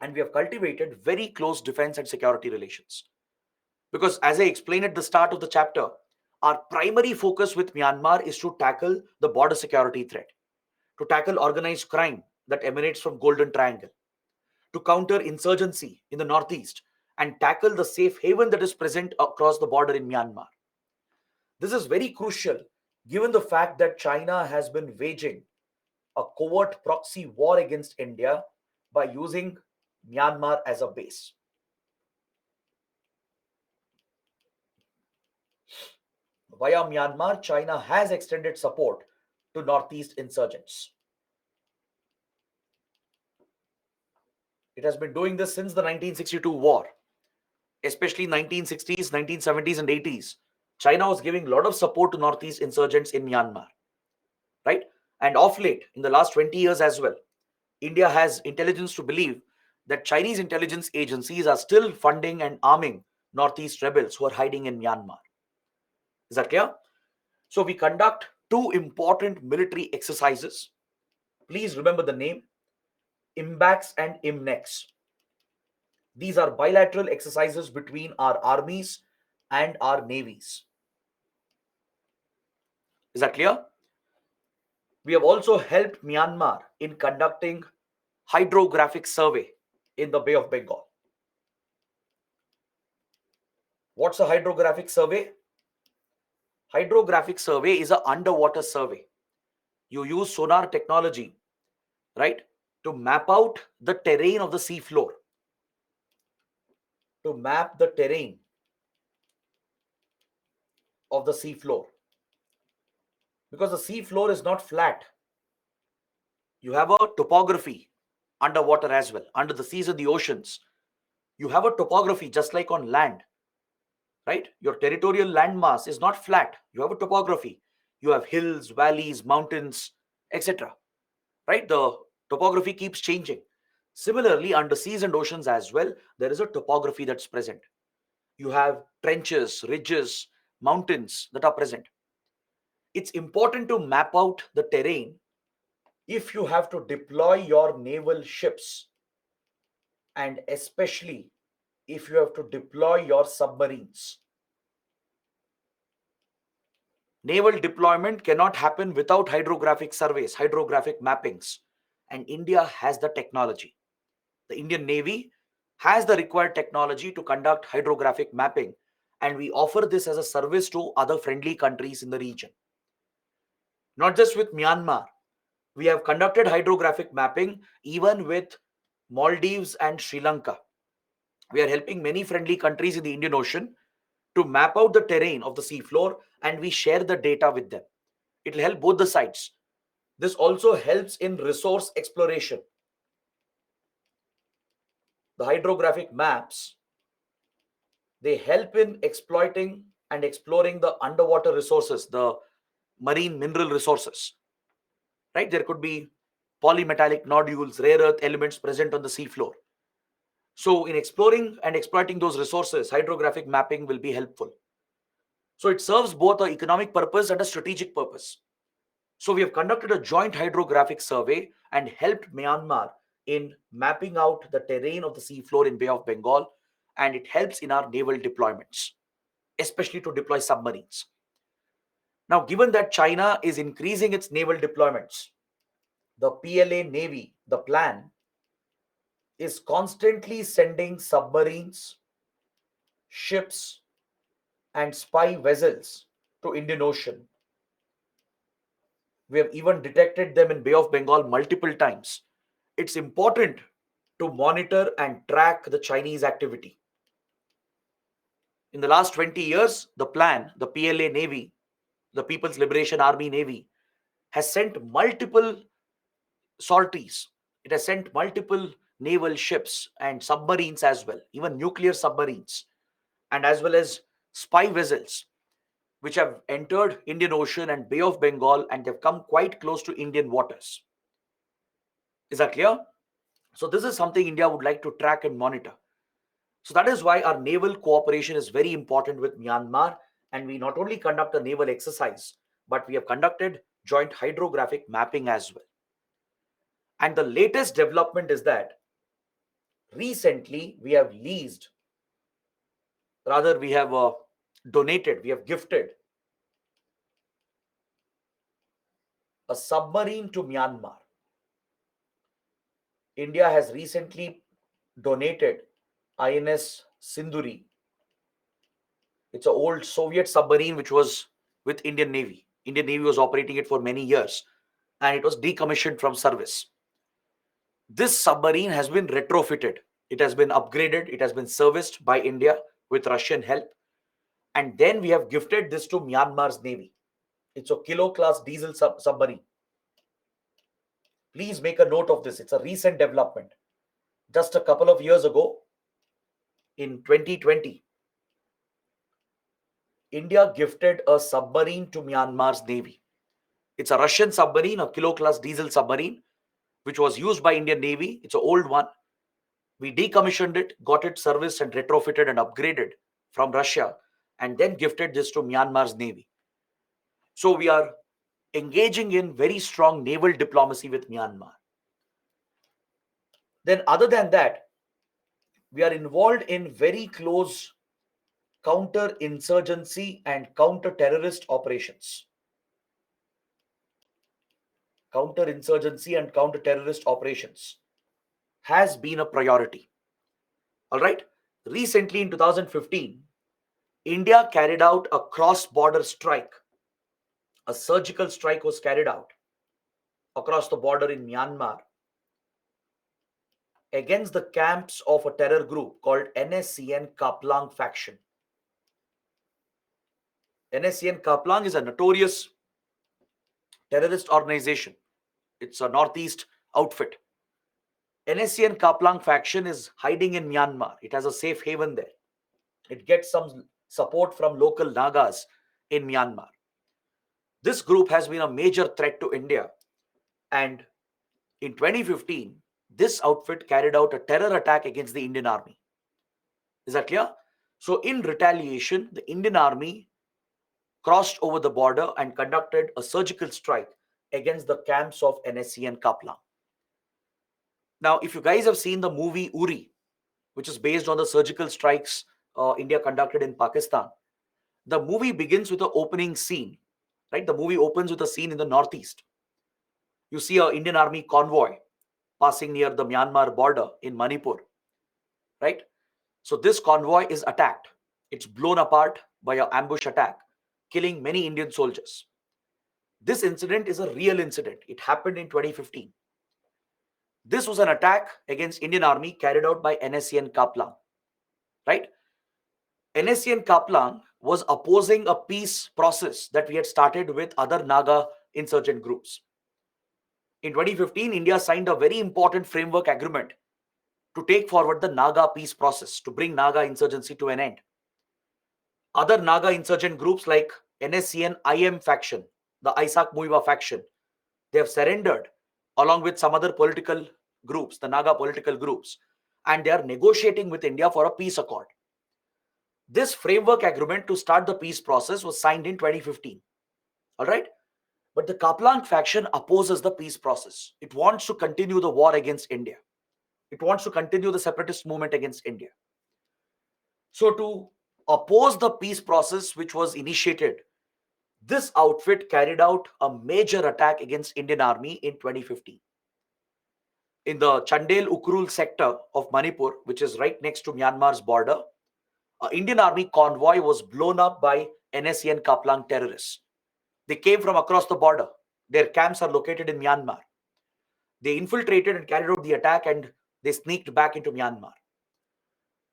and we have cultivated very close defense and security relations. Because, as I explained at the start of the chapter, our primary focus with Myanmar is to tackle the border security threat, to tackle organized crime that emanates from Golden Triangle, to counter insurgency in the northeast, and tackle the safe haven that is present across the border in Myanmar. This is very crucial given the fact that China has been waging a covert proxy war against India by using Myanmar as a base. Via Myanmar, China has extended support to Northeast insurgents. It has been doing this since the 1962 war, especially 1960s, 1970s, and 80s. China was giving a lot of support to Northeast insurgents in Myanmar, right? And off late, in the last 20 years as well, India has intelligence to believe that Chinese intelligence agencies are still funding and arming Northeast rebels who are hiding in Myanmar. Is that clear? So we conduct two important military exercises. Please remember the name: IMBAX and IMNEX. These are bilateral exercises between our armies and our navies. Is that clear? We have also helped Myanmar in conducting hydrographic survey in the Bay of Bengal. What's a hydrographic survey? Hydrographic survey is an underwater survey. You use sonar technology, right, to map out the terrain of the sea floor, to map the terrain of the sea floor. Because the sea floor is not flat. You have a topography underwater as well, under the seas and the oceans. You have a topography just like on land, right? Your territorial landmass is not flat. You have a topography. You have hills, valleys, mountains, etc. Right? The topography keeps changing. Similarly, under seas and oceans as well, there is a topography that's present. You have trenches, ridges, mountains that are present. It's important to map out the terrain if you have to deploy your naval ships, and especially if you have to deploy your submarines. Naval deployment cannot happen without hydrographic surveys, hydrographic mappings, and India has the technology. The Indian Navy has the required technology to conduct hydrographic mapping, and we offer this as a service to other friendly countries in the region. Not just with Myanmar, we have conducted hydrographic mapping even with Maldives and Sri Lanka. We are helping many friendly countries in the Indian Ocean to map out the terrain of the seafloor, and we share the data with them. It will help both the sides. This also helps in resource exploration. The hydrographic maps, they help in exploiting and exploring the underwater resources, the marine mineral resources. Right? There could be polymetallic nodules, rare earth elements present on the seafloor. So, in exploring and exploiting those resources, hydrographic mapping will be helpful. So, it serves both an economic purpose and a strategic purpose. So, we have conducted a joint hydrographic survey and helped Myanmar in mapping out the terrain of the seafloor in Bay of Bengal, and it helps in our naval deployments, especially to deploy submarines. Now, given that China is increasing its naval deployments, the PLA Navy, the plan, is constantly sending submarines, ships, and spy vessels to Indian Ocean. We have even detected them in Bay of Bengal multiple times. It's important to monitor and track the Chinese activity. In the last 20 years, the plan, the PLA Navy, the People's Liberation Army Navy, has sent multiple sorties. It has sent multiple naval ships and submarines as well, even nuclear submarines, and as well as spy vessels, which have entered Indian Ocean and Bay of Bengal, and they've come quite close to Indian waters. Is that clear? So this is something India would like to track and monitor. So that is why our naval cooperation is very important with Myanmar, and we not only conduct a naval exercise, but we have conducted joint hydrographic mapping as well. And the latest development is that recently we have leased, rather we have donated, we have gifted a submarine to Myanmar. India has recently donated INS Sinduri. It's an old Soviet submarine which was with Indian Navy. Indian Navy was operating it for many years, and it was decommissioned from service. This submarine has been retrofitted. It has been upgraded. It has been serviced by India with Russian help. And then we have gifted this to Myanmar's Navy. It's a kilo class diesel submarine. Please make a note of this. It's a recent development. Just a couple of years ago, in 2020, India gifted a submarine to Myanmar's Navy. It's a Russian submarine, a kilo class diesel submarine, which was used by Indian Navy. It's an old one. We decommissioned it, got it serviced and retrofitted and upgraded from Russia, and then gifted this to Myanmar's Navy. So we are engaging in very strong naval diplomacy with Myanmar. Then other than that, we are involved in very close counter-insurgency and counter-terrorist operations. Counter-insurgency and counter-terrorist operations has been a priority. All right. Recently in 2015, India carried out a cross-border strike. A surgical strike was carried out across the border in Myanmar against the camps of a terror group called NSCN Kaplang faction. NSCN Kaplang is a notorious terrorist organization. It's a northeast outfit. NSCN Kaplang faction is hiding in Myanmar. It has a safe haven there. It gets some support from local Nagas in Myanmar. This group has been a major threat to India, and in 2015, this outfit carried out a terror attack against the Indian Army. Is that clear? So in retaliation, the Indian Army crossed over the border and conducted a surgical strike against the camps of NSCN Kaplang. Now, if you guys have seen the movie Uri, which is based on the surgical strikes India conducted in Pakistan, the movie begins with an opening scene, right? The movie opens with a scene in the northeast. You see an Indian Army convoy passing near the Myanmar border in Manipur, right? So this convoy is attacked. It's blown apart by an ambush attack, killing many Indian soldiers. This incident is a real incident. It happened in 2015. This was an attack against Indian Army carried out by NSCN Kaplang, right? NSCN Kaplang was opposing a peace process that we had started with other Naga insurgent groups. In 2015, India signed a very important framework agreement to take forward the Naga peace process, to bring Naga insurgency to an end. Other Naga insurgent groups like NSCN IM faction, the Isaac Muiwa faction, they have surrendered along with some other political groups, the Naga political groups, and they are negotiating with India for a peace accord. This framework agreement to start the peace process was signed in 2015. All right. But the Kaplan faction opposes the peace process. It wants to continue the war against India. It wants to continue the separatist movement against India. So, to oppose the peace process which was initiated, this outfit carried out a major attack against Indian army in 2015. In the Chandel Ukrul sector of Manipur, which is right next to Myanmar's border, an Indian army convoy was blown up by NSCN Kaplan terrorists. They came from across the border. Their camps are located in Myanmar. They infiltrated and carried out the attack, and they sneaked back into Myanmar.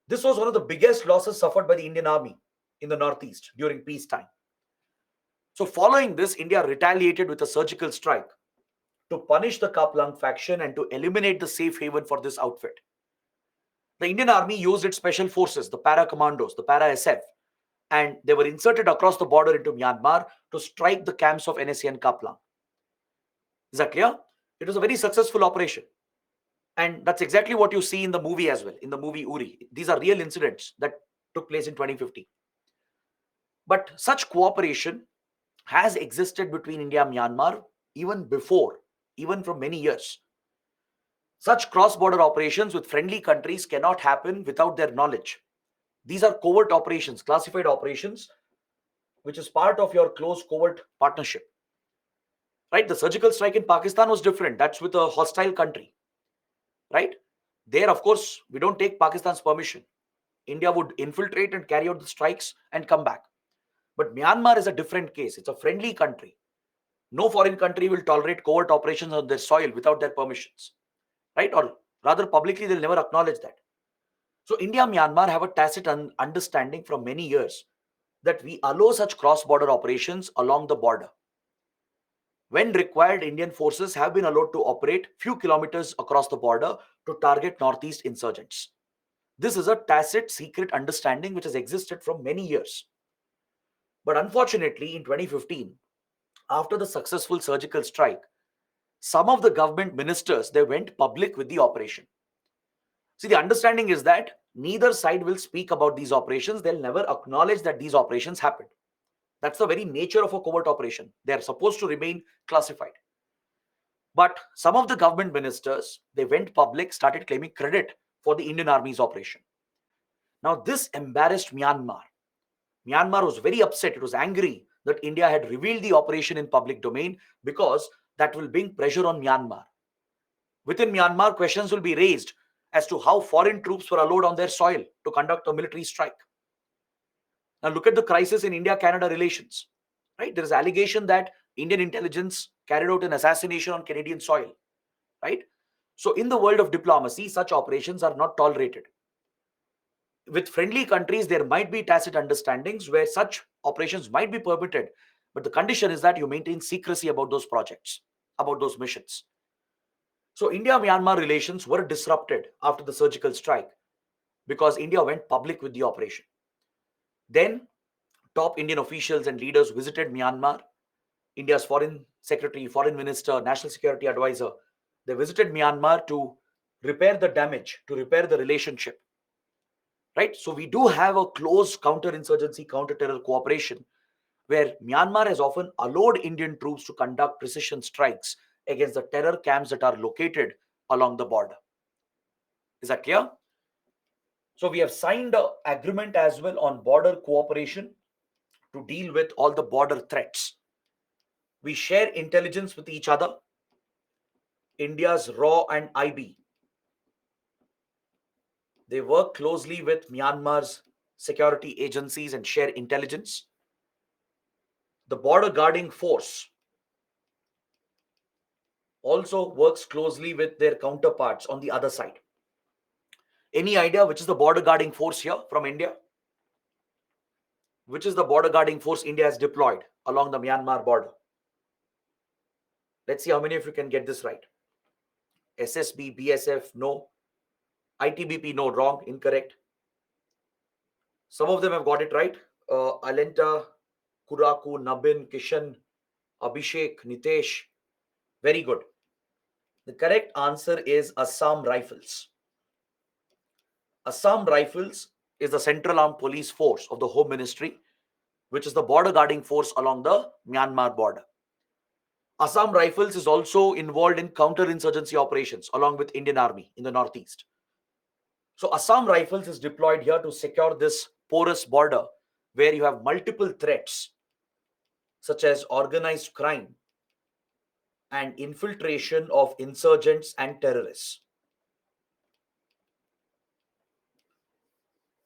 This was one of the biggest losses suffered by the Indian army in the northeast during peacetime. So, following this, India retaliated with a surgical strike to punish the Kaplan faction and to eliminate the safe haven for this outfit. The Indian army used its special forces, the para commandos, the para SF, and they were inserted across the border into Myanmar to strike the camps of NSC and Kaplan. Is that clear? It was a very successful operation. And that's exactly what you see in the movie as well, in the movie Uri. These are real incidents that took place in 2015. But such cooperation has existed between India and Myanmar even before, even from many years. Such cross-border operations with friendly countries cannot happen without their knowledge. These are covert operations, classified operations, which is part of your close covert partnership. Right? The surgical strike in Pakistan was different. That's with a hostile country. Right? There, of course, we don't take Pakistan's permission. India would infiltrate and carry out the strikes and come back. But Myanmar is a different case. It's a friendly country. No foreign country will tolerate covert operations on their soil without their permissions. Right? Or rather, publicly, they'll never acknowledge that. So India and Myanmar have a tacit understanding from many years that we allow such cross-border operations along the border. When required, Indian forces have been allowed to operate few kilometers across the border to target northeast insurgents. This is a tacit, secret understanding which has existed for many years. But unfortunately, in 2015, after the successful surgical strike, some of the government ministers, they went public with the operation. See, the understanding is that neither side will speak about these operations. They'll never acknowledge that these operations happened. That's the very nature of a covert operation. They are supposed to remain classified. But some of the government ministers, they went public, started claiming credit for the Indian Army's operation. Now, this embarrassed Myanmar. Myanmar was very upset. It was angry that India had revealed the operation in public domain because that will bring pressure on Myanmar. Within Myanmar, questions will be raised as to how foreign troops were allowed on their soil to conduct a military strike. Now look at the crisis in India-Canada relations. Right? There is allegation that Indian intelligence carried out an assassination on Canadian soil. Right? So in the world of diplomacy, such operations are not tolerated. With friendly countries, there might be tacit understandings where such operations might be permitted, but the condition is that you maintain secrecy about those projects, about those missions. So India-Myanmar relations were disrupted after the surgical strike because India went public with the operation. Then top Indian officials and leaders visited Myanmar. India's foreign secretary, foreign minister, national security advisor, they visited Myanmar to repair the damage, to repair the relationship. Right? So we do have a close counterinsurgency, counter-terror cooperation where Myanmar has often allowed Indian troops to conduct precision strikes against the terror camps that are located along the border. Is that clear? So we have signed an agreement as well on border cooperation to deal with all the border threats. We share intelligence with each other. India's RAW and IB, they work closely with Myanmar's security agencies and share intelligence. The border guarding force also works closely with their counterparts on the other side. Any idea which is the border guarding force here from India? Which is the border guarding force India has deployed along the Myanmar border? Let's see how many of you can get this right. SSB, BSF, no. ITBP, no, wrong, incorrect. Some of them have got it right. Alenta, Kuraku, Nabin, Kishan, Abhishek, Nitesh. Very good. The correct answer is Assam Rifles. Assam Rifles is the Central Armed Police Force of the Home Ministry, which is the border guarding force along the Myanmar border. Assam Rifles is also involved in counter-insurgency operations along with Indian Army in the northeast. So Assam Rifles is deployed here to secure this porous border where you have multiple threats such as organized crime and infiltration of insurgents and terrorists.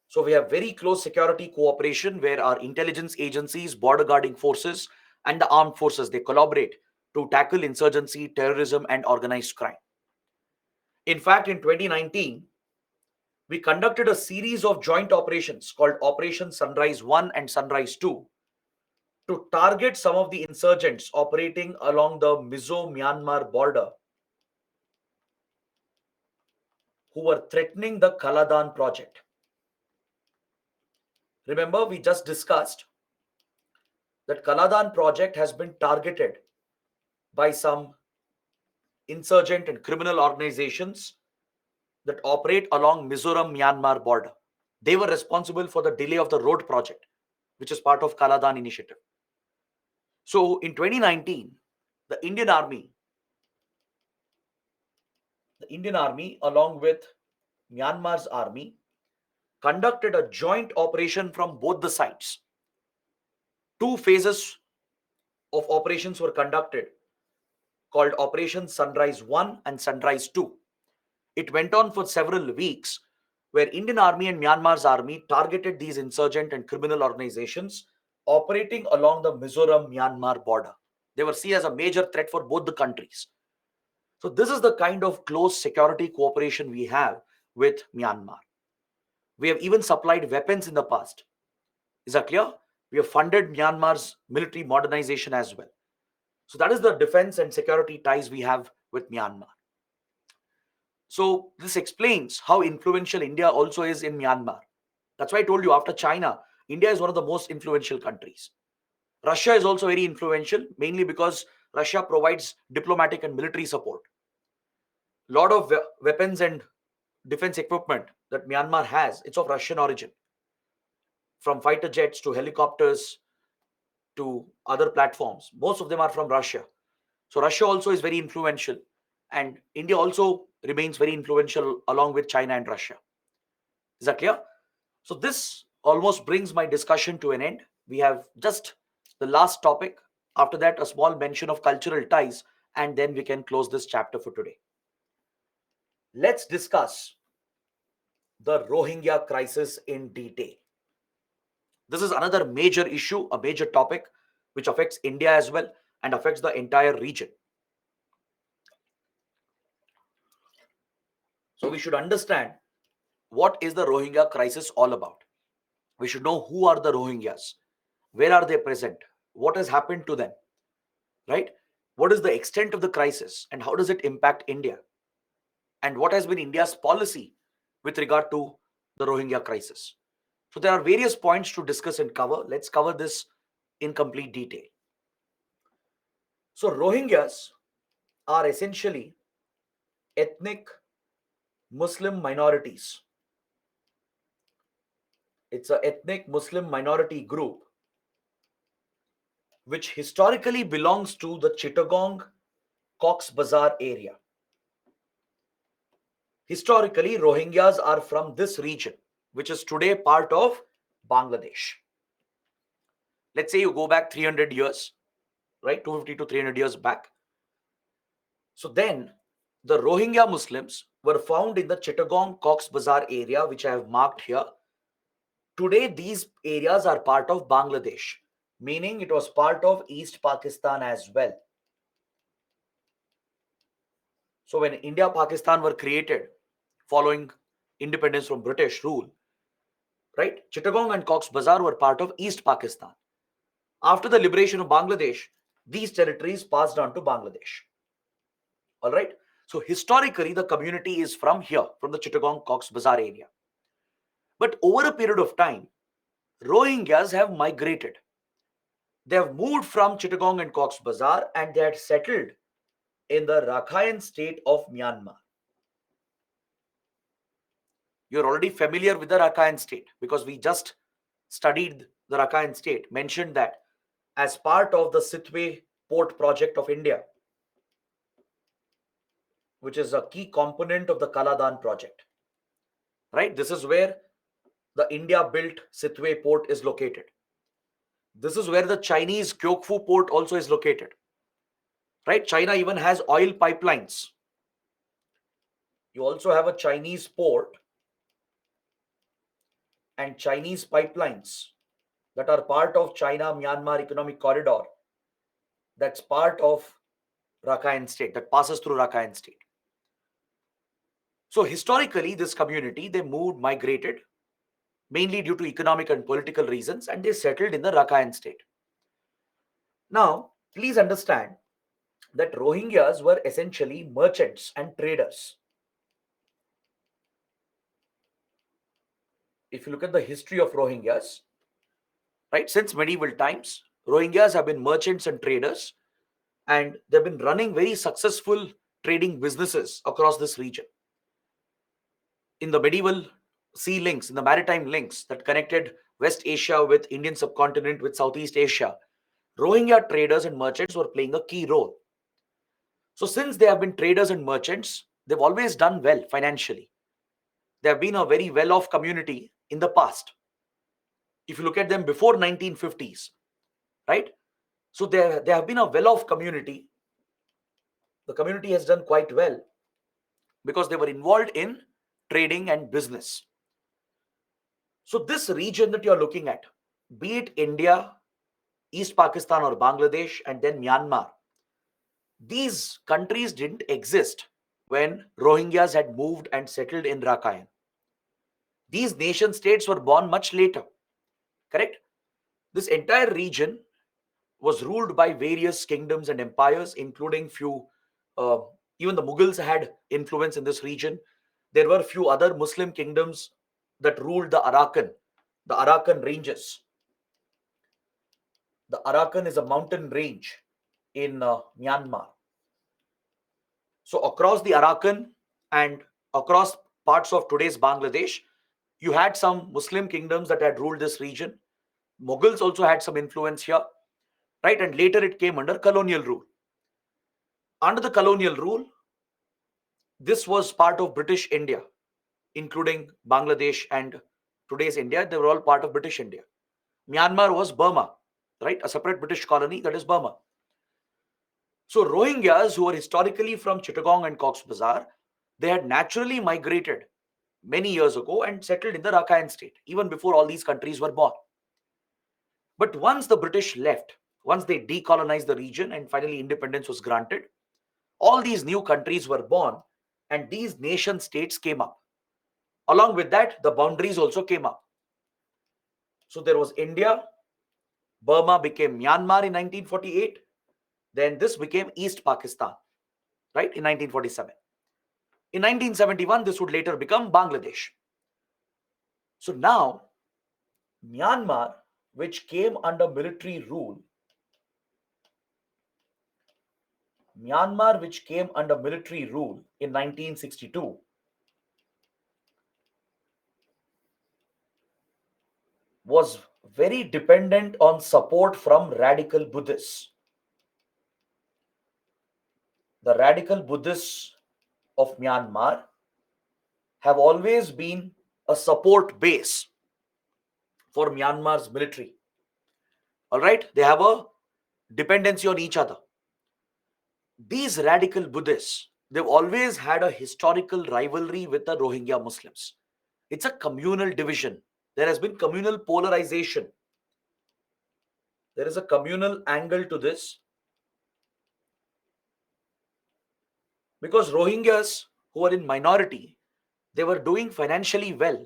So we have very close security cooperation where our intelligence agencies, border guarding forces, and the armed forces they collaborate to tackle insurgency, terrorism, and organized crime. In fact, in 2019, we conducted a series of joint operations called Operation Sunrise 1 and Sunrise 2 to target some of the insurgents operating along the Mizo Myanmar border who were threatening the Kaladan project. Remember, we just discussed that Kaladan project has been targeted by some insurgent and criminal organizations that operate along Mizoram Myanmar border. They were responsible for the delay of the road project, which is part of Kaladan initiative. So in 2019, the Indian Army, along with Myanmar's army, conducted a joint operation from both the sides. Two phases of operations were conducted called Operation Sunrise 1 and Sunrise 2. It went on for several weeks where Indian Army and Myanmar's army targeted these insurgent and criminal organizations operating along the Mizoram Myanmar border. They were seen as a major threat for both the countries. So this is the kind of close security cooperation we have with Myanmar. We have even supplied weapons in the past. Is that clear? We have funded Myanmar's military modernization as well. So that is the defense and security ties we have with Myanmar. So this explains how influential India also is in Myanmar. That's why I told you after China, India is one of the most influential countries. Russia is also very influential, mainly because Russia provides diplomatic and military support. A lot of weapons and defense equipment that Myanmar has, it's of Russian origin. From fighter jets to helicopters to other platforms, most of them are from Russia. So Russia also is very influential, and India also remains very influential along with China and Russia. Is that clear? So this almost brings my discussion to an end. We have just the last topic. After that, a small mention of cultural ties, and then we can close this chapter for today. Let's discuss the Rohingya crisis in detail. This is another major issue, a major topic which affects India as well and affects the entire region. So we should understand what is the Rohingya crisis all about. We should know who are the Rohingyas, where are they present, what has happened to them, right? What is the extent of the crisis and how does it impact India? And what has been India's policy with regard to the Rohingya crisis? So there are various points to discuss and cover. Let's cover this in complete detail. So Rohingyas are essentially ethnic Muslim minorities. It's an ethnic Muslim minority group which historically belongs to the Chittagong Cox Bazar area. Historically, Rohingyas are from this region, which is today part of Bangladesh. Let's say you go back 300 years, right? 250 to 300 years back. So then the Rohingya Muslims were found in the Chittagong Cox Bazar area, which I have marked here. Today, these areas are part of Bangladesh, meaning it was part of East Pakistan as well. So when India, Pakistan were created following independence from British rule, right? Chittagong and Cox Bazar were part of East Pakistan. After the liberation of Bangladesh, these territories passed on to Bangladesh. All right. So historically, the community is from here, from the Chittagong Cox Bazar area. But over a period of time, Rohingyas have migrated. They have moved from Chittagong and Cox Bazar and they had settled in the Rakhine state of Myanmar. You're already familiar with the Rakhine state because we just studied the Rakhine state, mentioned that as part of the Sitwe port project of India, which is a key component of the Kaladan project. Right? This is where the India built Sitwe port is located. This is where the Chinese Kyoukfu port also is located. Right? China even has oil pipelines. You also have a Chinese port and Chinese pipelines that are part of China Myanmar economic corridor, that's part of Rakhine state, that passes through Rakhine state. So historically, this community, they migrated mainly due to economic and political reasons, and they settled in the Rakhine state. Now, please understand that Rohingyas were essentially merchants and traders. If you look at the history of Rohingyas, right, since medieval times, Rohingyas have been merchants and traders, and they've been running very successful trading businesses across this region. In the medieval sea links, in the maritime links that connected West Asia with Indian subcontinent with Southeast Asia, Rohingya traders and merchants were playing a key role. So since they have been traders and merchants, they've always done well financially. They have been a very well-off community in the past. If you look at them before 1950s, right? So they have been a well-off community. The community has done quite well because they were involved in trading and business. So this region that you're looking at, be it India, East Pakistan or Bangladesh, and then Myanmar, these countries didn't exist when Rohingyas had moved and settled in Rakhine. These nation states were born much later, correct? This entire region was ruled by various kingdoms and empires, including few, uh, even the Mughals had influence in this region. There were few other Muslim kingdoms that ruled the Arakan ranges. The Arakan is a mountain range in Myanmar. So across the Arakan and across parts of today's Bangladesh, you had some Muslim kingdoms that had ruled this region. Mughals also had some influence here, right? And later it came under colonial rule. Under the colonial rule, this was part of British India, including Bangladesh and today's India. They were all part of British India. Myanmar was Burma, right? A separate British colony, that is Burma. So Rohingyas, who were historically from Chittagong and Cox's Bazar, they had naturally migrated many years ago and settled in the Rakhine state, even before all these countries were born. But once the British left, once they decolonized the region and finally independence was granted, all these new countries were born and these nation states came up. Along with that, the boundaries also came up. So there was India, Burma became Myanmar in 1948, then this became East Pakistan, right, in 1947. In 1971, this would later become Bangladesh. So now, Myanmar, which came under military rule, in 1962, was very dependent on support from radical Buddhists. The radical Buddhists of Myanmar have always been a support base for Myanmar's military. All right, they have a dependency on each other. These radical Buddhists, they've always had a historical rivalry with the Rohingya Muslims. It's a communal division. There has been communal polarization. There is a communal angle to this because Rohingyas, who are in minority, they were doing financially well,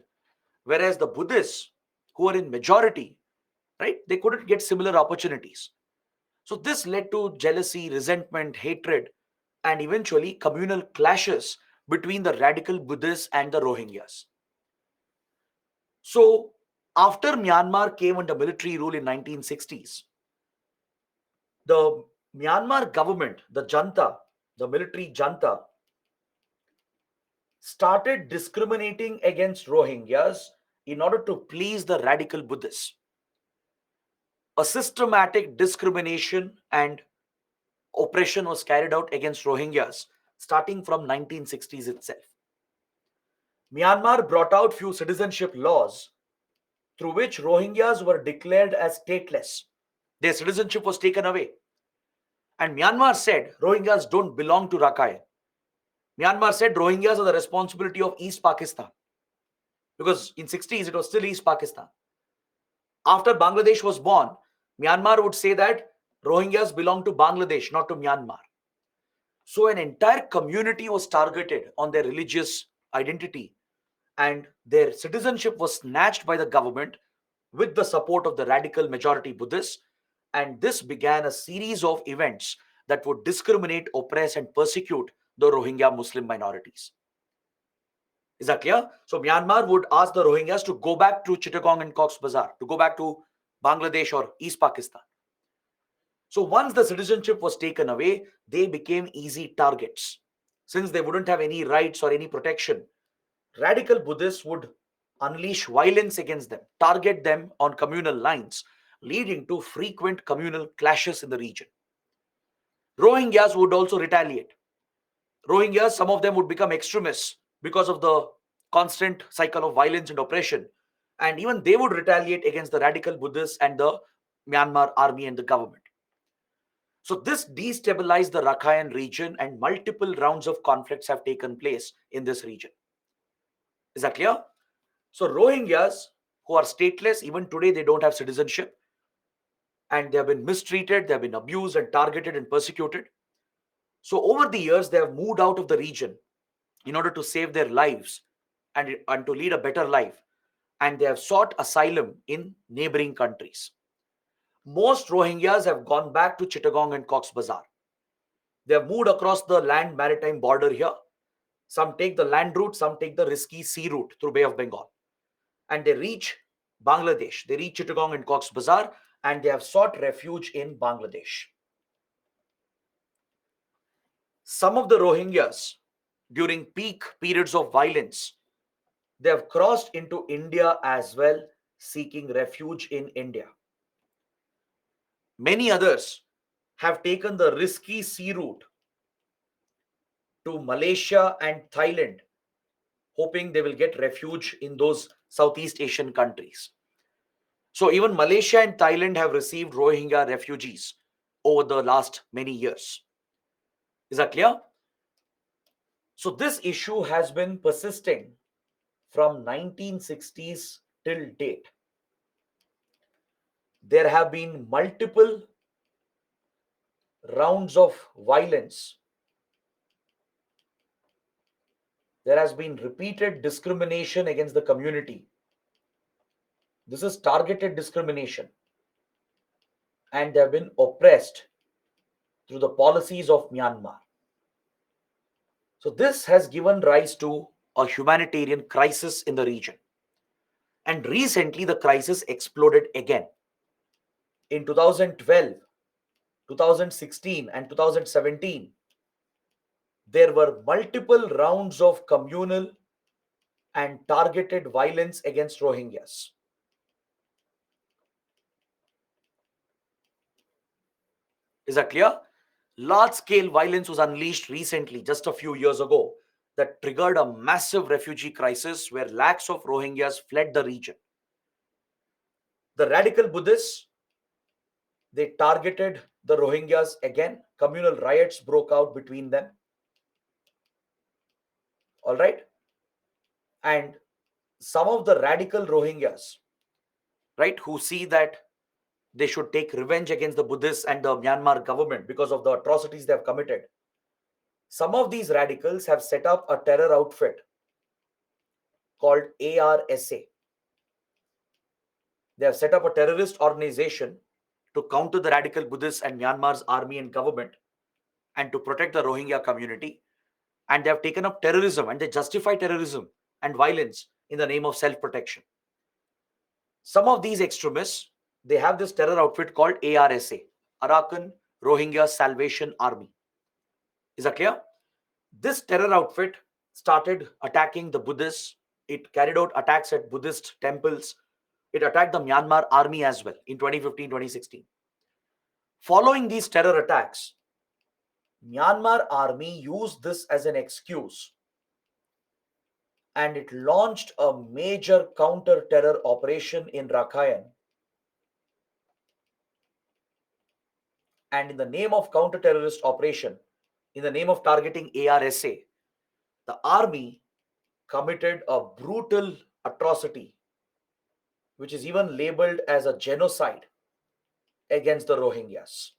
whereas the Buddhists, who are in majority, right, they couldn't get similar opportunities. So this led to jealousy, resentment, hatred, and eventually communal clashes between the radical Buddhists and the Rohingyas. So after Myanmar came under military rule in 1960s, the Myanmar government, the junta, the military junta, started discriminating against Rohingyas in order to please the radical Buddhists. A systematic discrimination and oppression was carried out against Rohingyas starting from 1960s itself. Myanmar brought out few citizenship laws through which Rohingyas were declared as stateless. Their citizenship was taken away. And Myanmar said Rohingyas don't belong to Rakhine. Myanmar said Rohingyas are the responsibility of East Pakistan. Because in 60s it was still East Pakistan. After Bangladesh was born, Myanmar would say that Rohingyas belong to Bangladesh, not to Myanmar. So an entire community was targeted on their religious identity, and their citizenship was snatched by the government with the support of the radical majority Buddhists. And this began a series of events that would discriminate, oppress, and persecute the Rohingya Muslim minorities. Is that clear? So Myanmar would ask the Rohingyas to go back to Chittagong and Cox's Bazar, to go back to Bangladesh or East Pakistan. So once the citizenship was taken away, they became easy targets. Since they wouldn't have any rights or any protection, radical Buddhists would unleash violence against them, target them on communal lines, leading to frequent communal clashes in the region. Rohingyas would also retaliate. Rohingyas, some of them would become extremists because of the constant cycle of violence and oppression. And even they would retaliate against the radical Buddhists and the Myanmar army and the government. So this destabilized the Rakhine region, and multiple rounds of conflicts have taken place in this region. Is that clear? So Rohingyas, who are stateless, even today they don't have citizenship, and they have been mistreated, they have been abused and targeted and persecuted. So over the years, they have moved out of the region in order to save their lives and to lead a better life. And they have sought asylum in neighboring countries. Most Rohingyas have gone back to Chittagong and Cox's Bazar. They have moved across the land maritime border here. Some take the land route, some take the risky sea route through Bay of Bengal. And they reach Bangladesh. They reach Chittagong and Cox's Bazar, and they have sought refuge in Bangladesh. Some of the Rohingyas, during peak periods of violence, they have crossed into India as well, seeking refuge in India. Many others have taken the risky sea route to Malaysia and Thailand, hoping they will get refuge in those Southeast Asian countries. So even Malaysia and Thailand have received Rohingya refugees over the last many years. Is that clear? So this issue has been persisting from 1960s till date. There have been multiple rounds of violence. There has been repeated discrimination against the community. This is targeted discrimination. And they have been oppressed through the policies of Myanmar. So this has given rise to a humanitarian crisis in the region. And recently the crisis exploded again. In 2012, 2016 and 2017, there were multiple rounds of communal and targeted violence against Rohingyas. Is that clear? Large scale violence was unleashed recently, just a few years ago, that triggered a massive refugee crisis where lakhs of Rohingyas fled the region. The radical Buddhists, they targeted the Rohingyas again. Communal riots broke out between them. All right. And some of the radical Rohingyas, right, who see that they should take revenge against the Buddhists and the Myanmar government because of the atrocities they have committed. Some of these radicals have set up a terror outfit called ARSA. They have set up a terrorist organization to counter the radical Buddhists and Myanmar's army and government and to protect the Rohingya community. And they have taken up terrorism, and they justify terrorism and violence in the name of self-protection. Some of these extremists, they have this terror outfit called ARSA, Arakan Rohingya Salvation Army. Is that clear? This terror outfit started attacking the Buddhists. It carried out attacks at Buddhist temples. It attacked the Myanmar army as well in 2015, 2016. Following these terror attacks, Myanmar army used this as an excuse and it launched a major counter-terror operation in Rakhine. And in the name of counter-terrorist operation, in the name of targeting ARSA, the army committed a brutal atrocity, which is even labeled as a genocide against the Rohingyas.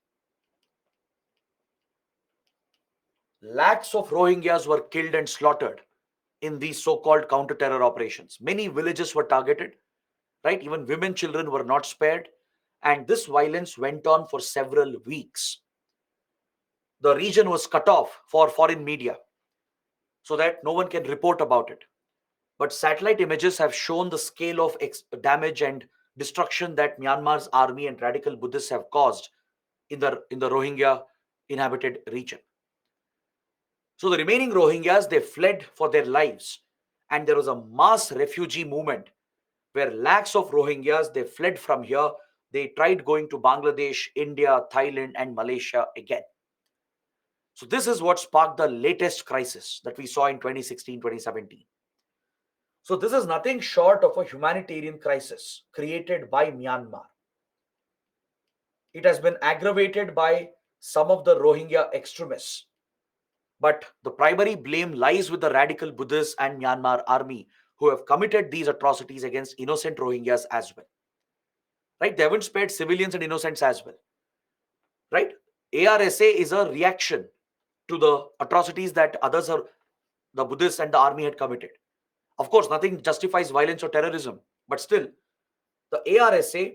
Lakhs of Rohingyas were killed and slaughtered in these so-called counter-terror operations. Many villages were targeted, right? Even women, children were not spared. And this violence went on for several weeks. The region was cut off for foreign media so that no one can report about it. But satellite images have shown the scale of damage and destruction that Myanmar's army and radical Buddhists have caused in the Rohingya inhabited region. So the remaining Rohingyas, they fled for their lives, and there was a mass refugee movement where lakhs of Rohingyas, they fled from here. They tried going to Bangladesh, India, Thailand, and Malaysia again. So this is what sparked the latest crisis that we saw in 2016, 2017. So this is nothing short of a humanitarian crisis created by Myanmar. It has been aggravated by some of the Rohingya extremists. But the primary blame lies with the radical Buddhists and Myanmar army who have committed these atrocities against innocent Rohingyas as well. Right? They haven't spared civilians and innocents as well. Right? ARSA is a reaction to the atrocities that the Buddhists and the army had committed. Of course, nothing justifies violence or terrorism, but still, the ARSA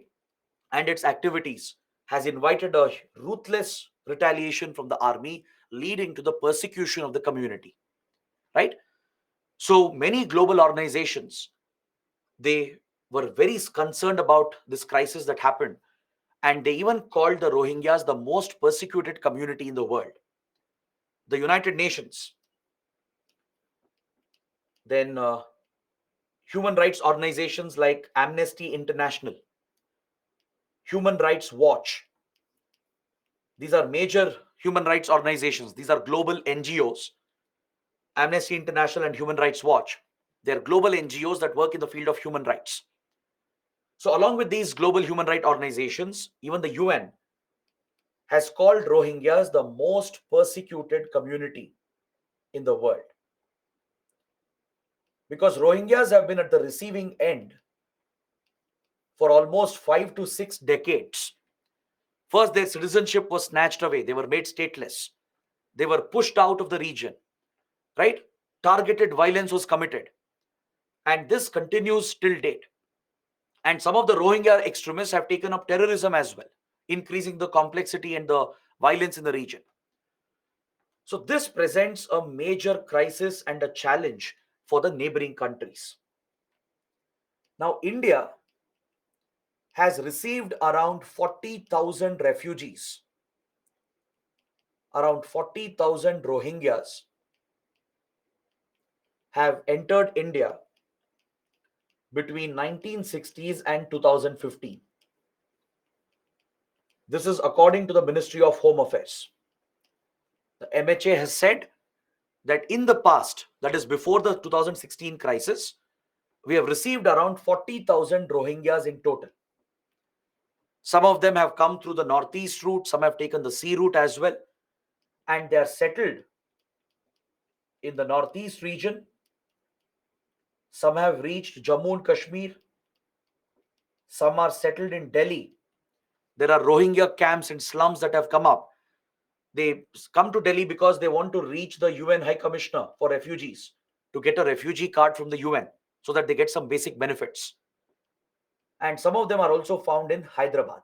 and its activities has invited a ruthless retaliation from the army, leading to the persecution of the community. Right? So many global organizations, they were very concerned about this crisis that happened, and they even called the Rohingyas the most persecuted community in the world. The United Nations, then human rights organizations like Amnesty International, Human Rights Watch. These are major human rights organizations. These are global NGOs. Amnesty International and Human Rights Watch. They're global NGOs that work in the field of human rights. So along with these global human rights organizations, even the UN has called Rohingyas the most persecuted community in the world. Because Rohingyas have been at the receiving end for almost 5 to 6 decades. First, their citizenship was snatched away. They were made stateless. They were pushed out of the region, right? Targeted violence was committed. And this continues till date. And some of the Rohingya extremists have taken up terrorism as well, increasing the complexity and the violence in the region. So this presents a major crisis and a challenge for the neighboring countries. Now, India has received around 40,000 refugees, around 40,000 Rohingyas have entered India between 1960s and 2015. This is according to the Ministry of Home Affairs. The MHA has said that in the past, that is before the 2016 crisis, we have received around 40,000 Rohingyas in total. Some of them have come through the northeast route, some have taken the sea route as well, and they are settled in the northeast region. Some have reached Jammu and Kashmir. Some are settled in Delhi. There are Rohingya camps and slums that have come up. They come to Delhi because they want to reach the UN High Commissioner for Refugees to get a refugee card from the UN so that they get some basic benefits. And some of them are also found in Hyderabad.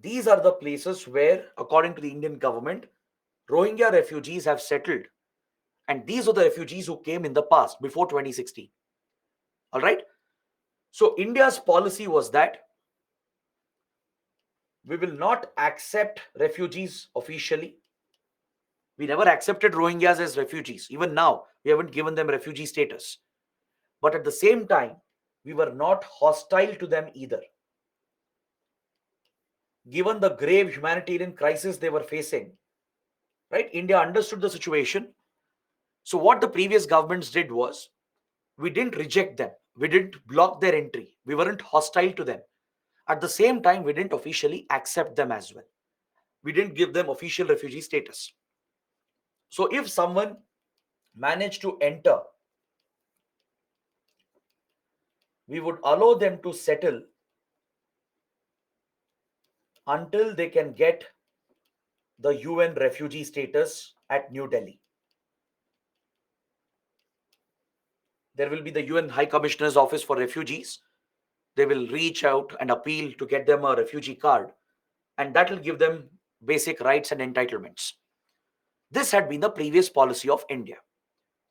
These are the places where, according to the Indian government, Rohingya refugees have settled. And these are the refugees who came in the past, before 2016. All right? So India's policy was that we will not accept refugees officially. We never accepted Rohingyas as refugees. Even now, we haven't given them refugee status. But at the same time, we were not hostile to them either. Given the grave humanitarian crisis they were facing, right? India understood the situation. So, what the previous governments did was, we didn't reject them, we didn't block their entry, we weren't hostile to them. At the same time, we didn't officially accept them as well. We didn't give them official refugee status. So, if someone managed to enter, we would allow them to settle until they can get the UN refugee status at New Delhi. There will be the UN High Commissioner's Office for Refugees. They will reach out and appeal to get them a refugee card, and that will give them basic rights and entitlements. This had been the previous policy of India,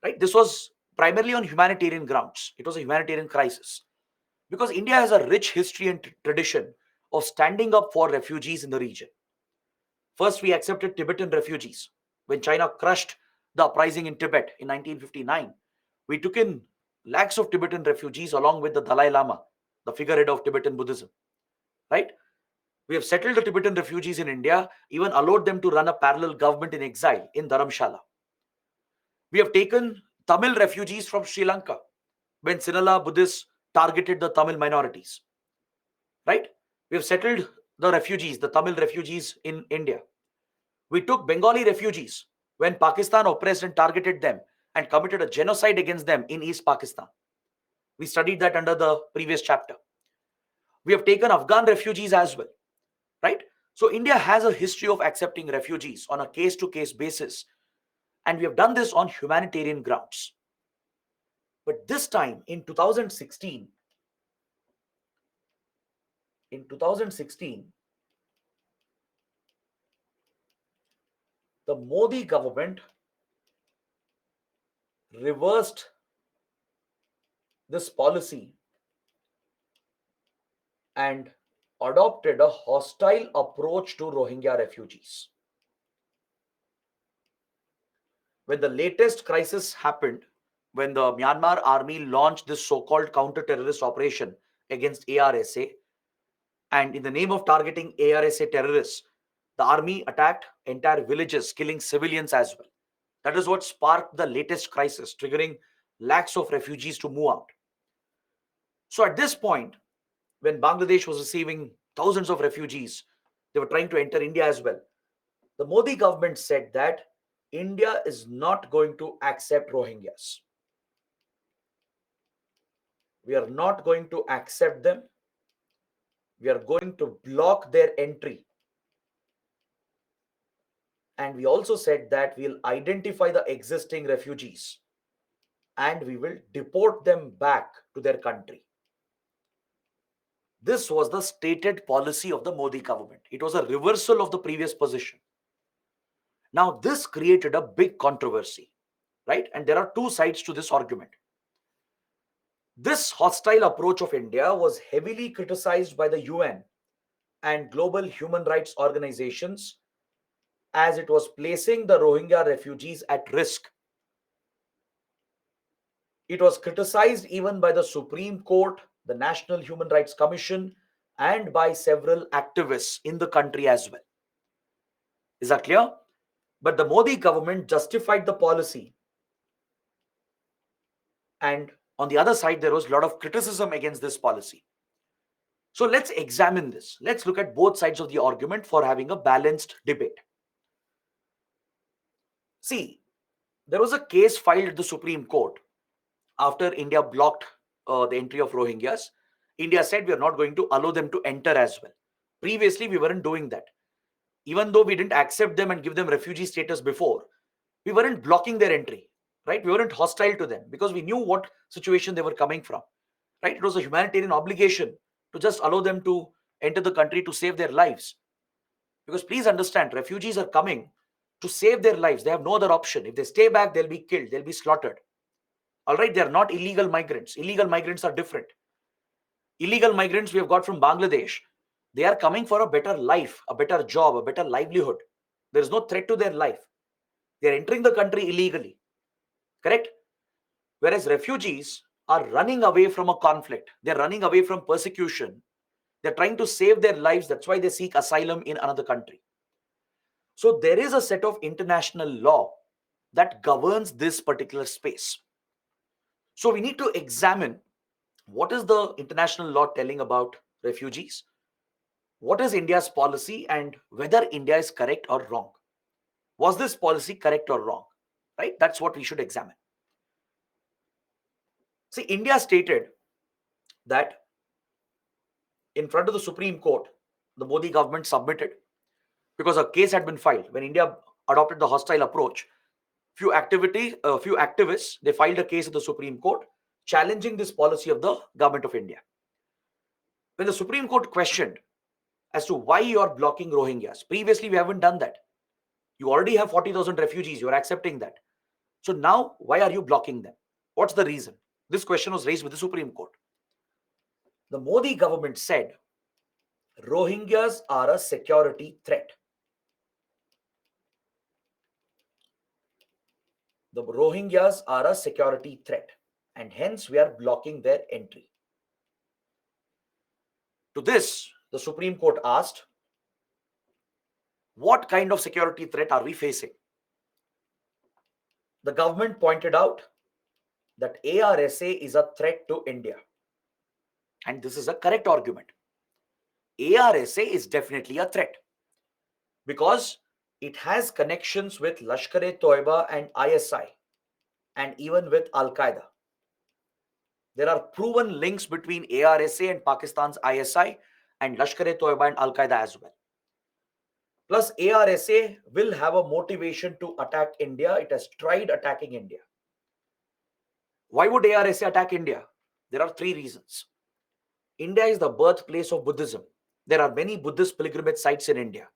right? This was primarily on humanitarian grounds. It was a humanitarian crisis because India has a rich history and tradition of standing up for refugees in the region. First, we accepted Tibetan refugees. When China crushed the uprising in Tibet in 1959, we took in lakhs of Tibetan refugees along with the Dalai Lama, the figurehead of Tibetan Buddhism, right? We have settled the Tibetan refugees in India, even allowed them to run a parallel government in exile in Dharamshala. We have taken Tamil refugees from Sri Lanka when Sinhala Buddhists targeted the Tamil minorities, right? We have settled the refugees, the Tamil refugees in India. We took Bengali refugees when Pakistan oppressed and targeted them and committed a genocide against them in East Pakistan. We studied that under the previous chapter. We have taken Afghan refugees as well, right? So India has a history of accepting refugees on a case-to-case basis, and we have done this on humanitarian grounds. But this time in 2016, the Modi government reversed this policy and adopted a hostile approach to Rohingya refugees. When the latest crisis happened, when the Myanmar army launched this so-called counter-terrorist operation against ARSA, and in the name of targeting ARSA terrorists, the army attacked entire villages, killing civilians as well. That is what sparked the latest crisis, triggering lakhs of refugees to move out. So at this point, when Bangladesh was receiving thousands of refugees, they were trying to enter India as well. The Modi government said that India is not going to accept Rohingyas. We are not going to accept them. We are going to block their entry. And we also said that we'll identify the existing refugees and we will deport them back to their country. This was the stated policy of the Modi government. It was a reversal of the previous position. Now, this created a big controversy, right? And there are two sides to this argument. This hostile approach of India was heavily criticized by the UN and global human rights organizations as it was placing the Rohingya refugees at risk. It was criticized even by the Supreme Court, the National Human Rights Commission, and by several activists in the country as well. Is that clear? But the Modi government justified the policy. And on the other side, there was a lot of criticism against this policy. So let's examine this. Let's look at both sides of the argument for having a balanced debate. See, there was a case filed at the Supreme Court after India blocked the entry of Rohingyas. India said we are not going to allow them to enter as well. Previously, we weren't doing that. Even though we didn't accept them and give them refugee status before, we weren't blocking their entry, right? We weren't hostile to them because we knew what situation they were coming from, right? It was a humanitarian obligation to just allow them to enter the country to save their lives. Because please understand, refugees are coming to save their lives. They have no other option. If they stay back, they'll be killed, they'll be slaughtered. All right, they are not illegal migrants. Illegal migrants are different. Illegal migrants we have got from Bangladesh, they are coming for a better life, a better job, a better livelihood. There is no threat to their life. They are entering the country illegally, correct? Whereas refugees are running away from a conflict. They're running away from persecution. They're trying to save their lives. That's why they seek asylum in another country. So there is a set of international law that governs this particular space. So we need to examine what is the international law telling about refugees, what is India's policy, and whether India is correct or wrong. Was this policy correct or wrong? Right? That's what we should examine. See, India stated that in front of the Supreme Court, the Modi government submitted, because a case had been filed when India adopted the hostile approach. Few activists, they filed a case at the Supreme Court challenging this policy of the government of India. When the Supreme Court questioned as to why you are blocking Rohingyas, previously we haven't done that. You already have 40,000 refugees, you are accepting that. So now, why are you blocking them? What's the reason? This question was raised with the Supreme Court. The Modi government said Rohingyas are a security threat. The Rohingyas are a security threat, and hence we are blocking their entry. To this, the Supreme Court asked, what kind of security threat are we facing? The government pointed out that ARSA is a threat to India. And this is a correct argument. ARSA is definitely a threat because it has connections with Lashkar-e-Toiba and ISI and even with Al-Qaeda. There are proven links between ARSA and Pakistan's ISI and Lashkar-e-Toiba and Al-Qaeda as well. Plus, ARSA will have a motivation to attack India. It has tried attacking India. Why would ARSA attack India? There are three reasons. India is the birthplace of Buddhism. There are many Buddhist pilgrimage sites in India.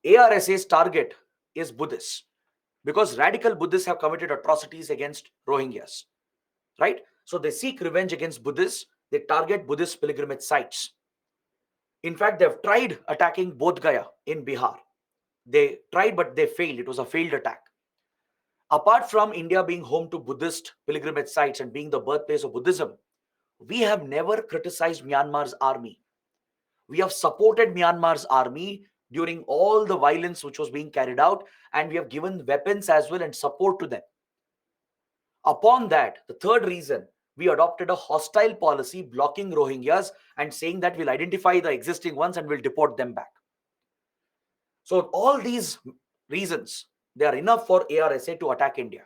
ARSA's target is Buddhists because radical Buddhists have committed atrocities against Rohingyas, right? So they seek revenge against Buddhists. They target Buddhist pilgrimage sites. In fact, they have tried attacking Bodh Gaya in Bihar. They tried, but they failed. It was a failed attack. Apart from India being home to Buddhist pilgrimage sites and being the birthplace of Buddhism, we have never criticized Myanmar's army. We have supported Myanmar's army during all the violence which was being carried out, and we have given weapons as well and support to them. Upon that, the third reason, we adopted a hostile policy blocking Rohingyas and saying that we'll identify the existing ones and we'll deport them back. So all these reasons, they are enough for ARSA to attack India.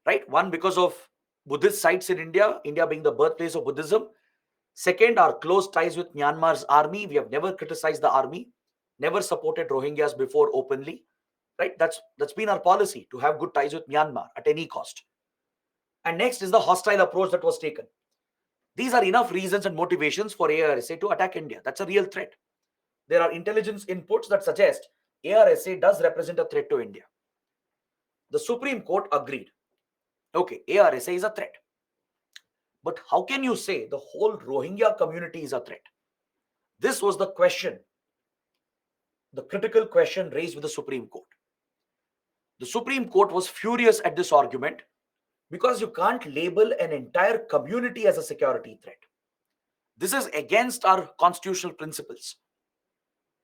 Right? One, because of Buddhist sites in India, India being the birthplace of Buddhism. Second, our close ties with Myanmar's army. We have never criticized the army, never supported Rohingyas before openly. Right? That's been our policy, to have good ties with Myanmar at any cost. And next is the hostile approach that was taken. These are enough reasons and motivations for ARSA to attack India. That's a real threat. There are intelligence inputs that suggest ARSA does represent a threat to India. The Supreme Court agreed. Okay, ARSA is a threat. But how can you say the whole Rohingya community is a threat? This was the question, the critical question raised with the Supreme Court. The Supreme Court was furious at this argument because you can't label an entire community as a security threat. This is against our constitutional principles.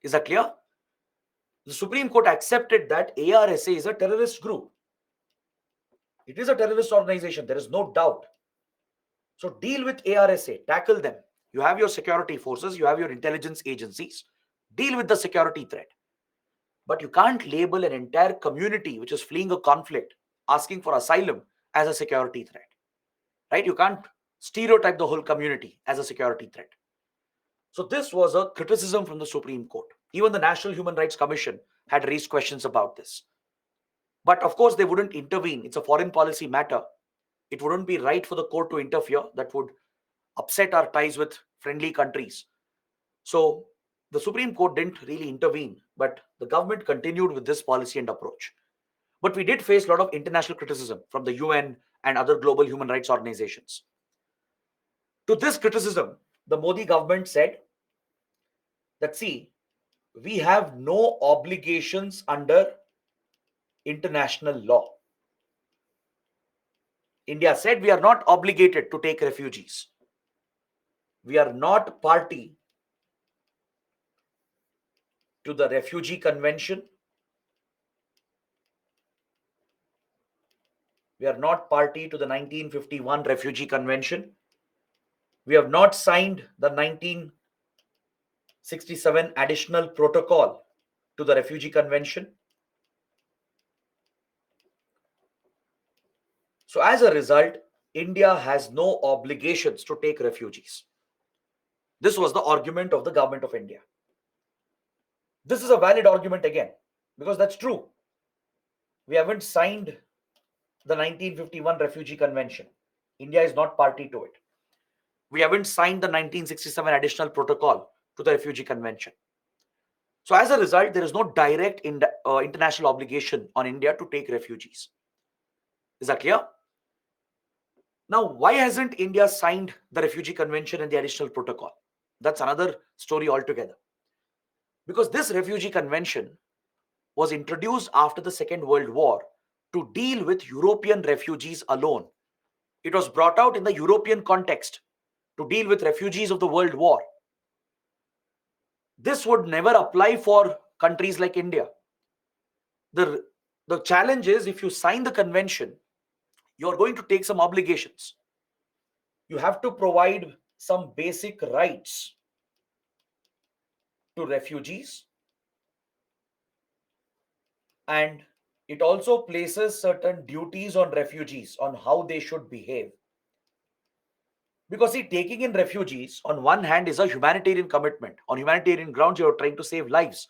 Is that clear? The Supreme Court accepted that ARSA is a terrorist group. It is a terrorist organization. There is no doubt. So deal with ARSA, tackle them. You have your security forces, you have your intelligence agencies. Deal with the security threat. But you can't label an entire community which is fleeing a conflict, asking for asylum, as a security threat. Right? You can't stereotype the whole community as a security threat. So this was a criticism from the Supreme Court. Even the National Human Rights Commission had raised questions about this. But of course, they wouldn't intervene. It's a foreign policy matter. It wouldn't be right for the court to interfere. That would upset our ties with friendly countries. So the Supreme Court didn't really intervene, but the government continued with this policy and approach. But we did face a lot of international criticism from the UN and other global human rights organizations. To this criticism, the Modi government said that, see, we have no obligations under international law. India said we are not obligated to take refugees. We are not party to the Refugee Convention. We are not party to the 1951 Refugee Convention. We have not signed the 1967 Additional Protocol to the Refugee Convention. So, as a result, India has no obligations to take refugees. This was the argument of the government of India. This is a valid argument again, because that's true. We haven't signed the 1951 Refugee Convention. India is not party to it. We haven't signed the 1967 Additional Protocol to the Refugee Convention. So, as a result, there is no direct international obligation on India to take refugees. Is that clear? Now, why hasn't India signed the Refugee Convention and the Additional Protocol? That's another story altogether. Because this Refugee Convention was introduced after the Second World War to deal with European refugees alone. It was brought out in the European context to deal with refugees of the World War. This would never apply for countries like India. The challenge is, if you sign the convention, you're going to take some obligations. You have to provide some basic rights to refugees, and it also places certain duties on refugees on how they should behave. Because see, taking in refugees on one hand is a humanitarian commitment. On humanitarian grounds, you're trying to save lives,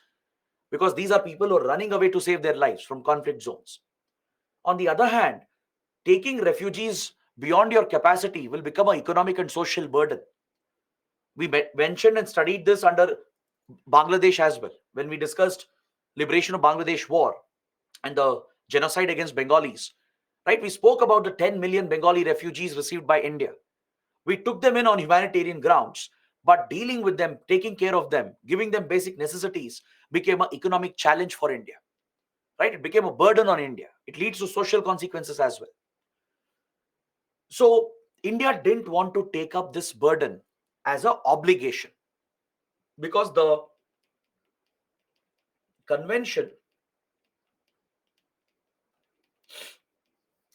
because these are people who are running away to save their lives from conflict zones. On the other hand, taking refugees beyond your capacity will become an economic and social burden. We mentioned and studied this under Bangladesh as well, when we discussed liberation of Bangladesh war and the genocide against Bengalis. Right? We spoke about the 10 million Bengali refugees received by India. We took them in on humanitarian grounds, but dealing with them, taking care of them, giving them basic necessities became an economic challenge for India. Right? It became a burden on India. It leads to social consequences as well. So India didn't want to take up this burden as an obligation, because the convention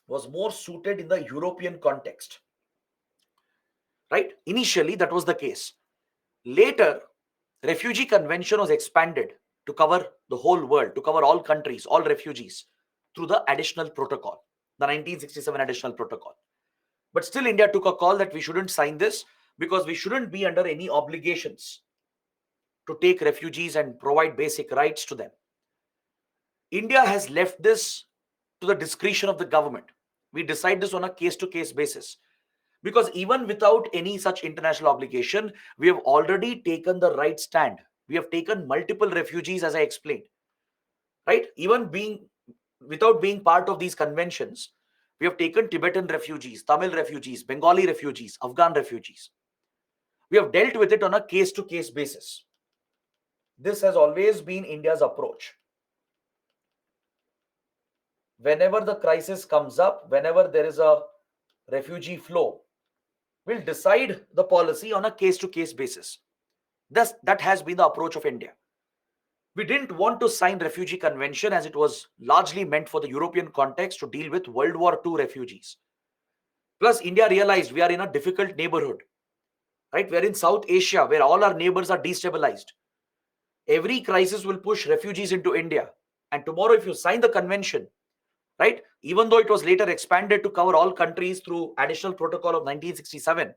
was more suited in the European context. Right? Initially, that was the case. Later, Refugee Convention was expanded to cover the whole world, to cover all countries, all refugees, through the Additional Protocol, the 1967 Additional Protocol. But still, India took a call that we shouldn't sign this, because we shouldn't be under any obligations to take refugees and provide basic rights to them. India has left this to the discretion of the government. We decide this on a case-to-case basis. Because even without any such international obligation, we have already taken the right stand. We have taken multiple refugees, as I explained. Right? Even without being part of these conventions, we have taken Tibetan refugees, Tamil refugees, Bengali refugees, Afghan refugees. We have dealt with it on a case-to-case basis. This has always been India's approach. Whenever the crisis comes up, whenever there is a refugee flow, we'll decide the policy on a case-to-case basis. That has been the approach of India. We didn't want to sign Refugee Convention, as it was largely meant for the European context to deal with World War II refugees. Plus, India realized we are in a difficult neighborhood. Right? We're in South Asia, where all our neighbors are destabilized. Every crisis will push refugees into India. And tomorrow, if you sign the convention, right, even though it was later expanded to cover all countries through Additional Protocol of 1967,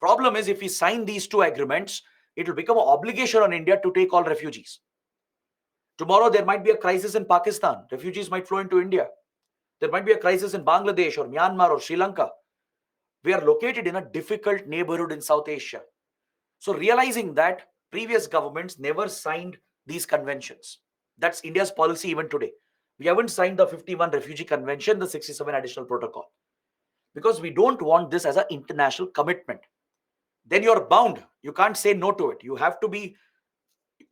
problem is, if we sign these two agreements, it will become an obligation on India to take all refugees. Tomorrow, there might be a crisis in Pakistan. Refugees might flow into India. There might be a crisis in Bangladesh or Myanmar or Sri Lanka. We are located in a difficult neighborhood in South Asia. So realizing that, previous governments never signed these conventions. That's India's policy even today. We haven't signed the 51 Refugee Convention, the 67 Additional Protocol, because we don't want this as an international commitment. Then you're bound. You can't say no to it. You have to be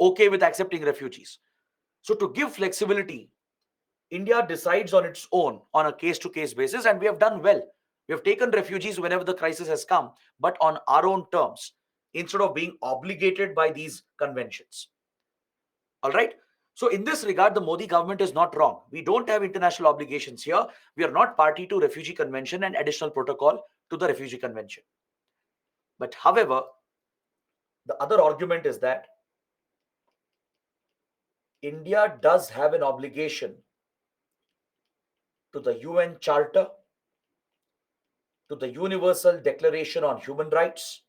okay with accepting refugees. So to give flexibility, India decides on its own on a case to case basis, and we have done well. We have taken refugees whenever the crisis has come, but on our own terms, instead of being obligated by these conventions. All right. So, in this regard, the Modi government is not wrong. We don't have international obligations here. We are not party to Refugee Convention and additional protocol to the Refugee Convention. But, however, the other argument is that India does have an obligation to the UN Charter, to the Universal Declaration on Human Rights,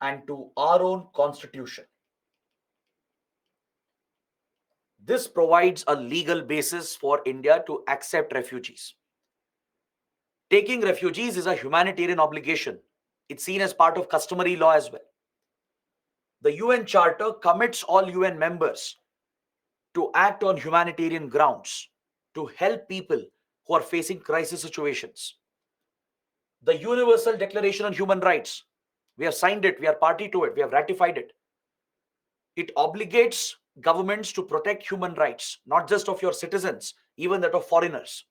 and to our own constitution. This provides a legal basis for India to accept refugees. Taking refugees is a humanitarian obligation. It's seen as part of customary law as well. The UN Charter commits all UN members to act on humanitarian grounds to help people who are facing crisis situations. The Universal Declaration on Human Rights, we have signed it, we are party to it, we have ratified it. It obligates governments to protect human rights, not just of your citizens, even that of foreigners.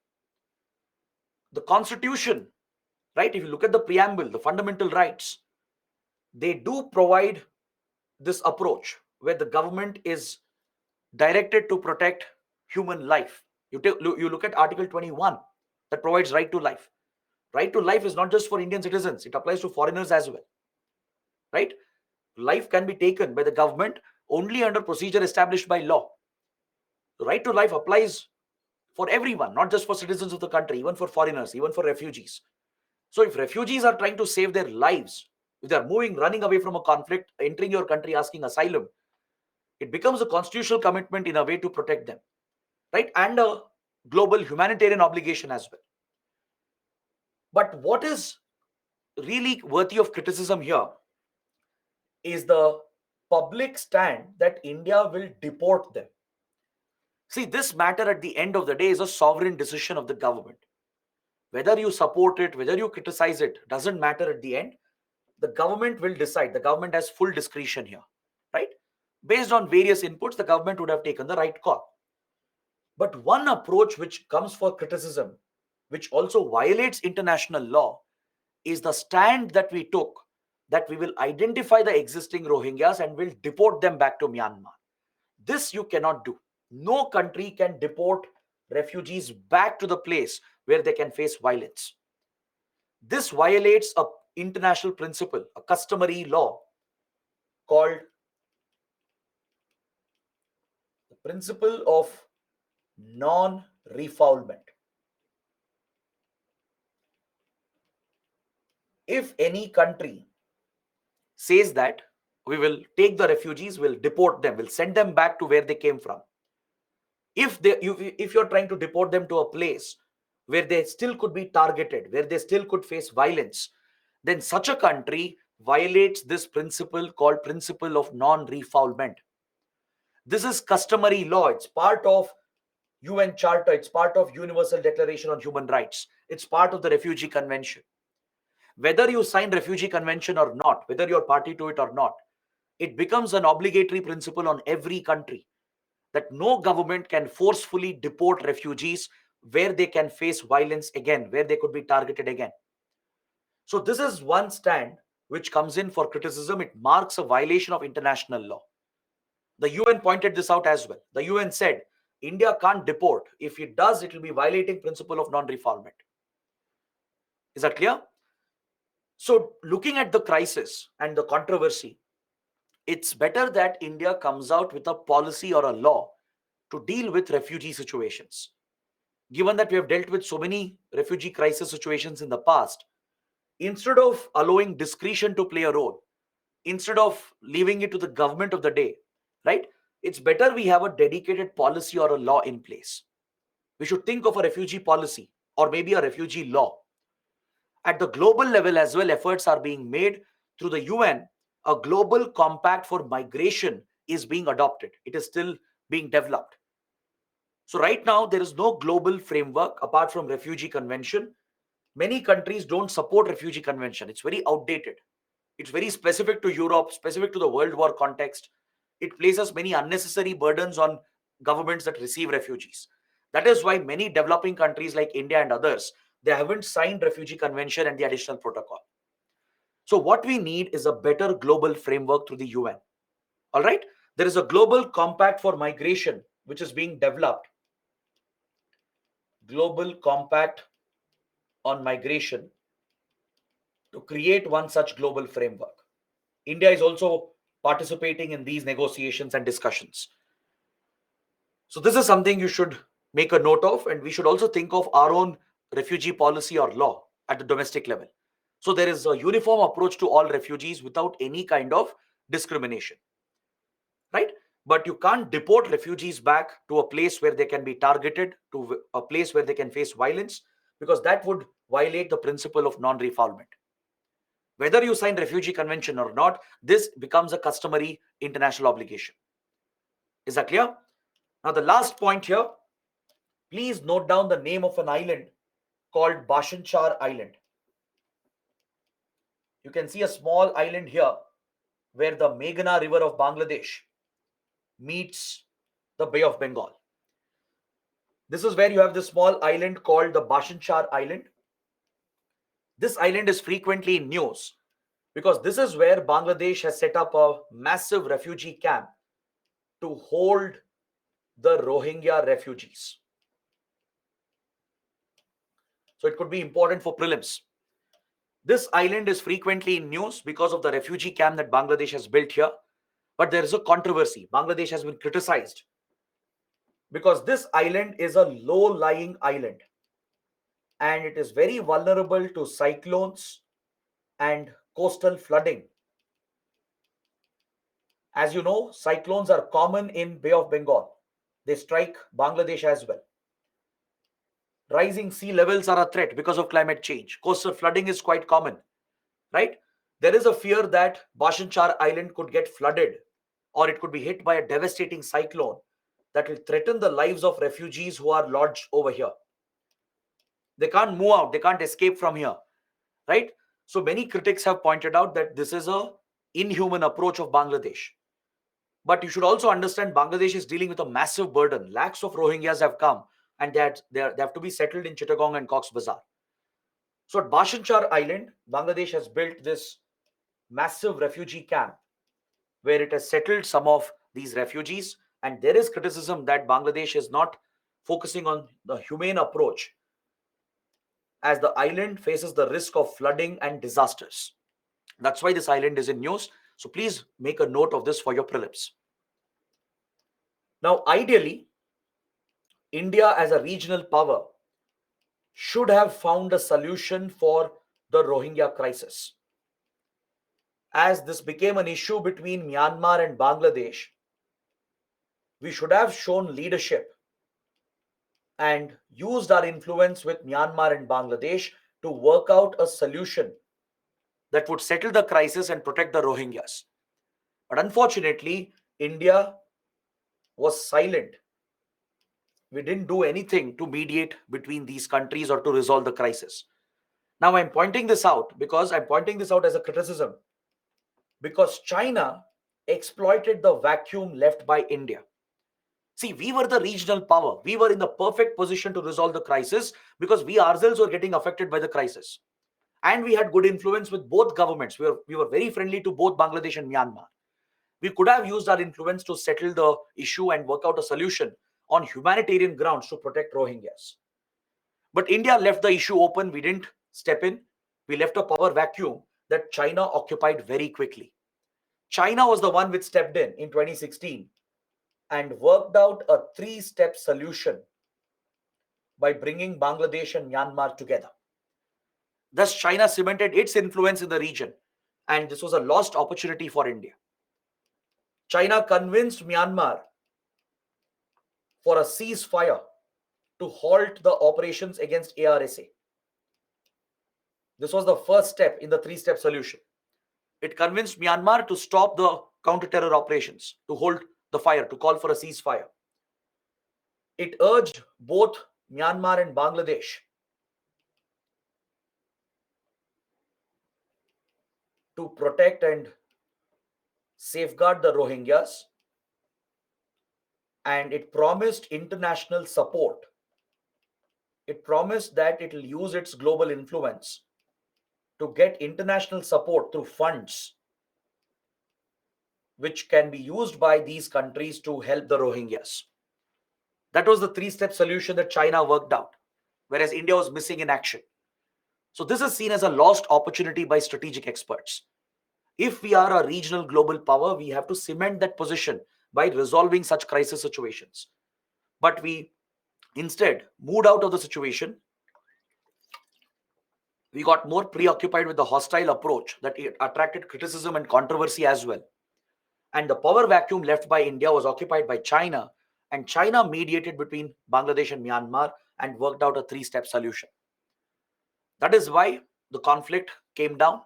The Constitution, right, if you look at the preamble, the fundamental rights, they do provide this approach where the government is directed to protect human life. You look at Article 21 that provides right to life. Right to life is not just for Indian citizens, it applies to foreigners as well. Right? Life can be taken by the government only under procedure established by law. The right to life applies for everyone, not just for citizens of the country, even for foreigners, even for refugees. So if refugees are trying to save their lives, if they're running away from a conflict, entering your country asking asylum, it becomes a constitutional commitment in a way to protect them, right? And a global humanitarian obligation as well. But what is really worthy of criticism here is the public stand that India will deport them. See, this matter at the end of the day is a sovereign decision of the government. Whether you support it, whether you criticize it, doesn't matter at the end. The government will decide. The government has full discretion here, right? Based on various inputs, the government would have taken the right call. But one approach which comes for criticism, which also violates international law, is the stand that we took that we will identify the existing Rohingyas and will deport them back to Myanmar. This you cannot do. No country can deport refugees back to the place where they can face violence. This violates an international principle, a customary law called the principle of non-refoulement. If any country says that we will take the refugees, we'll deport them, we'll send them back to where they came from. If you're trying to deport them to a place where they still could be targeted, where they still could face violence, then such a country violates this principle called principle of non-refoulement. This is customary law. It's part of UN Charter. It's part of Universal Declaration on Human Rights. It's part of the Refugee Convention. Whether you sign Refugee Convention or not, whether you're party to it or not, it becomes an obligatory principle on every country that no government can forcefully deport refugees where they can face violence again, where they could be targeted again. So this is one stand which comes in for criticism. It marks a violation of international law. The UN pointed this out as well. The UN said, India can't deport. If it does, it will be violating principle of non-refoulement. Is that clear? So looking at the crisis and the controversy, it's better that India comes out with a policy or a law to deal with refugee situations. Given that we have dealt with so many refugee crisis situations in the past, instead of allowing discretion to play a role, instead of leaving it to the government of the day, right? It's better we have a dedicated policy or a law in place. We should think of a refugee policy or maybe a refugee law. At the global level as well, efforts are being made through the UN. A global compact for migration is being adopted. It is still being developed. So right now, there is no global framework apart from Refugee Convention. Many countries don't support Refugee Convention. It's very outdated. It's very specific to Europe, specific to the World War context. It places many unnecessary burdens on governments that receive refugees. That is why many developing countries like India and others, they haven't signed refugee convention and the additional protocol. So what we need is a better global framework through the UN. All right. There is a global compact for migration which is being developed. Global compact on migration to create one such global framework. India is also participating in these negotiations and discussions. So this is something you should make a note of, and we should also think of our own refugee policy or law at the domestic level. So there is a uniform approach to all refugees without any kind of discrimination, right? But you can't deport refugees back to a place where they can be targeted, to a place where they can face violence, because that would violate the principle of non-refoulement. Whether you sign refugee convention or not, this becomes a customary international obligation. Is that clear? Now the last point here, please note down the name of an island called Bashanchar Island. You can see a small island here where the Meghna River of Bangladesh meets the Bay of Bengal. This is where you have this small island called the Bashanchar Island. This island is frequently in news because this is where Bangladesh has set up a massive refugee camp to hold the Rohingya refugees. So it could be important for prelims. This island is frequently in news because of the refugee camp that Bangladesh has built here. But there is a controversy. Bangladesh has been criticized because this island is a low-lying island and it is very vulnerable to cyclones and coastal flooding. As you know, cyclones are common in Bay of Bengal. They strike Bangladesh as well. Rising sea levels are a threat because of climate change. Coastal flooding is quite common, right? There is a fear that Bashanchar Island could get flooded or it could be hit by a devastating cyclone that will threaten the lives of refugees who are lodged over here. They can't move out, they can't escape from here, right? So many critics have pointed out that this is a inhuman approach of Bangladesh. But you should also understand Bangladesh is dealing with a massive burden. Lakhs of Rohingyas have come and they have to be settled in Chittagong and Cox's Bazar. So at Bashanchar Island, Bangladesh has built this massive refugee camp where it has settled some of these refugees. And there is criticism that Bangladesh is not focusing on the humane approach as the island faces the risk of flooding and disasters. That's why this island is in news. So please make a note of this for your prelims. Now, ideally, India as a regional power should have found a solution for the Rohingya crisis. As this became an issue between Myanmar and Bangladesh, we should have shown leadership and used our influence with Myanmar and Bangladesh to work out a solution that would settle the crisis and protect the Rohingyas. But unfortunately, India was silent. We didn't do anything to mediate between these countries or to resolve the crisis. Now, I'm pointing this out as a criticism because China exploited the vacuum left by India. See, we were the regional power. We were in the perfect position to resolve the crisis because we ourselves were getting affected by the crisis. And we had good influence with both governments. We were very friendly to both Bangladesh and Myanmar. We could have used our influence to settle the issue and work out a solution on humanitarian grounds to protect Rohingyas. But India left the issue open. We didn't step in. We left a power vacuum that China occupied very quickly. China was the one which stepped in 2016 and worked out a three-step solution by bringing Bangladesh and Myanmar together. Thus, China cemented its influence in the region, and this was a lost opportunity for India. China convinced Myanmar for a ceasefire to halt the operations against ARSA. This was the first step in the three-step solution. It convinced Myanmar to stop the counter-terror operations, to hold the fire, to call for a ceasefire. It urged both Myanmar and Bangladesh to protect and safeguard the Rohingyas, and it promised international support It promised that it will use its global influence to get international support through funds which can be used by these countries to help the Rohingyas. That was the three-step solution that China worked out, whereas India was missing in action. So this is seen as a lost opportunity by strategic experts. If we are a regional global power, we have to cement that position by resolving such crisis situations. But we instead moved out of the situation. We got more preoccupied with the hostile approach that it attracted criticism and controversy as well. And the power vacuum left by India was occupied by China, and China mediated between Bangladesh and Myanmar and worked out a three-step solution. That is why the conflict came down.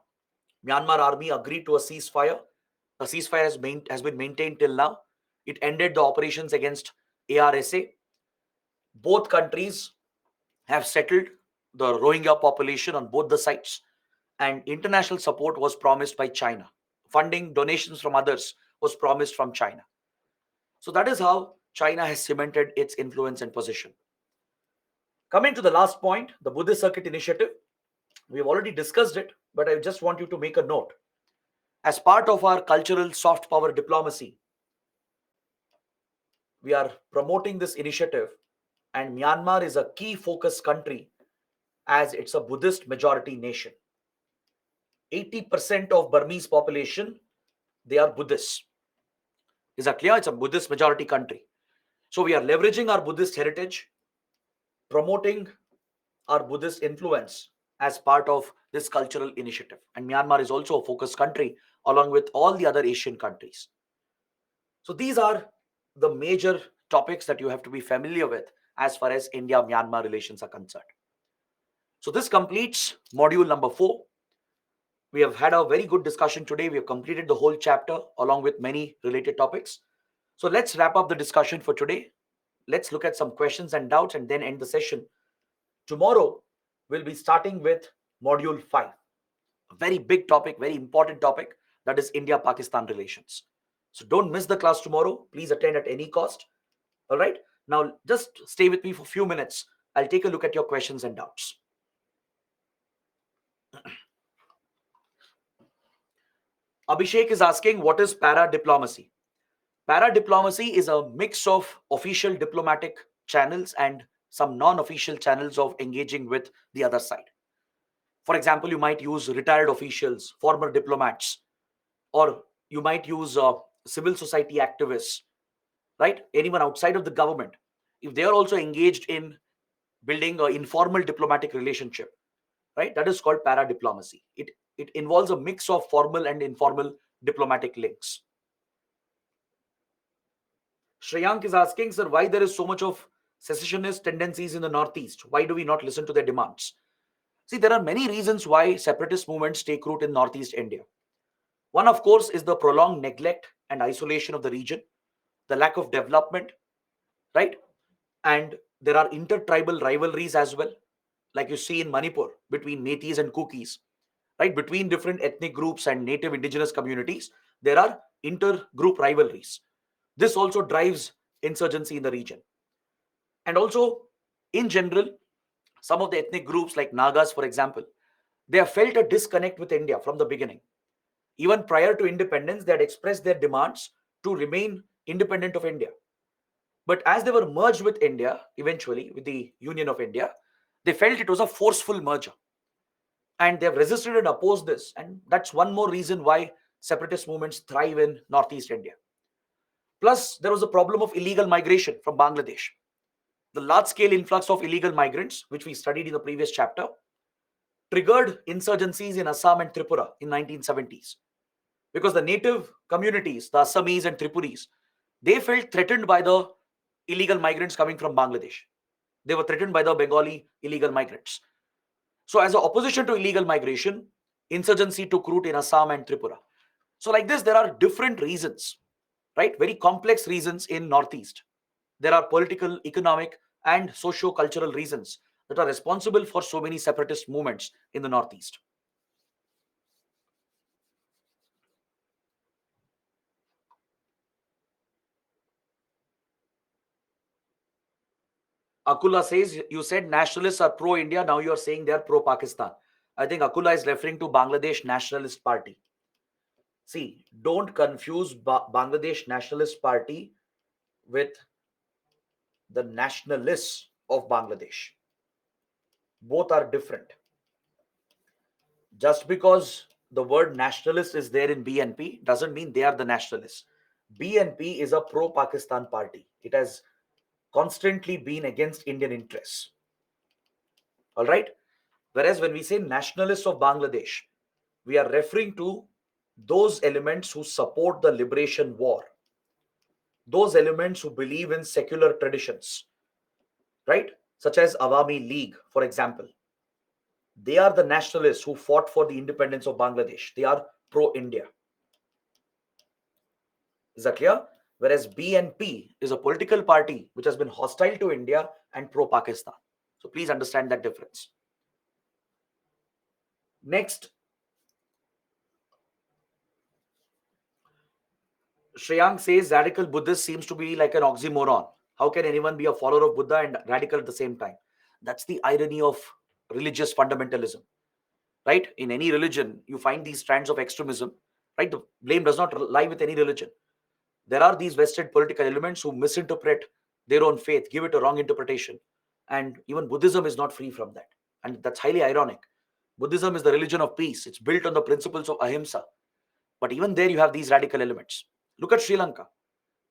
Myanmar army agreed to a ceasefire. The ceasefire has been maintained till now. It ended the operations against ARSA. Both countries have settled the Rohingya population on both the sides, and international support was promised by China. Funding, donations from others was promised from China. So that is how China has cemented its influence and position. Coming to the last point, the Buddhist Circuit Initiative, we have already discussed it, but I just want you to make a note. As part of our cultural soft power diplomacy, we are promoting this initiative, and Myanmar is a key focus country as it's a Buddhist majority nation. 80% of Burmese population, they are Buddhists. Is that clear? It's a Buddhist majority country. So we are leveraging our Buddhist heritage, promoting our Buddhist influence as part of this cultural initiative. And Myanmar is also a focus country along with all the other Asian countries. So these are the major topics that you have to be familiar with as far as India-Myanmar relations are concerned. So this completes module number 4. We have had a very good discussion today. We have completed the whole chapter along with many related topics. So let's wrap up the discussion for today. Let's look at some questions and doubts and then end the session. Tomorrow, we'll be starting with module 5. A very big topic, very important topic, that is India-Pakistan relations. So don't miss the class tomorrow. Please attend at any cost. All right. Now, just stay with me for a few minutes. I'll take a look at your questions and doubts. Abhishek is asking, what is para-diplomacy? Para-diplomacy is a mix of official diplomatic channels and some non-official channels of engaging with the other side. For example, you might use retired officials, former diplomats, or you might use civil society activists, right? Anyone outside of the government. If they are also engaged in building an informal diplomatic relationship, right? That is called para-diplomacy. It involves a mix of formal and informal diplomatic links. Shreyank is asking, sir, why there is so much of secessionist tendencies in the Northeast? Why do we not listen to their demands? See, there are many reasons why separatist movements take root in Northeast India. One, of course, is the prolonged neglect and isolation of the region, the lack of development, right? And there are intertribal rivalries as well, like you see in Manipur between Metis and Kukis, right? Between different ethnic groups and native indigenous communities, there are inter-group rivalries. This also drives insurgency in the region. And also, in general, some of the ethnic groups like Nagas, for example, they have felt a disconnect with India from the beginning. Even prior to independence, they had expressed their demands to remain independent of India. But as they were merged with India, eventually with the Union of India, they felt it was a forceful merger. And they have resisted and opposed this. And that's one more reason why separatist movements thrive in Northeast India. Plus, there was a problem of illegal migration from Bangladesh. The large-scale influx of illegal migrants, which we studied in the previous chapter, triggered insurgencies in Assam and Tripura in 1970s. Because the native communities, the Assamese and Tripuris, they felt threatened by the illegal migrants coming from Bangladesh. They were threatened by the Bengali illegal migrants. So as an opposition to illegal migration, insurgency took root in Assam and Tripura. So like this, there are different reasons, right? Very complex reasons in Northeast. There are political, economic, and socio-cultural reasons that are responsible for so many separatist movements in the Northeast. Akula says, you said nationalists are pro-India. Now you are saying they are pro-Pakistan. I think Akula is referring to Bangladesh Nationalist Party. See, don't confuse Bangladesh Nationalist Party with the nationalists of Bangladesh. Both are different. Just because the word nationalist is there in BNP doesn't mean they are the nationalists. BNP is a pro-Pakistan party. It has constantly been against Indian interests. All right. Whereas when we say nationalists of Bangladesh, we are referring to those elements who support the liberation war, those elements who believe in secular traditions, right? Such as Awami League, for example. They are the nationalists who fought for the independence of Bangladesh. They are pro India. Is that clear? Whereas BNP is a political party which has been hostile to India and pro Pakistan. So please understand that difference. Next, Shreyang says radical Buddhist seems to be like an oxymoron. How can anyone be a follower of Buddha and radical at the same time? That's the irony of religious fundamentalism, right? In any religion, you find these strands of extremism, right? The blame does not lie with any religion. There are these vested political elements who misinterpret their own faith, give it a wrong interpretation. And even Buddhism is not free from that. And that's highly ironic. Buddhism is the religion of peace. It's built on the principles of ahimsa. But even there, you have these radical elements. Look at Sri Lanka.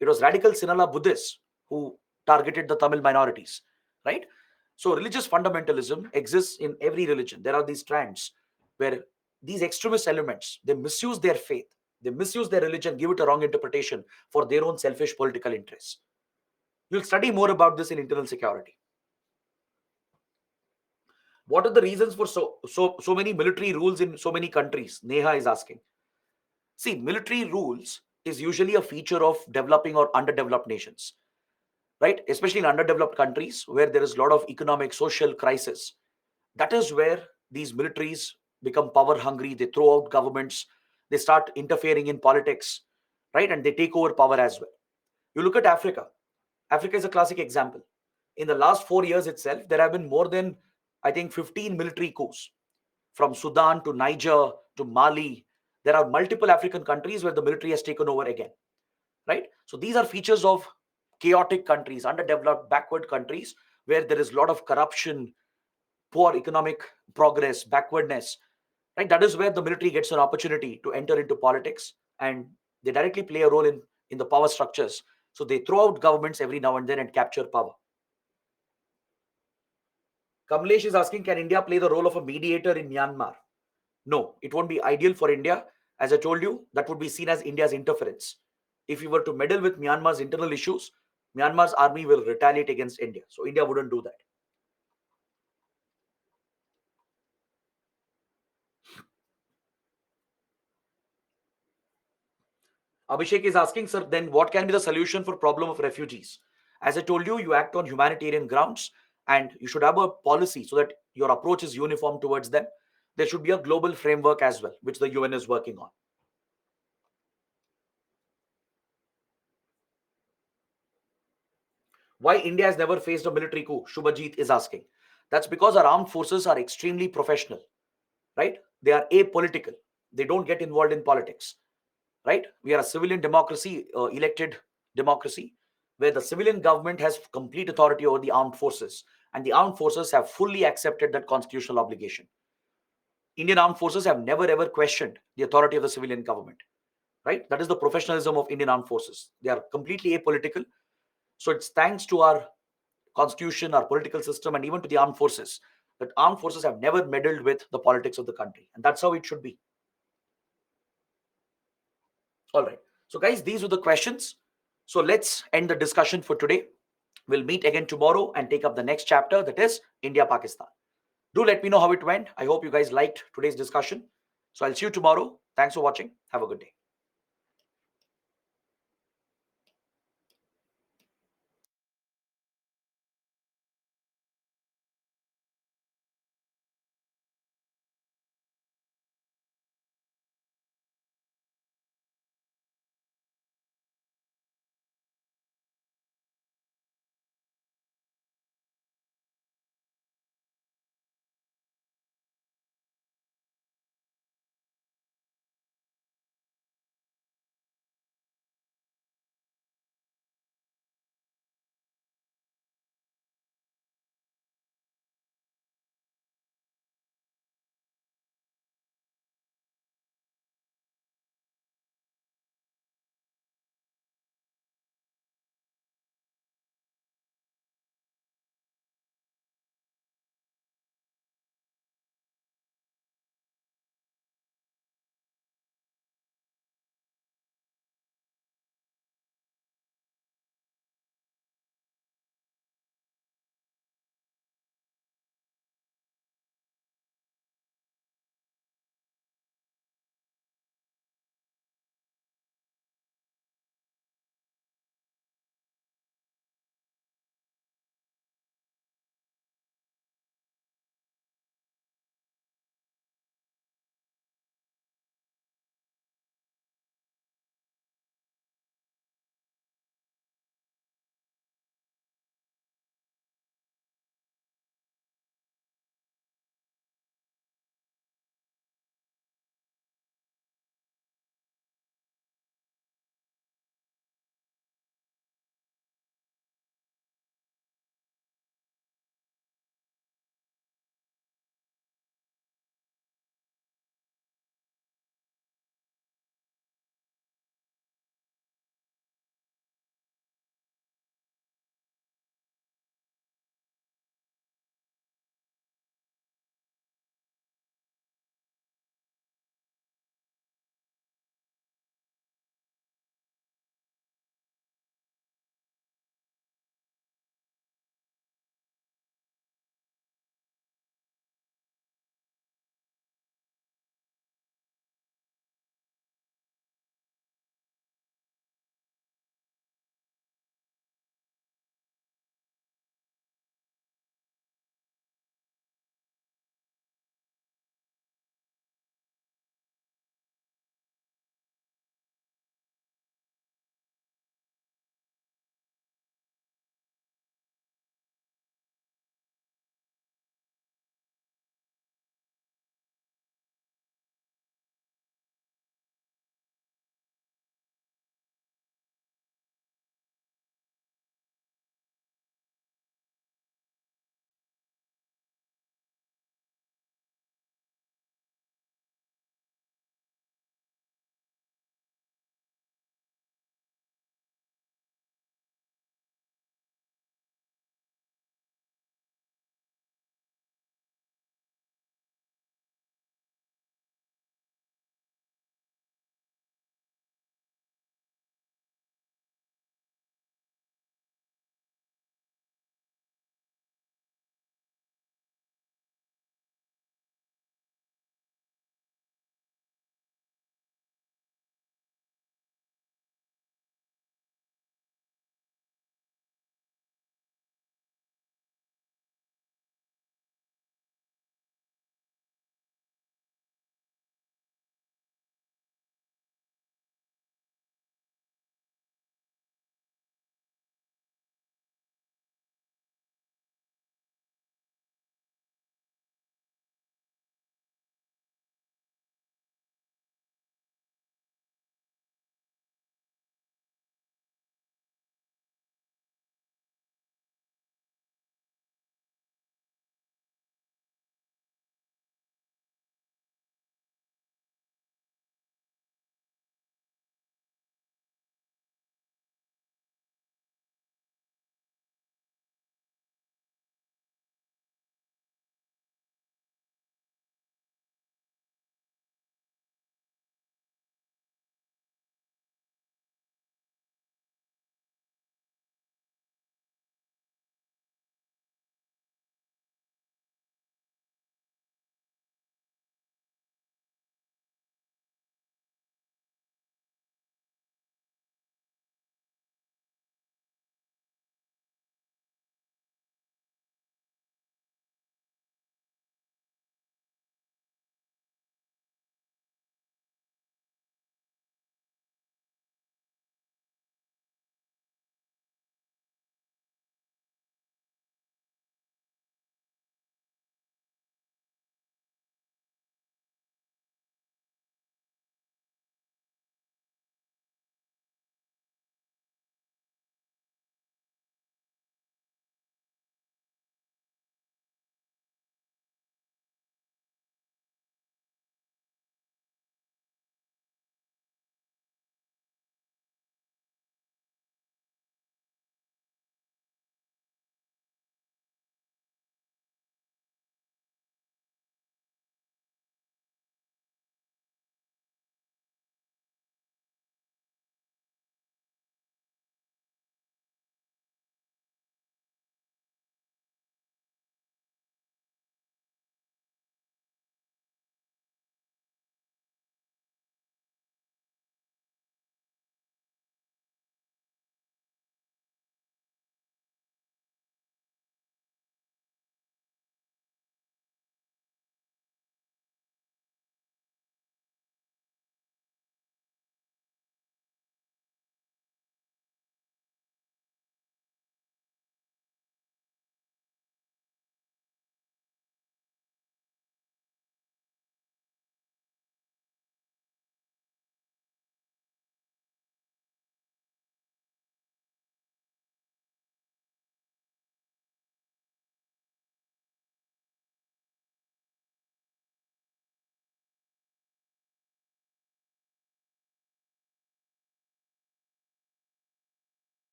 It was radical Sinhala Buddhists who targeted the Tamil minorities, right? So religious fundamentalism exists in every religion. There are these strands where these extremist elements, they misuse their faith, they misuse their religion, give it a wrong interpretation for their own selfish political interests. You'll study more about this in internal security. What are the reasons for so many military rules in so many countries? Neha is asking. See, military rules is usually a feature of developing or underdeveloped nations, right? Especially in underdeveloped countries where there is a lot of economic, social crisis. That is where these militaries become power hungry. They throw out governments. They start interfering in politics, right? And they take over power as well. You look at Africa. Africa is a classic example. In the last 4 years itself, there have been more than, I think, 15 military coups from Sudan to Niger to Mali. There are multiple African countries where the military has taken over again, right? So these are features of chaotic countries, underdeveloped, backward countries where there is a lot of corruption, poor economic progress, backwardness, right? That is where the military gets an opportunity to enter into politics, and they directly play a role in the power structures. So they throw out governments every now and then and capture power. Kamlesh is asking, can India play the role of a mediator in Myanmar? No, it won't be ideal for India. As I told you, that would be seen as India's interference. If you were to meddle with Myanmar's internal issues, Myanmar's army will retaliate against India. So India wouldn't do that. Abhishek is asking, sir, then what can be the solution for problem of refugees? As I told you, you act on humanitarian grounds and you should have a policy so that your approach is uniform towards them. There should be a global framework as well, which the UN is working on. Why India has never faced a military coup? Shubhajit is asking. That's because our armed forces are extremely professional, right? They are apolitical. They don't get involved in politics, right? We are a civilian democracy, elected democracy, where the civilian government has complete authority over the armed forces, and the armed forces have fully accepted that constitutional obligation. Indian armed forces have never ever questioned the authority of the civilian government, right? That is the professionalism of Indian armed forces. They are completely apolitical. So it's thanks to our constitution, our political system, and even to the armed forces that armed forces have never meddled with the politics of the country. And that's how it should be. All right. So, guys, these are the questions. So, let's end the discussion for today. We'll meet again tomorrow and take up the next chapter, that is India Pakistan. Do let me know how it went. I hope you guys liked today's discussion. So, I'll see you tomorrow. Thanks for watching. Have a good day.